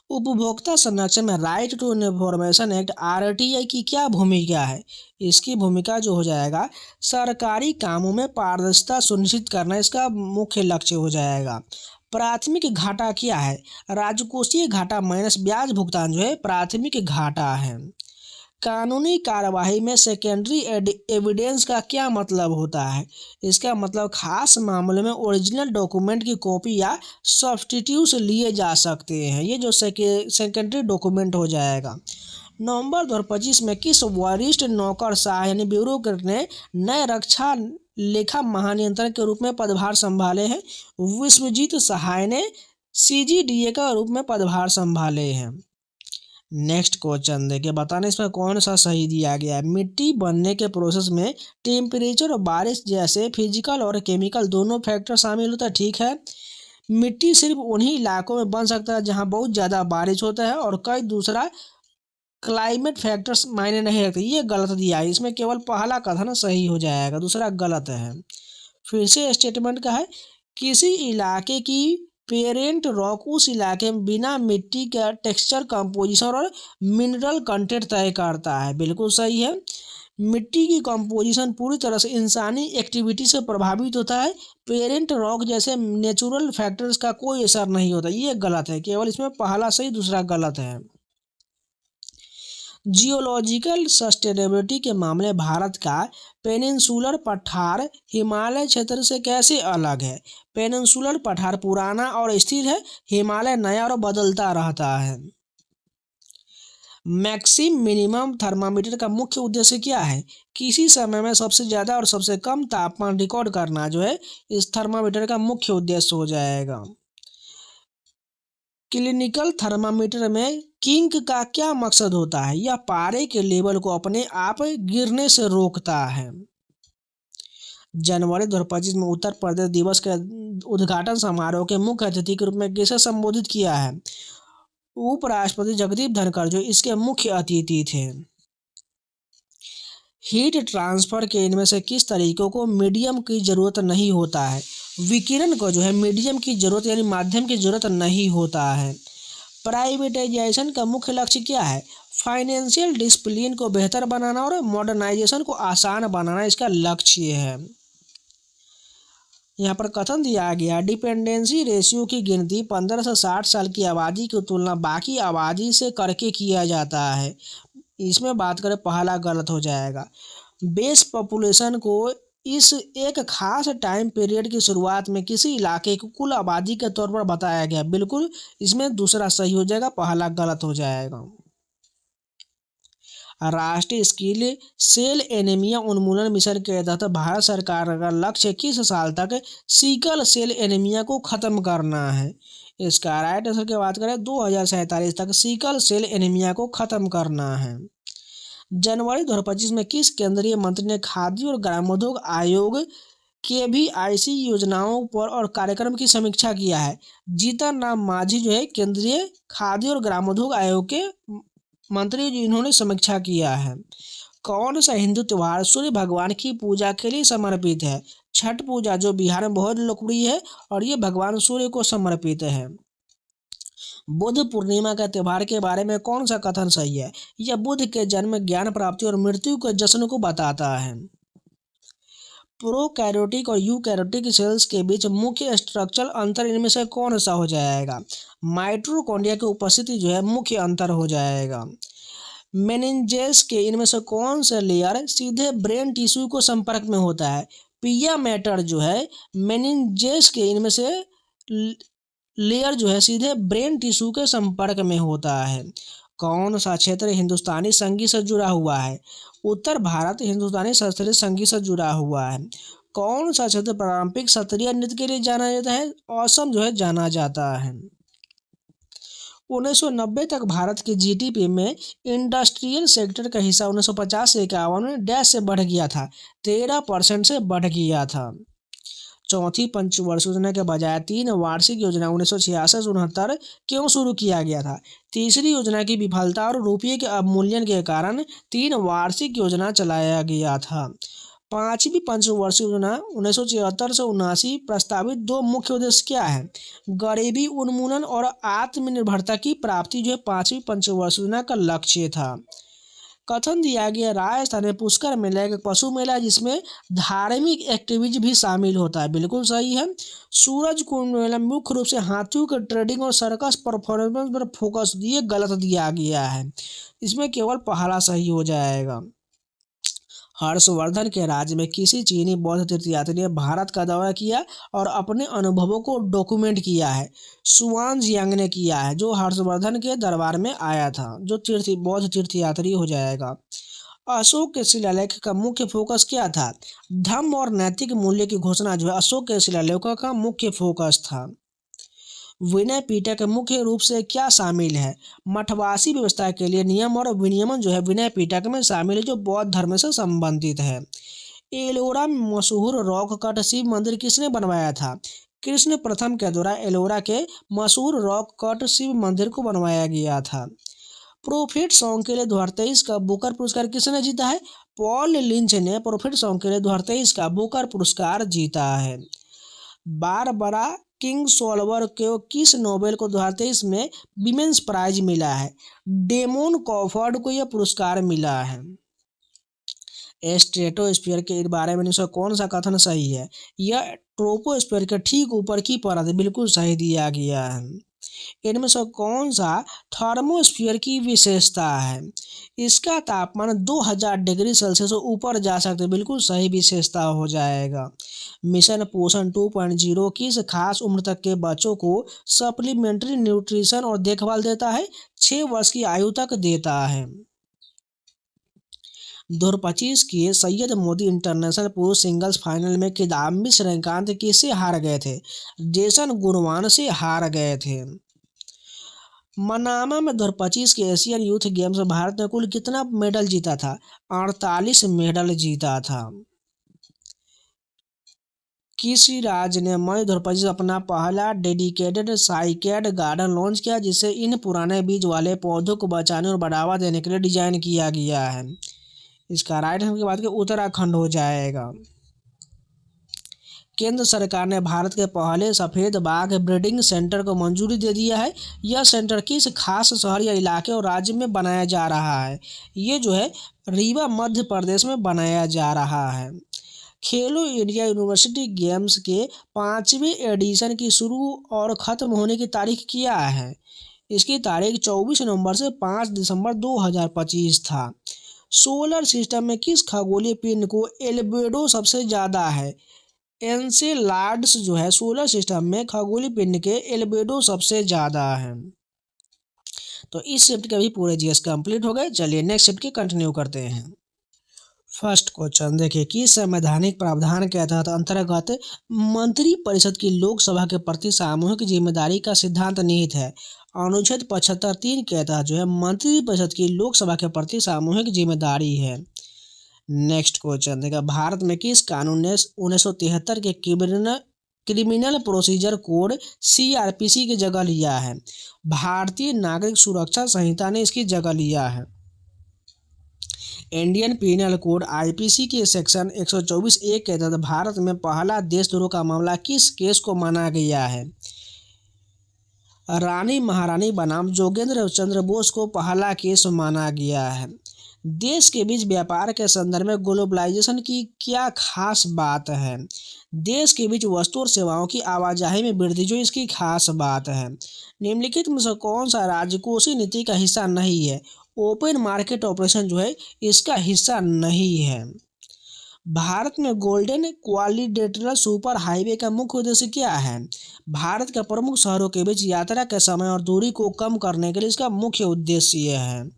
उपभोक्ता संरक्षण में right to information act RTI की क्या भूमिका है? इसकी भूमिका जो हो जाएगा सरकारी कामों में पारदर्शिता सुनिश्चित करना इसका मुख्य लक्ष्य हो जाएगा। प्राथमिक घाटा क्या है? राजकोषीय घाटा माइनस ब्याज भुगतान जो है प्राथमिक घाटा है। कानूनी कार्यवाही में सेकेंडरी एविडेंस का क्या मतलब होता है? इसका मतलब खास मामले में ओरिजिनल डॉक्यूमेंट की कॉपी या सब्स्टिट्यूट लिए जा सकते हैं। ये जो सेकेंडरी डॉक्यूमेंट हो जाएगा। नवंबर 2025 में किस वरिष्ठ नौकरशाह यानी ब्यूरोक्रेट ने नए रक्षा लेखा महानियंत्रक के रूप में पदभार संभाले हैं? विश्वजीत सहाय ने CGDA का रूप में पदभार संभाले हैं। नेक्स्ट क्वेश्चन देखिए, बताने इसमें कौन सा सही दिया गया है। मिट्टी बनने के प्रोसेस में टेम्परेचर और बारिश जैसे फिजिकल और केमिकल दोनों फैक्टर शामिल होता है। ठीक है, मिट्टी सिर्फ उन्हीं इलाकों में बन सकता है जहां बहुत ज़्यादा बारिश होता है और कई दूसरा क्लाइमेट फैक्टर्स मायने नहीं रखते। ये गलत दिया है, इसमें केवल पहला कथन सही हो जाएगा, दूसरा गलत है। फिर से स्टेटमेंट का है, किसी इलाके की पेरेंट रॉक उस इलाके में बिना मिट्टी का टेक्सचर, कंपोजिशन और मिनरल कंटेंट तय करता है। बिल्कुल सही है। मिट्टी की कंपोजिशन पूरी तरह से इंसानी एक्टिविटी से प्रभावित होता है। पेरेंट रॉक जैसे नेचुरल फैक्टर्स का कोई असर नहीं होता। ये गलत है, केवल इसमें पहला सही दूसरा गलत है। जियोलॉजिकल सस्टेनेबिलिटी के मामले भारत का पेनिनसुलर पठार हिमालय क्षेत्र से कैसे अलग है? पेनिनसुलर पठार पुराना और स्थिर है, हिमालय नया और बदलता रहता है। मैक्सिम मिनिमम थर्मामीटर का मुख्य उद्देश्य क्या है? किसी समय में सबसे ज़्यादा और सबसे कम तापमान रिकॉर्ड करना जो है इस थर्मामीटर का मुख्य उद्देश्य हो जाएगा। क्लिनिकल थर्मामीटर में किंक का क्या मकसद होता है? यह पारे के लेवल को अपने आप गिरने से रोकता है। जनवरी 2025 में उत्तर प्रदेश दिवस के उद्घाटन समारोह के मुख्य अतिथि के रूप में किसे संबोधित किया है? उपराष्ट्रपति जगदीप धनखड़ जो इसके मुख्य अतिथि थे। हीट ट्रांसफर के इनमें से किस तरीकों को मीडियम की जरूरत नहीं होता है? विकिरण को जो है मीडियम की जरूरत यानी माध्यम की जरूरत नहीं होता है। प्राइवेटाइजेशन का मुख्य लक्ष्य क्या है? फाइनेंशियल डिसिप्लिन को बेहतर बनाना और मॉडर्नाइजेशन को आसान बनाना इसका लक्ष्य है। यहाँ पर कथन दिया गया, डिपेंडेंसी रेशियो की गिनती 15 से 60 साल की आबादी की तुलना बाकी आबादी से करके किया जाता है। इसमें बात करें पहला गलत हो जाएगा। बेस पॉपुलेशन को इस एक खास टाइम पीरियड की शुरुआत में किसी इलाके को कुल आबादी के तौर पर बताया गया। बिल्कुल इसमें दूसरा सही हो जाएगा, पहला गलत हो जाएगा। राष्ट्रीय स्किल सेल एनीमिया उन्मूलन मिशन के तहत भारत सरकार का लक्ष्य किस साल तक सिकल सेल एनीमिया को खत्म करना है? इसका राइट आंसर की बात करें 2047 तक सिकल सेल एनीमिया को खत्म करना है। जनवरी 2025 में किस केंद्रीय मंत्री ने खाद्य और ग्रामोद्योग आयोग के भी आईसी योजनाओं पर और कार्यक्रम की समीक्षा किया है? जीतन राम मांझी जो है केंद्रीय खाद्य और ग्रामोद्योग आयोग के मंत्री, इन्होंने समीक्षा किया है। कौन सा हिंदू त्योहार सूर्य भगवान की पूजा के लिए समर्पित है? छठ पूजा जो बिहार में बहुत लोकप्रिय है और ये भगवान सूर्य को समर्पित है। बुद्ध पूर्णिमा का त्योहार के बारे में कौन सा कथन सही है? यह बुद्ध के जन्म, ज्ञान प्राप्ति और मृत्यु के जश्न को बताता है। प्रोकैरियोटिक और यूकैरियोटिक सेल्स के बीच मुख्य स्ट्रक्चरल अंतर इनमें से कौन सा हो जाएगा? माइटोकॉन्ड्रिया की उपस्थिति जो है मुख्य अंतर हो जाएगा। मेनिंजेस के इनमें से कौन सा लेयर सीधे ब्रेन टिश्यू को संपर्क में होता है? पिया मैटर जो है मेनिंजेस के इनमें से लेयर जो है सीधे ब्रेन टिश्यू के संपर्क में होता है। कौन सा क्षेत्र हिंदुस्तानी संगीत से जुड़ा हुआ है? उत्तर भारत हिंदुस्तानी शास्त्रीय संगीत से जुड़ा हुआ है। कौन सा क्षेत्र पारंपरिक शास्त्रीय नृत्य के लिए जाना जाता है? असम जो है जाना जाता है। 1990 तक भारत की जीडीपी में इंडस्ट्रियल सेक्टर का हिस्सा 1950 से 51 में डैश से बढ़ गया था, 13% से बढ़ गया था। चौथी पंचवर्षीय योजना के बजाय 3 वार्षिक योजना 1966-69 क्यों शुरू किया गया था? तीसरी योजना की विफलता और रुपये के अवमूल्यन के कारण 3 वार्षिक योजना चलाया गया था। पांचवी पंचवर्षीय योजना 1974 से 79 प्रस्तावित 2 मुख्य उद्देश्य क्या है? गरीबी उन्मूलन और आत्मनिर्भरता की प्राप्ति जो है पांचवी पंचवर्षीय योजना का लक्ष्य था। कथन दिया गया राजस्थान में पुष्कर मेला एक पशु मेला है जिसमें धार्मिक एक्टिविटी भी शामिल होता है, बिल्कुल सही है। सूरज कुंड मेला मुख्य रूप से हाथियों के ट्रेडिंग और सर्कस परफॉर्मेंस पर फोकस दिए, गलत दिया गया है, इसमें केवल पहला सही हो जाएगा। हर्षवर्धन के राज्य में किसी चीनी बौद्ध तीर्थयात्री ने भारत का दौरा किया और अपने अनुभवों को डॉक्यूमेंट किया है? सुआनजियांग ने किया है, जो हर्षवर्धन के दरबार में आया था, जो बौद्ध तीर्थयात्री हो जाएगा। अशोक के शिलालेख का मुख्य फोकस क्या था? धर्म और नैतिक मूल्य की घोषणा जो है अशोक के शिलालेखों का मुख्य फोकस था। विनय पिटक मुख्य रूप से क्या शामिल है? मठवासी व्यवस्था के लिए नियम और विनियमन जो है विनय पिटक में शामिल है, जो बौद्ध धर्म से संबंधित है। एलोरा में मशहूर रॉक कट शिव मंदिर किसने बनवाया था? कृष्ण प्रथम के द्वारा एलोरा के मशहूर रॉक कट शिव मंदिर को बनवाया गया था। प्रोफिट सॉन्ग के लिए 2023 का बुकर पुरस्कार किसने जीता है? पॉल लिंच ने प्रोफिट सॉन्ग के लिए 2023 का बुकर पुरस्कार जीता है। बारबरा किंगसोल्वर को किस नोबेल को 2023 में विमेंस प्राइज मिला है? डेमोन कॉफर्ड को यह पुरस्कार मिला है। स्ट्रेटोस्फीयर के बारे में इनसे कौन सा कथन सही है? यह ट्रोपोस्फीयर के ठीक ऊपर की परत, बिल्कुल सही दिया गया है। इनमें से कौन सा थर्मोस्फीयर की विशेषता है? इसका तापमान 2000 डिग्री सेल्सियस से ऊपर जा सकते, बिल्कुल सही विशेषता हो जाएगा। मिशन पोषण 2.0 किस खास उम्र तक के बच्चों को सप्लीमेंट्री न्यूट्रिशन और देखभाल देता है? 6 वर्ष की आयु तक देता है। 2025 के सैयद मोदी इंटरनेशनल पुरुष सिंगल्स फाइनल में किदाम्बी श्रीकांत किससे हार गए थे? जेसन गुणवान से हार गए थे। मनामा में 2025 के एशियन यूथ गेम्स में भारत ने कुल कितना मेडल जीता था? 48 मेडल जीता था। किस राज्य ने मई 2025 अपना पहला डेडिकेटेड साइकेड गार्डन लॉन्च किया, जिसे इन पुराने बीज वाले पौधों को बचाने और बढ़ावा देने के लिए डिजाइन किया गया है? इसका राइट आंसर की बात करें उत्तराखंड हो जाएगा। केंद्र सरकार ने भारत के पहले सफ़ेद बाघ ब्रीडिंग सेंटर को मंजूरी दे दिया है। यह सेंटर किस खास शहर या इलाके और राज्य में बनाया जा रहा है? ये जो है रीवा मध्य प्रदेश में बनाया जा रहा है। खेलो इंडिया यूनिवर्सिटी गेम्स के 5वें एडिशन की शुरू और ख़त्म होने की तारीख क्या है? इसकी तारीख 24 नवंबर से 5 दिसंबर 2025 था। सोलर सिस्टम में किस खगोलीय पिंड को एल्बेडो सबसे ज़्यादा है? एनसेलाडस जो है सोलर सिस्टम में खगोलीय पिंड के एल्बेडो सबसे ज़्यादा है। तो इस शिफ्ट के भी पूरे जीएस कंप्लीट हो गए। चलिए नेक्स्ट शिफ्ट की कंटिन्यू करते हैं। फर्स्ट क्वेश्चन देखिए, किस संवैधानिक प्रावधान के तहत अंतर्गत मंत्रिपरिषद की लोकसभा के प्रति सामूहिक जिम्मेदारी का सिद्धांत निहित है। अनुच्छेद 75(3) के तहत जो है मंत्रिपरिषद की लोकसभा के प्रति सामूहिक जिम्मेदारी है। नेक्स्ट क्वेश्चन देखिए, भारत में किस कानून ने 1973 के क्रिमिनल प्रोसीजर कोड सीआरपीसी की जगह लिया है? भारतीय नागरिक सुरक्षा संहिता ने इसकी जगह लिया है। इंडियन पीनल कोड आईपीसी के सेक्शन 124(1) के तहत भारत में पहला देशद्रोह का मामला किस केस को माना गया है? रानी महारानी बनाम जोगेंद्र चंद्र बोस को पहला केस माना गया है। देश के बीच व्यापार के संदर्भ में ग्लोबलाइजेशन की क्या खास बात है? देश के बीच वस्तु और सेवाओं की आवाजाही में वृद्धि जो इसकी खास बात है। निम्नलिखित में से कौन सा राजकोषीय नीति का हिस्सा नहीं है? ओपन मार्केट ऑपरेशन जो है इसका हिस्सा नहीं है। भारत में गोल्डन क्वाड्रिलेटरल सुपर हाईवे का मुख्य उद्देश्य क्या है? भारत के प्रमुख शहरों के बीच यात्रा के समय और दूरी को कम करने के लिए इसका मुख्य उद्देश्य है।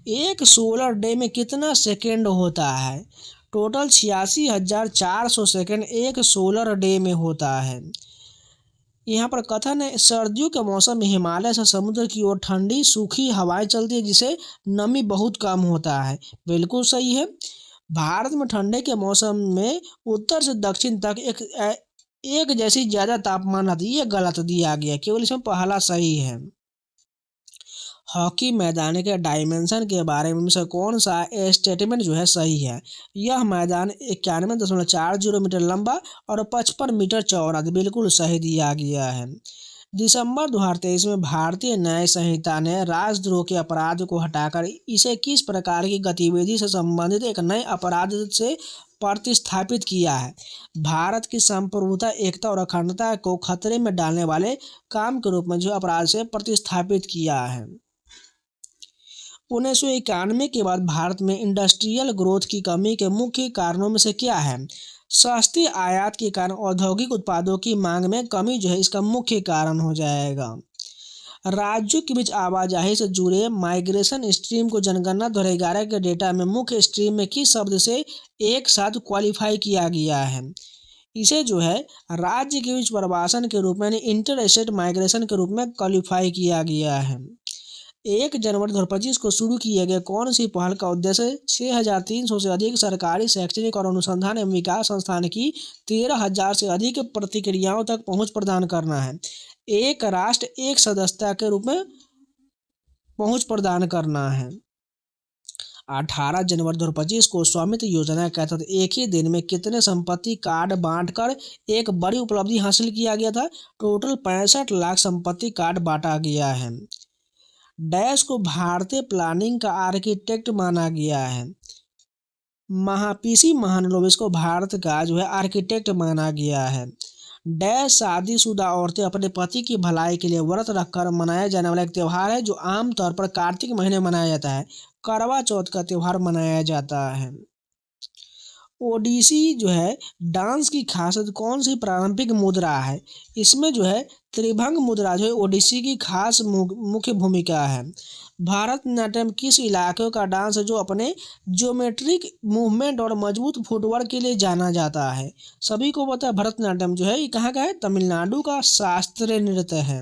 एक सोलर डे में कितना सेकेंड होता है? टोटल 86,400 सेकेंड एक सोलर डे में होता है। यहाँ पर कथन है, सर्दियों के मौसम में हिमालय से समुद्र की ओर ठंडी सूखी हवाएं चलती है जिससे नमी बहुत कम होता है। बिल्कुल सही है। भारत में ठंडे के मौसम में उत्तर से दक्षिण तक एक जैसी ज़्यादा तापमान रहती है, ये गलत दिया गया, केवल इसमें पहला सही है। हॉकी मैदान के डायमेंशन के बारे में से कौन सा स्टेटमेंट जो है सही है? यह मैदान 91.40 मीटर लंबा और 55 मीटर चौड़ा, बिल्कुल सही दिया गया है। दिसंबर 2023 में भारतीय न्याय संहिता ने राजद्रोह के अपराध को हटाकर इसे किस प्रकार की गतिविधि से संबंधित एक नए अपराध से प्रतिस्थापित किया है? भारत की संप्रभुता, एकता और अखंडता को खतरे में डालने वाले काम के रूप में जो अपराध से प्रतिस्थापित किया है। 1991 के बाद भारत में इंडस्ट्रियल ग्रोथ की कमी के मुख्य कारणों में से क्या है? सस्ती आयात के कारण औद्योगिक उत्पादों की मांग में कमी जो है इसका मुख्य कारण हो जाएगा। राज्यों के बीच आवाजाही से जुड़े माइग्रेशन स्ट्रीम को जनगणना 2011 के डेटा में मुख्य स्ट्रीम में किस शब्द से एक साथ क्वालिफाई किया गया है? इसे जो है राज्य के बीच प्रवासन के रूप में यानी इंटर स्टेट माइग्रेशन के रूप में क्वालिफाई किया गया है। 1 जनवरी 2025 को शुरू किए गए कौन सी पहल का उद्देश्य 6,300 से अधिक सरकारी शैक्षणिक और अनुसंधान एवं विकास संस्थान की 13,000 से अधिक प्रतिक्रियाओं तक पहुंच प्रदान करना है? एक राष्ट्र एक सदस्यता के रूप में पहुंच प्रदान करना है। 18 जनवरी 2025 को स्वामित्व योजना के तहत एक ही दिन में कितने संपत्ति कार्ड बांटकर एक बड़ी उपलब्धि हासिल किया गया था? टोटल 65 लाख संपत्ति कार्ड बांटा गया है। डैश को भारतीय प्लानिंग का आर्किटेक्ट माना गया है। पीसी महालनोबिस को भारत का जो है आर्किटेक्ट माना गया है। डैश शादीशुदा औरतें अपने पति की भलाई के लिए व्रत रखकर मनाया जाने वाला एक त्यौहार है जो आमतौर पर कार्तिक महीने मनाया जाता है। करवा चौथ का त्यौहार मनाया जाता है। ओडिसी जो है डांस की खासियत कौन सी प्रारंभिक मुद्रा है? इसमें जो है त्रिभंग मुद्रा जो है ओडिसी की खास मुख्य भूमिका है। भरतनाट्यम किस इलाके का डांस है जो अपने ज्योमेट्रिक मूवमेंट और मजबूत फुटवर्क के लिए जाना जाता है? सभी को पता है भरतनाट्यम जो है ये कहाँ का है? तमिलनाडु का शास्त्रीय नृत्य है।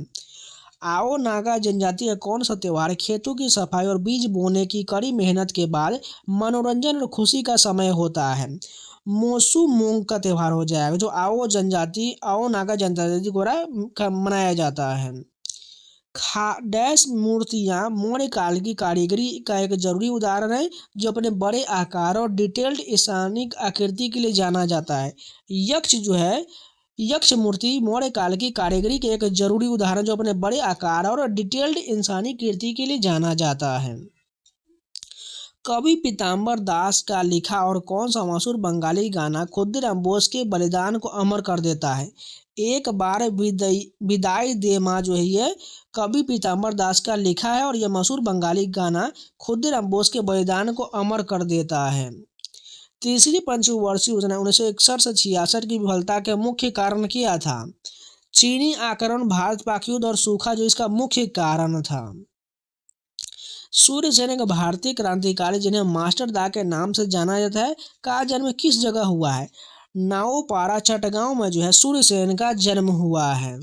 आओ नागा जनजाति का कौन सा त्यौहार खेतों की सफाई और बीज बोने की कड़ी मेहनत के बाद मनोरंजन और खुशी का समय होता है? मोसू मूंग का त्यौहार हो जाएगा जो आओ नागा जनजाति द्वारा मनाया जाता है। डैश मूर्तियाँ मौर्य काल की कारीगरी का एक जरूरी उदाहरण है जो अपने बड़े आकार और डिटेल्ड इंसानिक आकृति के लिए जाना जाता है। यक्ष मूर्ति मौर्य काल की कारीगरी के एक जरूरी उदाहरण जो अपने बड़े आकार और डिटेल्ड इंसानी कृति के लिए जाना जाता है। कवि पीताम्बर दास का लिखा और कौन सा मशहूर बंगाली गाना खुद्दीराम बोस के बलिदान को अमर कर देता है? एक बार विदाई दे माँ जो है ये कवि पीताम्बर दास का लिखा है और यह मशहूर बंगाली गाना खुद्दीराम बोस के बलिदान को अमर कर देता है। तीसरी पंचवर्षीय योजना 1961 से 66 की विफलता के मुख्य कारण क्या था? चीनी आक्रमण, भारत पाक युद्ध और सूखा जो इसका मुख्य कारण था। सूर्यसेन एक भारतीय क्रांतिकारी जिन्हें मास्टर दा के नाम से जाना जाता है का जन्म किस जगह हुआ है? नाओपारा चटगांव में जो है सूर्यसेन का जन्म हुआ है।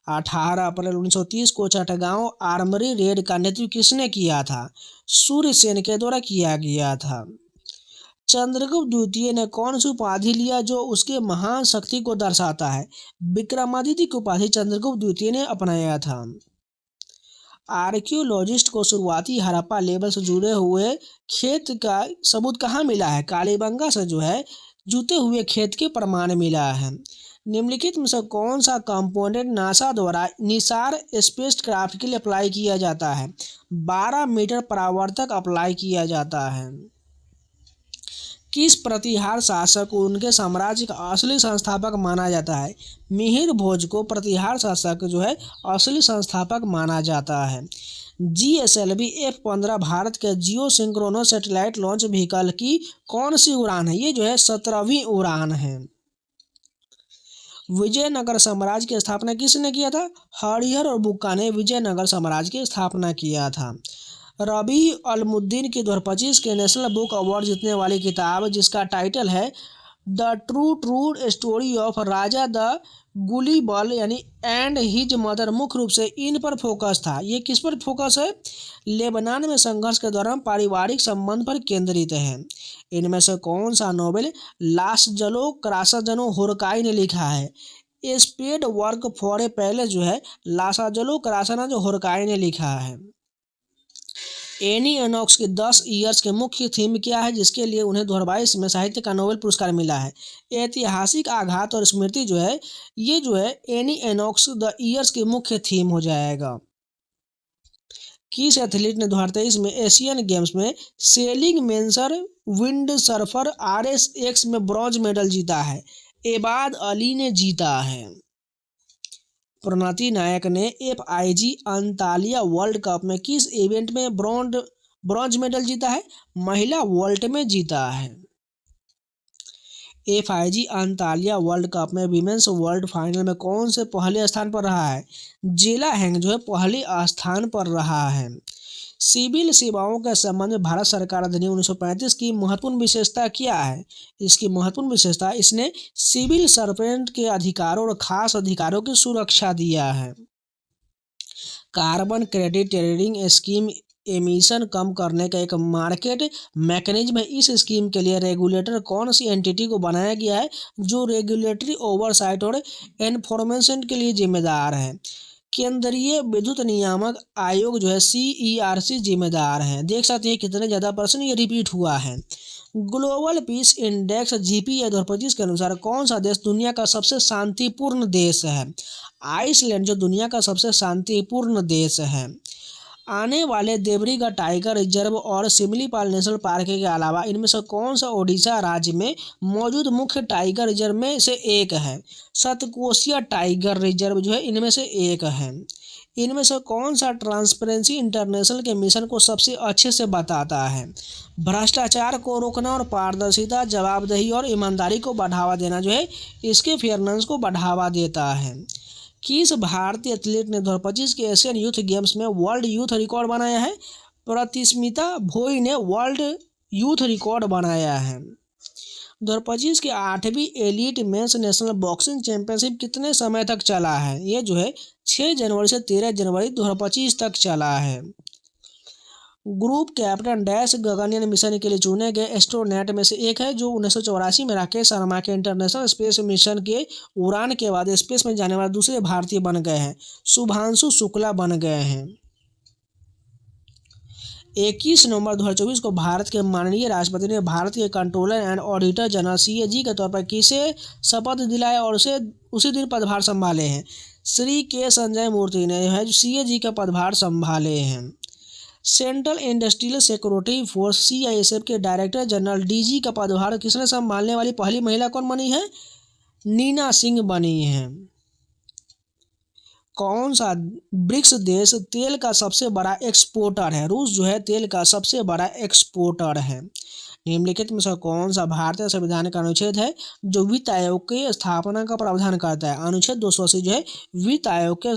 18 अप्रैल 1930 को चटगांव आर्मरी रेड का नेतृत्व किसने किया था? सूर्यसेन के द्वारा किया गया था। चंद्रगुप्त द्वितीय ने कौन सी उपाधि लिया जो उसके महान शक्ति को दर्शाता है? विक्रमादित्य की उपाधि चंद्रगुप्त द्वितीय ने अपनाया था। आर्कियोलॉजिस्ट को शुरुआती हड़प्पा लेवल से जुड़े हुए खेत का सबूत कहाँ मिला है? कालीबंगा से जो है जुते हुए खेत के प्रमाण मिला है। निम्नलिखित में से कौन सा कंपोनेंट नासा द्वारा निसार स्पेसक्राफ्ट के लिए अप्लाई किया जाता है? 12 मीटर परावर्तक अप्लाई किया जाता है। किस प्रतिहार शासक को उनके साम्राज्य का असली संस्थापक माना जाता है? मिहिर भोज को प्रतिहार शासक जो है असली संस्थापक माना जाता है। GSLV F-15 भारत के जियो सिंक्रोनस सैटेलाइट लॉन्च व्हीकल की कौन सी उड़ान है? ये जो है 17वीं उड़ान है। विजयनगर साम्राज्य की स्थापना किसने किया था? हरिहर और बुक्का ने विजयनगर साम्राज्य की स्थापना किया था। रबी अलमुद्दीन की 2025 के नेशनल बुक अवार्ड जीतने वाली किताब जिसका टाइटल है the true story of Raja the गुलिबल यानी एंड हिज मदर मुख्य रूप से इन पर फोकस था। ये किस पर फोकस है? लेबनान में संघर्ष के दौरान पारिवारिक संबंध पर केंद्रित है। इनमें से कौन सा नोवेल लासजलो क्रासाजनो होरकाई ने लिखा है? Spadework for a palace जो है लासाजलो क्रासाना जो होरकाई ने लिखा है। एनी एनॉक्स के 10 ईयर्स के मुख्य थीम क्या है जिसके लिए उन्हें 2022 में साहित्य का नोबेल पुरस्कार मिला है? ऐतिहासिक आघात और स्मृति जो है ये जो है एनी एनॉक्स द ईयर्स के मुख्य थीम हो जाएगा। किस एथलीट ने 2023 में एशियन गेम्स में सेलिंग मेंसर विंड सर्फर RSX में ब्रॉन्ज मेडल जीता है? एबाद अली ने जीता है। प्रणति नायक ने FIG अंतालिया वर्ल्ड कप में किस इवेंट में ब्रॉन्ज मेडल जीता है? महिला वोल्ट में जीता है। FIG अंतालिया वर्ल्ड कप में विमेंस वर्ल्ड फाइनल में कौन से पहले स्थान पर रहा है? जेला हैंग जो है पहले स्थान पर रहा है। सिविल सेवाओं के संबंध में भारत सरकार अधिनियम 1935 की महत्वपूर्ण विशेषता क्या है? इसकी महत्वपूर्ण विशेषता इसने सिविल सर्वेंट के अधिकारों और खास अधिकारों की सुरक्षा दिया है। Carbon credit trading scheme emission कम करने का एक मार्केट मैकेनिज्म है। इस स्कीम के लिए रेगुलेटर कौन सी एंटिटी को बनाया गया है जो रेगुलेटरी ओवरसाइट और एनफोर्समेंट के लिए जिम्मेदार है? केंद्रीय विद्युत नियामक आयोग जो है CERC जिम्मेदार है। देख सकते हैं कितने ज़्यादा प्रश्न ये रिपीट हुआ है। ग्लोबल पीस इंडेक्स GPA 2025 के अनुसार कौन सा देश दुनिया का सबसे शांतिपूर्ण देश है? आइसलैंड जो दुनिया का सबसे शांतिपूर्ण देश है। आने वाले देवरीगढ़ टाइगर रिजर्व और सिमलीपाल नेशनल पार्क के अलावा इनमें से कौन सा ओडिशा राज्य में मौजूद मुख्य टाइगर रिजर्व में से एक है? सतकोशिया टाइगर रिजर्व जो है इनमें से एक है। इनमें से कौन सा ट्रांसपेरेंसी इंटरनेशनल के मिशन को सबसे अच्छे से बताता है? भ्रष्टाचार को रोकना और पारदर्शिता, जवाबदेही और ईमानदारी को बढ़ावा देना जो है इसके फेयरनेस को बढ़ावा देता है। किस भारतीय एथलीट ने 2025 के एशियन यूथ गेम्स में वर्ल्ड यूथ रिकॉर्ड बनाया है? प्रतिस्मिता भोई ने वर्ल्ड यूथ रिकॉर्ड बनाया है। 2025 की 8वीं elite men's national boxing championship कितने समय तक चला है? ये जो है 6 जनवरी से 13 जनवरी 2025 तक चला है। Group captain dash Gaganyaan mission के लिए चुने गए एस्ट्रोनॉट में से एक है जो 1984 में राकेश शर्मा के इंटरनेशनल स्पेस मिशन के उड़ान के बाद स्पेस में जाने वाले दूसरे भारतीय बन गए हैं। शुभांशु शुक्ला बन गए हैं। 21 नवंबर 2024 को भारत के माननीय राष्ट्रपति ने भारत के controller and auditor general CAG के तौर पर किसे शपथ दिलाया और उसे उसी दिन पदभार संभाले हैं? श्री के संजय मूर्ति ने CAG का पदभार संभाले हैं। Central industrial security force CISF के डायरेक्टर जनरल DG का पदभार किसने संभालने वाली पहली महिला कौन बनी है? नीना सिंह बनी है। कौन सा ब्रिक्स देश तेल का सबसे बड़ा एक्सपोर्टर है? रूस जो है तेल का सबसे बड़ा एक्सपोर्टर है। निम्नलिखित में से कौन सा भारतीय संविधान का अनुच्छेद है जो वित्त आयोग की स्थापना का प्रावधान करता है? अनुच्छेद 280 जो है वित्त आयोग के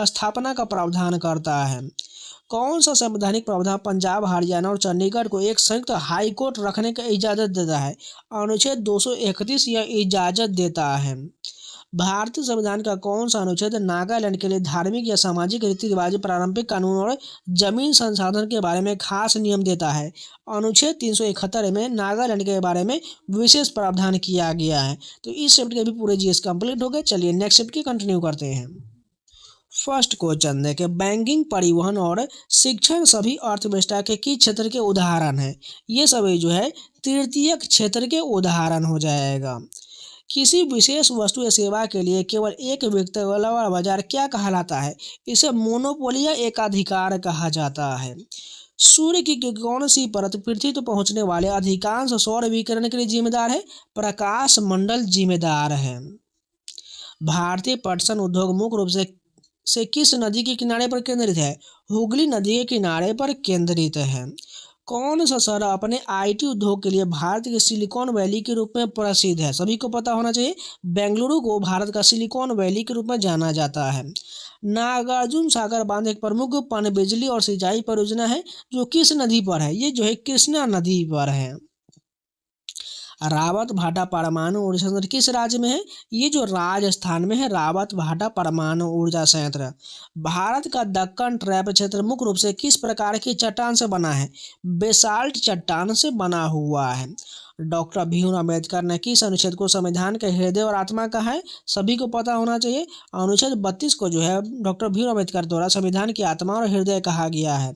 स्थापना का प्रावधान करता है। कौन सा संवैधानिक प्रावधान पंजाब, हरियाणा और चंडीगढ़ को एक संयुक्त हाई कोर्ट रखने की इजाज़त देता है? अनुच्छेद 231 यह इजाज़त देता है। भारतीय संविधान का कौन सा अनुच्छेद नागालैंड के लिए धार्मिक या सामाजिक रीति रिवाज, पारंपरिक कानून और जमीन संसाधन के बारे में खास नियम देता है? अनुच्छेद 371 में नागालैंड के बारे में विशेष प्रावधान किया गया है। तो इस चैप्टर के भी पूरे जीएस कंप्लीट हो गए। चलिए नेक्स्ट चैप्टर की कंटिन्यू करते हैं। फर्स्ट क्वेश्चन देखें, बैंकिंग, परिवहन और शिक्षण सभी अर्थव्यवस्था के किस क्षेत्र के उदाहरण हैं? ये सभी जो है तृतीयक क्षेत्र के उदाहरण हो जाएगा। किसी विशेष वस्तु या सेवा के लिए केवल एक व्यक्ति वाला बाजार क्या कहलाता है? इसे मोनोपोली या एकाधिकार कहा जाता है। सूर्य की कौन सी परत पृथ्वी तक पहुंचने वाले अधिकांश सौर विकिरण के लिए जिम्मेदार है? प्रकाश मंडल जिम्मेदार है। भारतीय पटसन उद्योग मुख्य रूप से किस नदी के किनारे पर केंद्रित है? हुगली नदी के किनारे पर केंद्रित है। कौन सा शहर अपने आईटी उद्योग के लिए भारत के सिलिकॉन वैली के रूप में प्रसिद्ध है? सभी को पता होना चाहिए, बेंगलुरु को भारत का सिलिकॉन वैली के रूप में जाना जाता है। नागार्जुन सागर बांध एक प्रमुख पनबिजली और सिंचाई परियोजना है जो किस नदी पर है? ये जो है कृष्णा नदी पर है। रावत भाटा परमाणु ऊर्जा संयंत्र किस राज्य में है? ये जो राजस्थान में है रावत भाटा परमाणु ऊर्जा संयंत्र। भारत का दक्कन ट्रैप क्षेत्र मुख्य रूप से किस प्रकार की चट्टान से बना है? बेसाल्ट चट्टान से बना हुआ है। डॉक्टर भीमराव अम्बेडकर ने किस अनुच्छेद को संविधान के हृदय और आत्मा कहा है? सभी को पता होना चाहिए, अनुच्छेद 32 को जो है डॉक्टर भीमराव अम्बेडकर द्वारा संविधान की आत्मा और हृदय कहा गया है।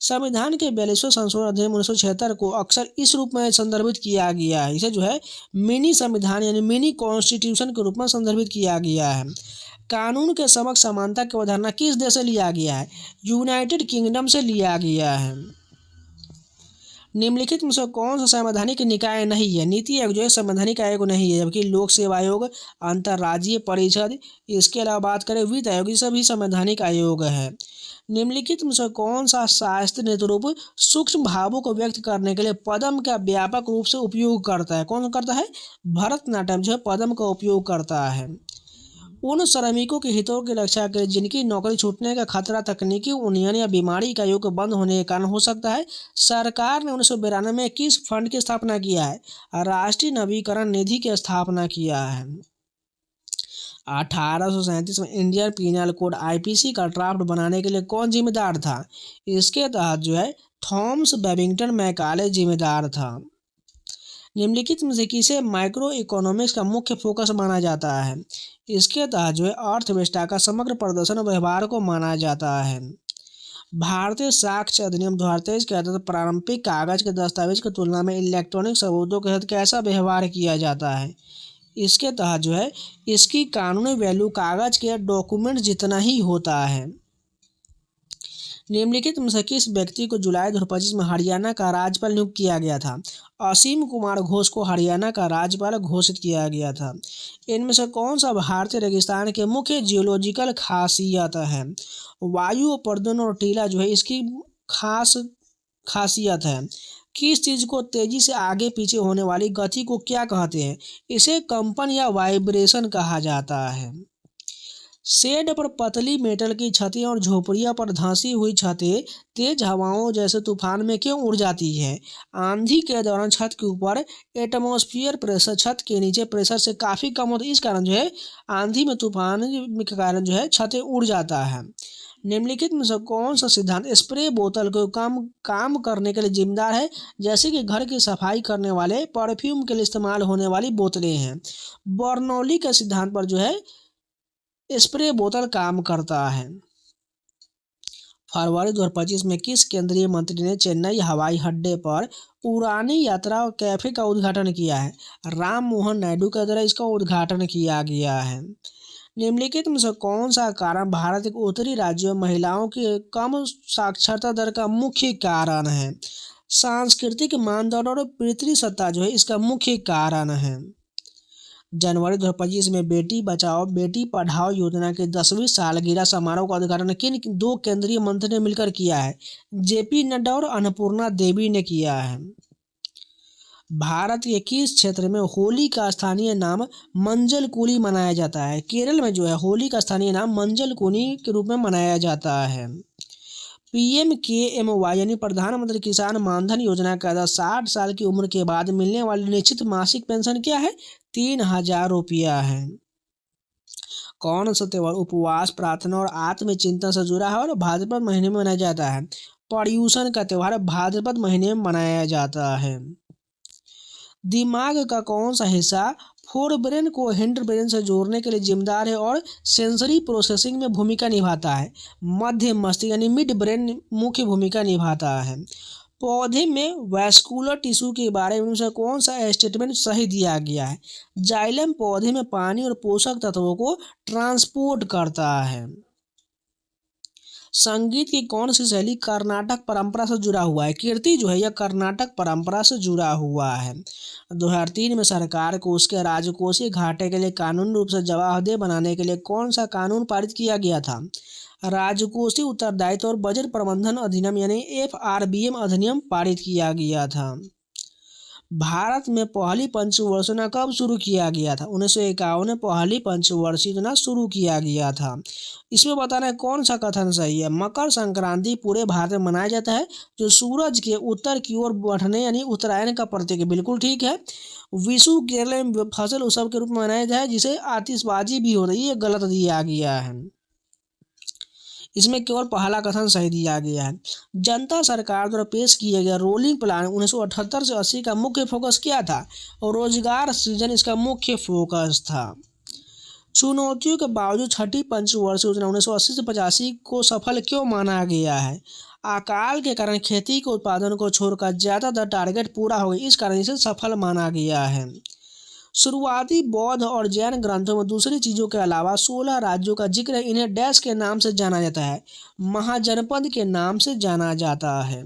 संविधान के 42वें संशोधन अधिनियम 1976 को अक्सर इस रूप में संदर्भित किया गया है, इसे जो है मिनी संविधान यानी मिनी कॉन्स्टिट्यूशन के रूप में संदर्भित किया गया है। कानून के समक्ष समानता की अवधारणा किस देश से लिया गया है? यूनाइटेड किंगडम से लिया गया है। निम्नलिखित में से कौन सा संवैधानिक निकाय नहीं है? नीति आयोग जो है संवैधानिक आयोग नहीं है, जबकि लोक सेवा आयोग, अंतर्राज्यीय परिषद, इसके अलावा बात करें वित्त आयोग, ये सभी संवैधानिक आयोग है। निम्नलिखित में से कौन सा शास्त्रीय नृत्य रूप सूक्ष्म भावों को व्यक्त करने के लिए पद्म का व्यापक रूप से उपयोग करता है? कौन करता है? भरतनाट्यम जो है पद्म का उपयोग करता है। उन श्रमिकों के हितों की रक्षा के लिए जिनकी नौकरी छूटने का खतरा तकनीकी उन्नयन या बीमारी इकाइयों के बंद होने के कारण हो सकता है, सरकार ने 1992 में किस फंड की स्थापना किया है? राष्ट्रीय नवीकरण निधि की स्थापना किया है। 1837 में इंडियन पीनल कोड आईपीसी का ड्राफ्ट बनाने के लिए कौन जिम्मेदार था? इसके तहत जो है थॉमस बेबिंगटन मैकाले जिम्मेदार था। निम्नलिखित में से किसे माइक्रो इकोनॉमिक्स का मुख्य फोकस माना जाता है? इसके तहत जो है अर्थव्यवस्था का समग्र प्रदर्शन और व्यवहार को माना जाता है। भारतीय साक्ष्य अधिनियम 2023 के तहत पारंपरिक कागज के दस्तावेज की तुलना में इलेक्ट्रॉनिक सबूतों के साथ कैसा व्यवहार किया जाता है? इसके तहत जो है इसकी कानूनी वैल्यू कागज के डॉक्यूमेंट जितना ही होता है। निम्नलिखित में से किस व्यक्ति को जुलाई 2025 में हरियाणा का राज्यपाल नियुक्त किया गया था? असीम कुमार घोष को हरियाणा का राज्यपाल घोषित किया गया था। इनमें से कौन सा भारतीय रेगिस्तान के मुख्य जियोलॉजिकल खासियत है? वायु प्रदूषण और टीला जो है इसकी खास खासियत है। किस चीज़ को तेजी से आगे पीछे होने वाली गति को क्या कहते हैं? इसे कंपन या वाइब्रेशन कहा जाता है। शेड पर पतली मेटल की छतें और झोपड़ियों पर धंसी हुई छतें तेज हवाओं जैसे तूफान में क्यों उड़ जाती है? आंधी के दौरान छत के ऊपर एटमॉस्फेयर प्रेशर छत के नीचे प्रेशर से काफ़ी कम होता है, इस कारण जो है आंधी में तूफान के कारण जो है छतें उड़ जाता है। निम्नलिखित में से कौन सा सिद्धांत स्प्रे बोतल को काम करने के लिए जिम्मेदार है? जैसे कि घर की सफाई करने वाले परफ्यूम के लिए इस्तेमाल होने वाली बोतलें हैं। बर्नौली के सिद्धांत पर जो है स्प्रे बोतल काम करता है। फरवरी 2025 में किस केंद्रीय मंत्री ने चेन्नई हवाई अड्डे पर उड़ानी यात्रा और कैफे का उद्घाटन किया है? राम मोहन नायडू के द्वारा इसका उद्घाटन किया गया है। निम्नलिखित में से कौन सा कारण भारत के उत्तरी राज्यों में महिलाओं की कम साक्षरता दर का मुख्य कारण है? सांस्कृतिक मानदंड और पितृसत्ता जो है इसका मुख्य कारण है। जनवरी 2025 में बेटी बचाओ बेटी पढ़ाओ योजना के 10वीं सालगिरह समारोह का उद्घाटन किन दो केंद्रीय मंत्री ने मिलकर किया है? जेपी नड्डा और अन्नपूर्णा देवी ने किया है। भारत के किस क्षेत्र में होली का स्थानीय नाम मंजल कुली मनाया जाता है? केरल में जो है होली का स्थानीय नाम मंजल कुली के रूप में मनाया जाता है। PMKMY यानी प्रधानमंत्री किसान मानधन योजना का 60 साल की उम्र के बाद मिलने वाली निश्चित मासिक पेंशन क्या है? 3,000 रुपया है। कौन सा त्योहार उपवास, प्रार्थना और आत्मचिंतन से जुड़ा है और भाद्रपद महीने में मनाया जाता है? पर्यूषण का त्योहार भाद्रपद महीने में मनाया जाता है। दिमाग का कौन सा हिस्सा फोरब्रेन को हिंड ब्रेन से जोड़ने के लिए जिम्मेदार है और सेंसरी प्रोसेसिंग में भूमिका निभाता है? मध्य मस्तिष्क यानी मिड ब्रेन मुख्य भूमिका निभाता है। पौधे में वैस्कुलर टिश्यू के बारे में उनसे कौन सा स्टेटमेंट सही दिया गया है? जाइलम पौधे में पानी और पोषक तत्वों को ट्रांसपोर्ट करता है। संगीत की कौन सी शैली कर्नाटक परंपरा से जुड़ा हुआ है? कीर्ति जो है यह कर्नाटक परंपरा से जुड़ा हुआ है। 2003 में सरकार को उसके राजकोषीय घाटे के लिए कानूनी रूप से जवाबदेह बनाने के लिए कौन सा कानून पारित किया गया था? राजकोषीय उत्तरदायित्व और बजट प्रबंधन अधिनियम यानी FRBM अधिनियम पारित किया गया था। भारत में पहली पंचवर्षीय योजना कब शुरू किया गया था? 1951 में पहली पंचवर्षीय योजना शुरू किया गया था। इसमें बताना है कौन सा कथन सही है? मकर संक्रांति पूरे भारत में मनाया जाता है जो सूरज के उत्तर की ओर बढ़ने यानी उत्तरायण का प्रतीक है, बिल्कुल ठीक है। विशु केरल में फसल उत्सव के रूप में मनाया जाता है जिसे आतिशबाजी भी हो रही है, ये गलत दिया गया है। इसमें केवल पहला कथन सही दिया गया है। जनता सरकार द्वारा पेश किया गया रोलिंग प्लान 1978 से 80 का मुख्य फोकस क्या था? और रोजगार सृजन इसका मुख्य फोकस था। चुनौतियों के बावजूद छठी पंचवर्षीय योजना 1980 से 85 को सफल क्यों माना गया है? अकाल के कारण खेती के उत्पादन को छोड़कर ज्यादातर टारगेट पूरा हो गया, इस कारण इसे सफल माना गया है। शुरुआती बौद्ध और जैन ग्रंथों में दूसरी चीजों के अलावा 16 राज्यों का जिक्र है। इन्हें डैश के नाम से जाना जाता है, महाजनपद के नाम से जाना जाता है।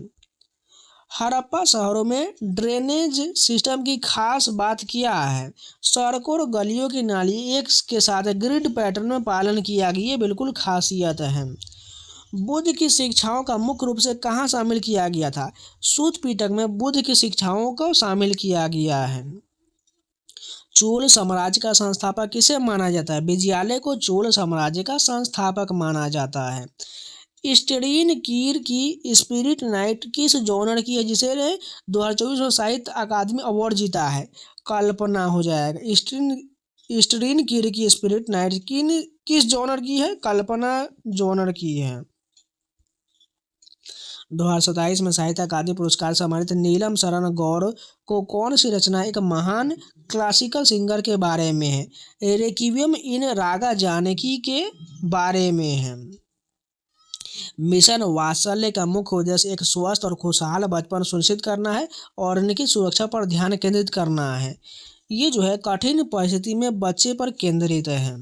हड़प्पा शहरों में ड्रेनेज सिस्टम की खास बात क्या है? सड़कों और गलियों की नाली एक के साथ ग्रिड पैटर्न में पालन किया गया, ये बिल्कुल खासियत है। बुद्ध की शिक्षाओं का मुख्य रूप से कहाँ शामिल किया गया था? सूत पिटक में बुद्ध की शिक्षाओं को शामिल किया गया है। चोल साम्राज्य का संस्थापक किसे माना जाता है? विजयालय को चोल साम्राज्य का संस्थापक माना जाता है। स्टेरीन कीर की स्पिरिट नाइट किस जॉनर की है जिसे 2024 में साहित्य अकादमी अवार्ड जीता है? कल्पना हो जाएगा। स्टेरीन कीर की स्पिरिट नाइट किस जॉनर की है? कल्पना जॉनर की है। 2027 में साहित्य अकादमी पुरस्कार से सम्मानित नीलम शरण गौर को कौन सी रचना एक महान क्लासिकल सिंगर के बारे में है? रेक्विएम इन रागा जानकी के बारे में है। मिशन वात्सल्य का मुख्य उद्देश्य एक स्वस्थ और खुशहाल बचपन सुनिश्चित करना है और उनकी सुरक्षा पर ध्यान केंद्रित करना है। ये जो है कठिन परिस्थिति में बच्चे पर केंद्रित है।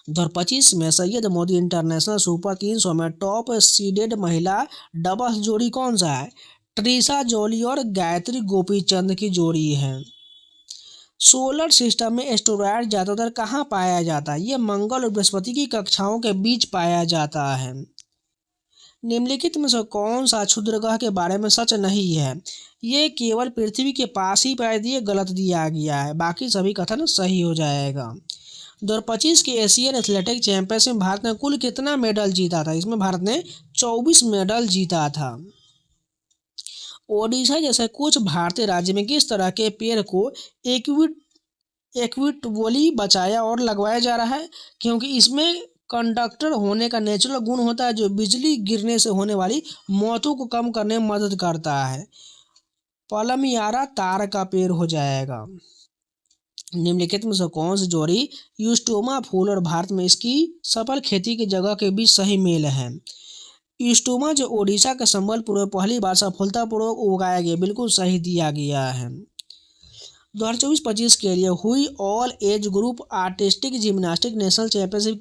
2025 में सैयद मोदी इंटरनेशनल सुपर 300 में टॉप सीडेड महिला डबल्स जोड़ी कौन सा है? ट्रिशा जॉली और गायत्री गोपीचंद की जोड़ी है। सोलर सिस्टम में एस्टेरॉयड ज्यादातर कहाँ पाया जाता है? ये मंगल और बृहस्पति की कक्षाओं के बीच पाया जाता है। निम्नलिखित में से कौन सा क्षुद्र ग्रह के बारे में सच नहीं है? ये केवल पृथ्वी के पास ही पाया दिए, गलत दिया गया है, बाकी सभी कथन सही हो जाएगा। 2025 के एशियन एथलेटिक चैंपियनशिप में भारत ने कुल कितना मेडल जीता था? इसमें भारत ने 24 मेडल जीता था। ओडिशा जैसे कुछ भारतीय राज्य में किस तरह के पेड़ को इक्विटबली बचाया और लगवाया जा रहा है? क्योंकि इसमें कंडक्टर होने का नेचुरल गुण होता है जो बिजली गिरने से होने वाली मौतों को कम करने में मदद करता है। पलमियारा तार का पेड़ हो जाएगा। निम्नलिखित में से कौन सी जोड़ी यूस्टोमा फूल और भारत में इसकी सफल खेती की जगह के बीच सही मेल है? यूस्टोमा जो ओडिशा के संबलपुर में पहली बार सफलतापूर्वक उगाया गया, बिल्कुल सही दिया गया है। 2024-25 के लिए हुई all age group artistic gymnastic national championship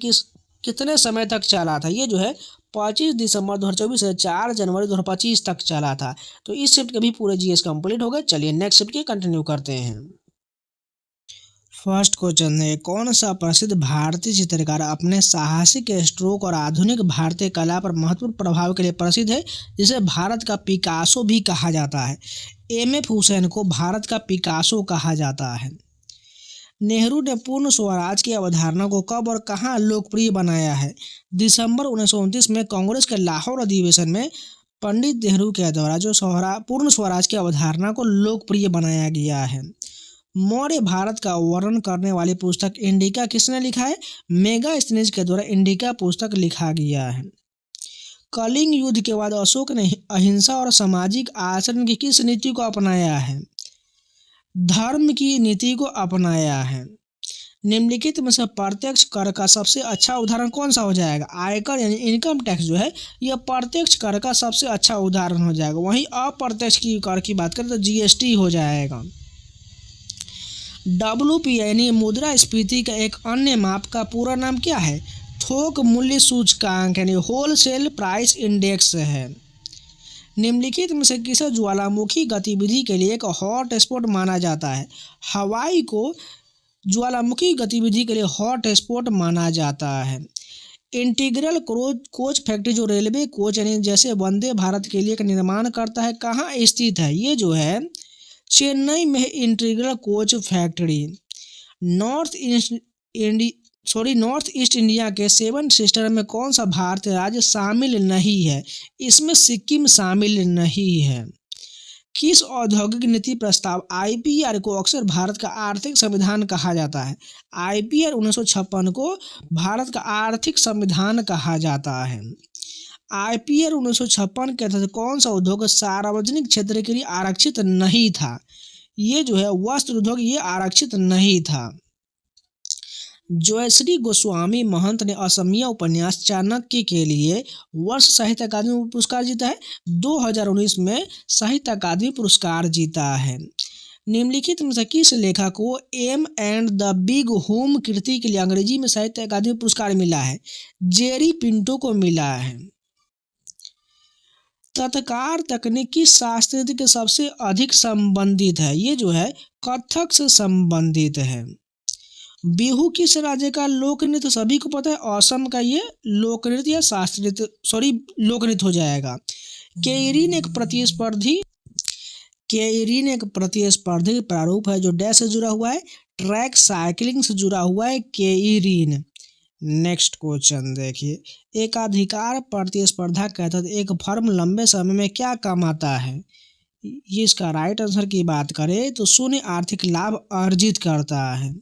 कितने समय तक चला था? ये जो है 25 दिसंबर 2024 से 4 जनवरी 2025 तक चला था। तो इस शिफ्ट के भी पूरे जीएस कंप्लीट हो गए। चलिए नेक्स्ट शिफ्ट के कंटिन्यू करते हैं। फर्स्ट क्वेश्चन है, कौन सा प्रसिद्ध भारतीय चित्रकार अपने साहसिक स्ट्रोक और आधुनिक भारतीय कला पर महत्वपूर्ण प्रभाव के लिए प्रसिद्ध है, जिसे भारत का पिकासो भी कहा जाता है? एम एफ हुसैन को भारत का पिकासो कहा जाता है। नेहरू ने पूर्ण स्वराज की अवधारणा को कब और कहाँ लोकप्रिय बनाया है? दिसंबर 1929 में कांग्रेस के लाहौर अधिवेशन में पंडित नेहरू के द्वारा जो पूर्ण स्वराज की अवधारणा को लोकप्रिय बनाया गया है। मौर्य भारत का वर्णन करने वाली पुस्तक इंडिका किसने लिखा है? मेगास्थनीज के द्वारा इंडिका पुस्तक लिखा गया है। कलिंग युद्ध के बाद अशोक ने अहिंसा और सामाजिक आचरण की किस नीति को अपनाया है? धर्म की नीति को अपनाया है। निम्नलिखित में से प्रत्यक्ष कर का सबसे अच्छा उदाहरण कौन सा हो जाएगा? आयकर यानी इनकम टैक्स जो है यह प्रत्यक्ष कर का सबसे अच्छा उदाहरण हो जाएगा। वहीं अप्रत्यक्ष की कर की बात करें तो जीएसटी हो जाएगा। WPI यानी मुद्रास्फीति का एक अन्य माप का पूरा नाम क्या है? थोक मूल्य सूचकांक यानी होलसेल प्राइस इंडेक्स है। निम्नलिखित में से किसे ज्वालामुखी गतिविधि के लिए एक हॉट स्पॉट माना जाता है? हवाई को ज्वालामुखी गतिविधि के लिए हॉट स्पॉट माना जाता है। इंटीग्रल कोच फैक्ट्री जो रेलवे कोच यानी जैसे वंदे भारत के लिए एक निर्माण करता है, कहाँ स्थित है? ये जो है चेन्नई में integral coach factory. North east India के 7 सिस्टर में कौन सा भारतीय राज्य शामिल नहीं है? इसमें सिक्किम शामिल नहीं है। किस औद्योगिक नीति प्रस्ताव IPR को अक्सर भारत का आर्थिक संविधान कहा जाता है? IPR 1956 को भारत का आर्थिक संविधान कहा जाता है। IPR 1956 के तहत कौन सा उद्योग सार्वजनिक क्षेत्र के लिए आरक्षित नहीं था? ये जो है वस्त्र उद्योग, ये आरक्षित नहीं था। जयश्री गोस्वामी महंत ने असमिया उपन्यास चाणक्य के लिए वर्ष साहित्य अकादमी पुरस्कार जीता है। 2019 में साहित्य अकादमी पुरस्कार जीता है। निम्नलिखित में से किस लेखक को M and the big hoom कृति के लिए अंग्रेजी में साहित्य अकादमी पुरस्कार मिला है? जेरी पिंटो को मिला है। तत्कार तकनीक किस संस्कृति के सबसे अधिक संबंधित है? ये जो है कथक से संबंधित है। बिहू किस राज्य का लोक नृत्य? सभी को पता है असम का ये लोक नृत्य या शास्त्रीय लोक नृत्य हो जाएगा। केइरिन एक प्रतिस्पर्धी प्रारूप है जो डैश से जुड़ा हुआ है? ट्रैक साइकिलिंग से जुड़ा हुआ है केइरिन। नेक्स्ट क्वेश्चन देखिए, एकाधिकार प्रतिस्पर्धा के तहत एक फर्म लंबे समय में क्या कमाता है? ये इसका राइट आंसर की बात करें तो शून्य आर्थिक लाभ अर्जित करता है।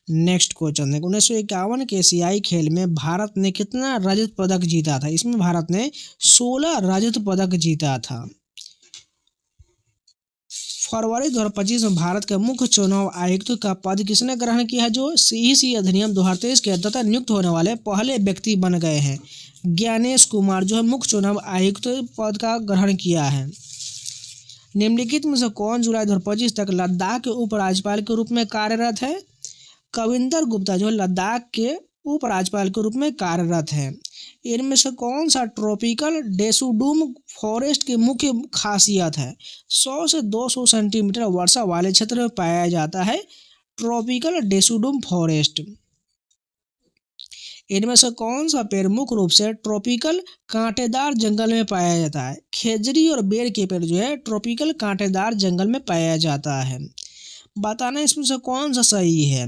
नेक्स्ट क्वेश्चन देखो, 1951 के एशियाई खेल में भारत ने कितना रजत पदक जीता था? इसमें भारत ने 16 रजत पदक जीता था। फरवरी 2025 में भारत के मुख्य चुनाव आयुक्त का पद किसने ग्रहण किया है? जो CEC अधिनियम 2023 के तहत नियुक्त होने वाले पहले व्यक्ति बन गए हैं। ज्ञानेश कुमार जो है मुख्य चुनाव आयुक्त पद का ग्रहण किया है। निम्नलिखित में से कौन जुलाई 2025 तक लद्दाख के उपराज्यपाल के रूप में कार्यरत है? कविंदर गुप्ता जो लद्दाख के उपराज्यपाल के रूप में कार्यरत है। इनमें से कौन सा ट्रॉपिकल डेसिडुम फॉरेस्ट की मुख्य खासियत है? 100 से 200 सेंटीमीटर वर्षा वाले क्षेत्र में पाया जाता है ट्रॉपिकल डेसिडुम फॉरेस्ट। इनमें से कौन सा पेड़ मुख्य रूप से ट्रॉपिकल कांटेदार जंगल में पाया जाता है? खेजड़ी और बेर के पेड़ जो है ट्रॉपिकल कांटेदार जंगल में पाया जाता है। बताना इसमें से कौन सा सही है?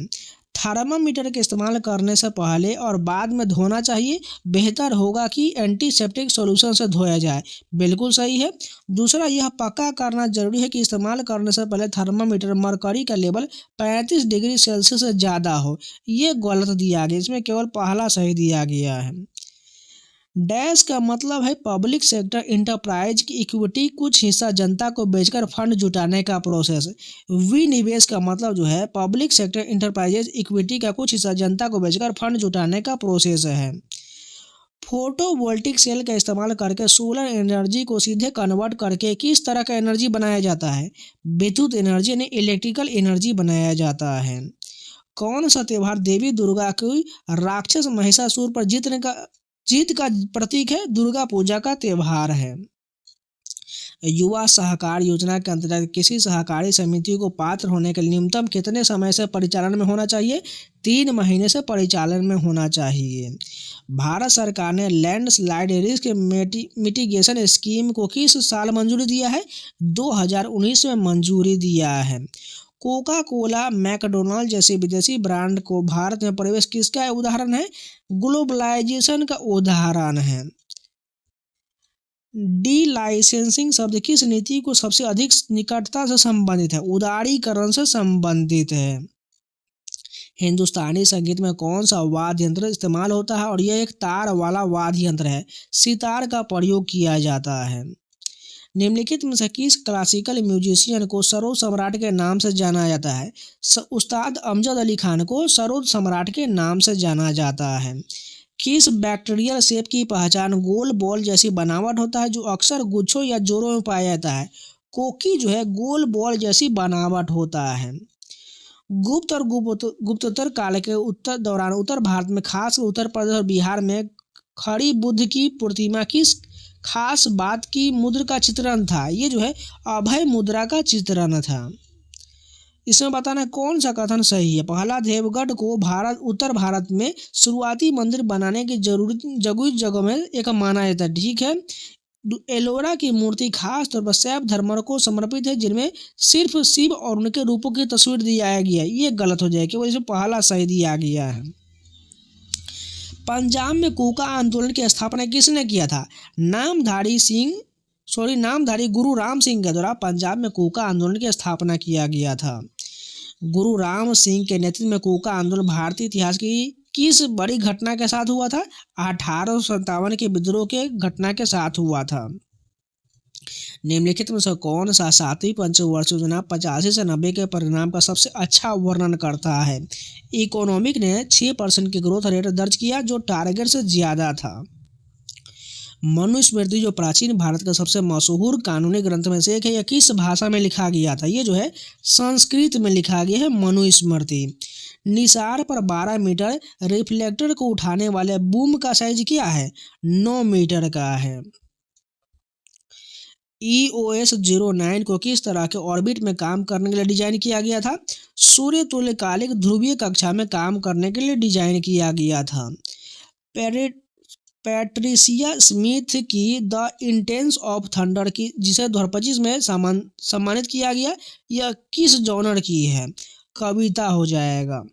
थर्मामीटर के इस्तेमाल करने से पहले और बाद में धोना चाहिए। बेहतर होगा कि एंटीसेप्टिक सॉल्यूशन से धोया जाए। बिल्कुल सही है। दूसरा, यह पक्का करना जरूरी है कि इस्तेमाल करने से पहले थर्मामीटर मरकरी का लेवल 35 डिग्री सेल्सियस से ज़्यादा हो। ये गलत दिया गया, इसमें केवल पहला सही दिया गया है। डैश का मतलब है पब्लिक सेक्टर इंटरप्राइज की इक्विटी, कुछ हिस्सा जनता को बेचकर फंड जुटाने का प्रोसेस। विनिवेश का मतलब जो है पब्लिक सेक्टर इंटरप्राइजेज इक्विटी का कुछ हिस्सा जनता को बेचकर फंड जुटाने का प्रोसेस है। फोटोवोल्टिक सेल का इस्तेमाल करके सोलर एनर्जी को सीधे कन्वर्ट करके किस तरह का एनर्जी बनाया जाता है? विद्युत एनर्जी यानी इलेक्ट्रिकल एनर्जी बनाया जाता है। कौन सा त्यौहार देवी दुर्गा की राक्षस महिषासुर पर जीत का प्रतीक है? दुर्गा पूजा का त्यौहार है। युवा सहकार योजना के अंतर्गत किसी सहकारी समिति को पात्र होने के लिए न्यूनतम कितने समय से परिचालन में होना चाहिए? 3 महीने से परिचालन में होना चाहिए। भारत सरकार ने लैंडस्लाइड रिस्क मिटिगेशन स्कीम को किस साल मंजूरी दिया है? 2019 में मंजूरी दिया है। कोका कोला, मैकडोनाल्ड जैसे विदेशी ब्रांड को भारत में प्रवेश किसका उदाहरण है? ग्लोबलाइजेशन का उदाहरण है। डी लाइसेंसिंग शब्द किस नीति को सबसे अधिक निकटता से संबंधित है? उदारीकरण से संबंधित है। हिंदुस्तानी संगीत में कौन सा वाद्य यंत्र इस्तेमाल होता है? और यह एक तार वाला वाद्य यंत्र है। सितार का प्रयोग किया जाता है। निम्नलिखित में से किस क्लासिकल म्यूजिशियन को सरोद सम्राट के नाम से जाना जाता है? उस्ताद अमजद अली खान को सरोद सम्राट के नाम से जाना जाता है। किस बैक्टीरियल शेप की पहचान गोल बॉल जैसी बनावट होता है जो अक्सर गुच्छों या जोड़ों में पाया जाता है? कोकी जो है गोल बॉल जैसी बनावट होता है। गुप्त और गुप्तोत्तर काल के दौरान उत्तर भारत में खास उत्तर प्रदेश और बिहार में खड़ी बुद्ध की प्रतिमा किस खास बात की मुद्रा का चित्रण था? ये जो है अभय मुद्रा का चित्रण था। इसमें बताना कौन सा कथन सही है? पहला, देवगढ़ को उत्तर भारत में शुरुआती मंदिर बनाने की जरूरी जगह में एक माना जाता है। ठीक है। एलोरा की मूर्ति खास तौर पर शैव धर्म को समर्पित है जिनमें सिर्फ शिव और उनके रूपों की तस्वीर दिया गया है। ये गलत हो जाएगी, इसमें पहला सही दिया गया है। पंजाब में कोका आंदोलन की स्थापना किसने किया था? नामधारी गुरु राम सिंह के द्वारा पंजाब में कोका आंदोलन की स्थापना किया गया था। गुरु राम सिंह के नेतृत्व में कोका आंदोलन भारतीय इतिहास की किस बड़ी घटना के साथ हुआ था? 1857 के विद्रोह के घटना के साथ हुआ था। निम्नलिखित में से कौन सा 7वीं पंचवर्षीय योजना 85 से 90 के परिणाम का सबसे अच्छा वर्णन करता है? इकोनॉमिक ने 6% की ग्रोथ रेट दर्ज किया जो टारगेट से ज्यादा था। मनुस्मृति जो प्राचीन भारत का सबसे मशहूर कानूनी ग्रंथ में से एक है, यह किस भाषा में लिखा गया था? ये जो है संस्कृत में लिखा गया है मनुस्मृति। निसार पर 12 मीटर रिफ्लेक्टर को उठाने वाले बूम का साइज क्या है? 9 मीटर का है। EOS 09 को किस तरह के ऑर्बिट में काम करने के लिए डिजाइन किया गया था? सूर्य तुल्यकालिक ध्रुवीय कक्षा में काम करने के लिए डिजाइन किया गया था। पैट्रिसिया स्मिथ की द इंटेंस ऑफ थंडर की जिसे 2025 में सम्मानित किया गया, यह किस जॉनर की है? कविता हो जाएगा।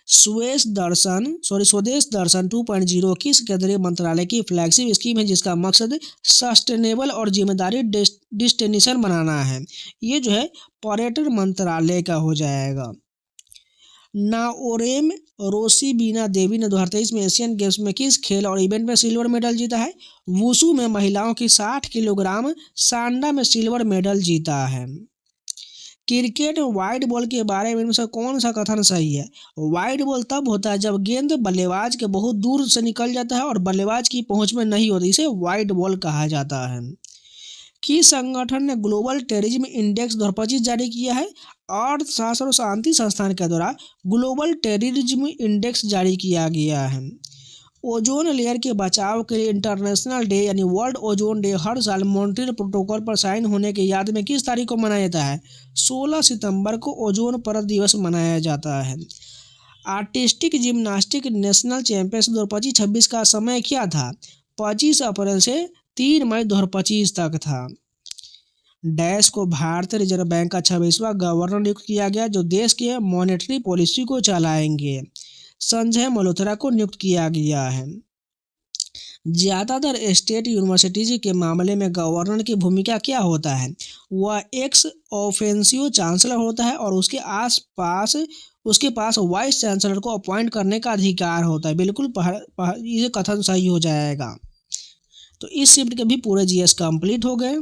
स्वदेश दर्शन 2.0 किस केंद्रीय मंत्रालय की फ्लैगशिप स्कीम है जिसका मकसद सस्टेनेबल और जिम्मेदारी डेस्टिनेशन बनाना है? ये जो है पर्यटन मंत्रालय का हो जाएगा। नाओरेम रोसिबिना देवी ने 2023 में एशियन गेम्स में किस खेल और इवेंट में सिल्वर मेडल जीता है? वुशु में महिलाओं की 60 किलोग्राम सांडा में सिल्वर मेडल जीता है। क्रिकेट वाइड बॉल के बारे में से कौन सा कथन सही है? वाइड बॉल तब होता है जब गेंद बल्लेबाज के बहुत दूर से निकल जाता है और बल्लेबाज की पहुंच में नहीं होती, इसे वाइड बॉल कहा जाता है। किस संगठन ने ग्लोबल टेररिज्म इंडेक्स 2025 जारी किया है? अर्थ शास्त्र और शांति संस्थान के द्वारा ग्लोबल टेररिज्म इंडेक्स जारी किया गया है। ओजोन लेयर के बचाव के लिए इंटरनेशनल डे यानी वर्ल्ड ओजोन डे हर साल मॉन्ट्रियल प्रोटोकॉल पर साइन होने की याद में किस तारीख को मनाया जाता है? 16 सितंबर को ओजोन परत दिवस मनाया जाता है। आर्टिस्टिक जिम्नास्टिक नेशनल चैंपियनशिप 2025-26 का समय क्या था? 25 अप्रैल से 3 मई 2025 तक था। डैश को भारतीय रिजर्व बैंक का 26वां गवर्नर नियुक्त किया गया जो देश के मॉनेटरी पॉलिसी को चलाएंगे। संजय मल्होत्रा को नियुक्त किया गया है। ज़्यादातर स्टेट यूनिवर्सिटीज के मामले में गवर्नर की भूमिका क्या होता है? वह एक्स ऑफेंसियो चांसलर होता है और उसके पास वाइस चांसलर को अपॉइंट करने का अधिकार होता है। बिल्कुल ये कथन सही हो जाएगा। तो इस शिफ्ट के भी पूरे जीएस कंप्लीट हो गए।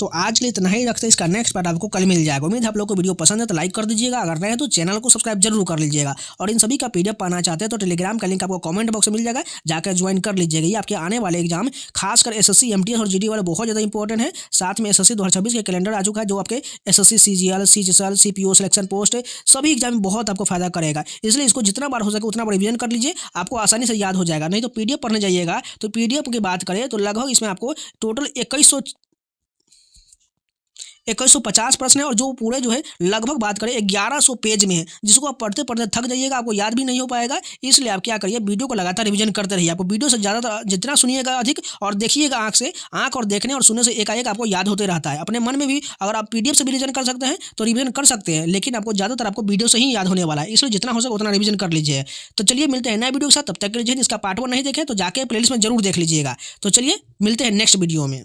तो आज के लिए इतना ही रखते हैं, इसका नेक्स्ट पार्ट आपको कल मिल जाएगा। उम्मीद है आप लोगों को वीडियो पसंद है तो लाइक कर दीजिएगा, अगर नहीं तो चैनल को सब्सक्राइब जरूर कर लीजिएगा। और इन सभी का पीडीएफ पाना चाहते हैं तो टेलीग्राम का लिंक आपको कमेंट बॉक्स में मिल जाएगा, जाकर ज्वाइन कर लीजिएगा। ये आपके आने वाले एग्जाम खासकर एसएससी एमटीएस और जीडी वाले बहुत ज़्यादा इंपॉर्टेंट है। साथ में एसएससी 2026 के कैलेंडर आ चुका है जो आपके SSC CGL CGL CPO selection post सभी एग्जाम में बहुत आपको फायदा करेगा। इसलिए इसको जितना बार हो सके उतना बार रिवीजन कर लीजिए, आपको आसानी से याद हो जाएगा। नहीं तो पीडीएफ पढ़ने जाइएगा तो पीडीएफ की बात करें तो लगभग इसमें आपको टोटल 2150 प्रश्न है और जो पूरे जो है लगभग बात करें 1100 पेज में है, जिसको आप पढ़ते पढ़ते थक जाइएगा, आपको याद भी नहीं हो पाएगा। इसलिए आप क्या करिए, वीडियो को लगातार रिवीजन करते रहिए। आपको वीडियो से ज़्यादा जितना सुनिएगा अधिक और देखिएगा आँख से, आँख और देखने और सुनने से एकाएक आपको याद होते रहता है। अपने मन में भी अगर आप पीडीएफ से भी रिवीजन कर सकते हैं तो रिवीजन कर सकते हैं, लेकिन आपको ज़्यादातर आपको वीडियो से ही याद होने वाला है, इसलिए जितना हो सके उतना रिवीजन कर लीजिए। तो चलिए मिलते हैं नए वीडियो के साथ, तब तक के लिए इसका पार्ट 1 नहीं देखें तो जाके प्लेलिस्ट में जरूर देख लीजिएगा। तो चलिए मिलते हैं नेक्स्ट वीडियो में।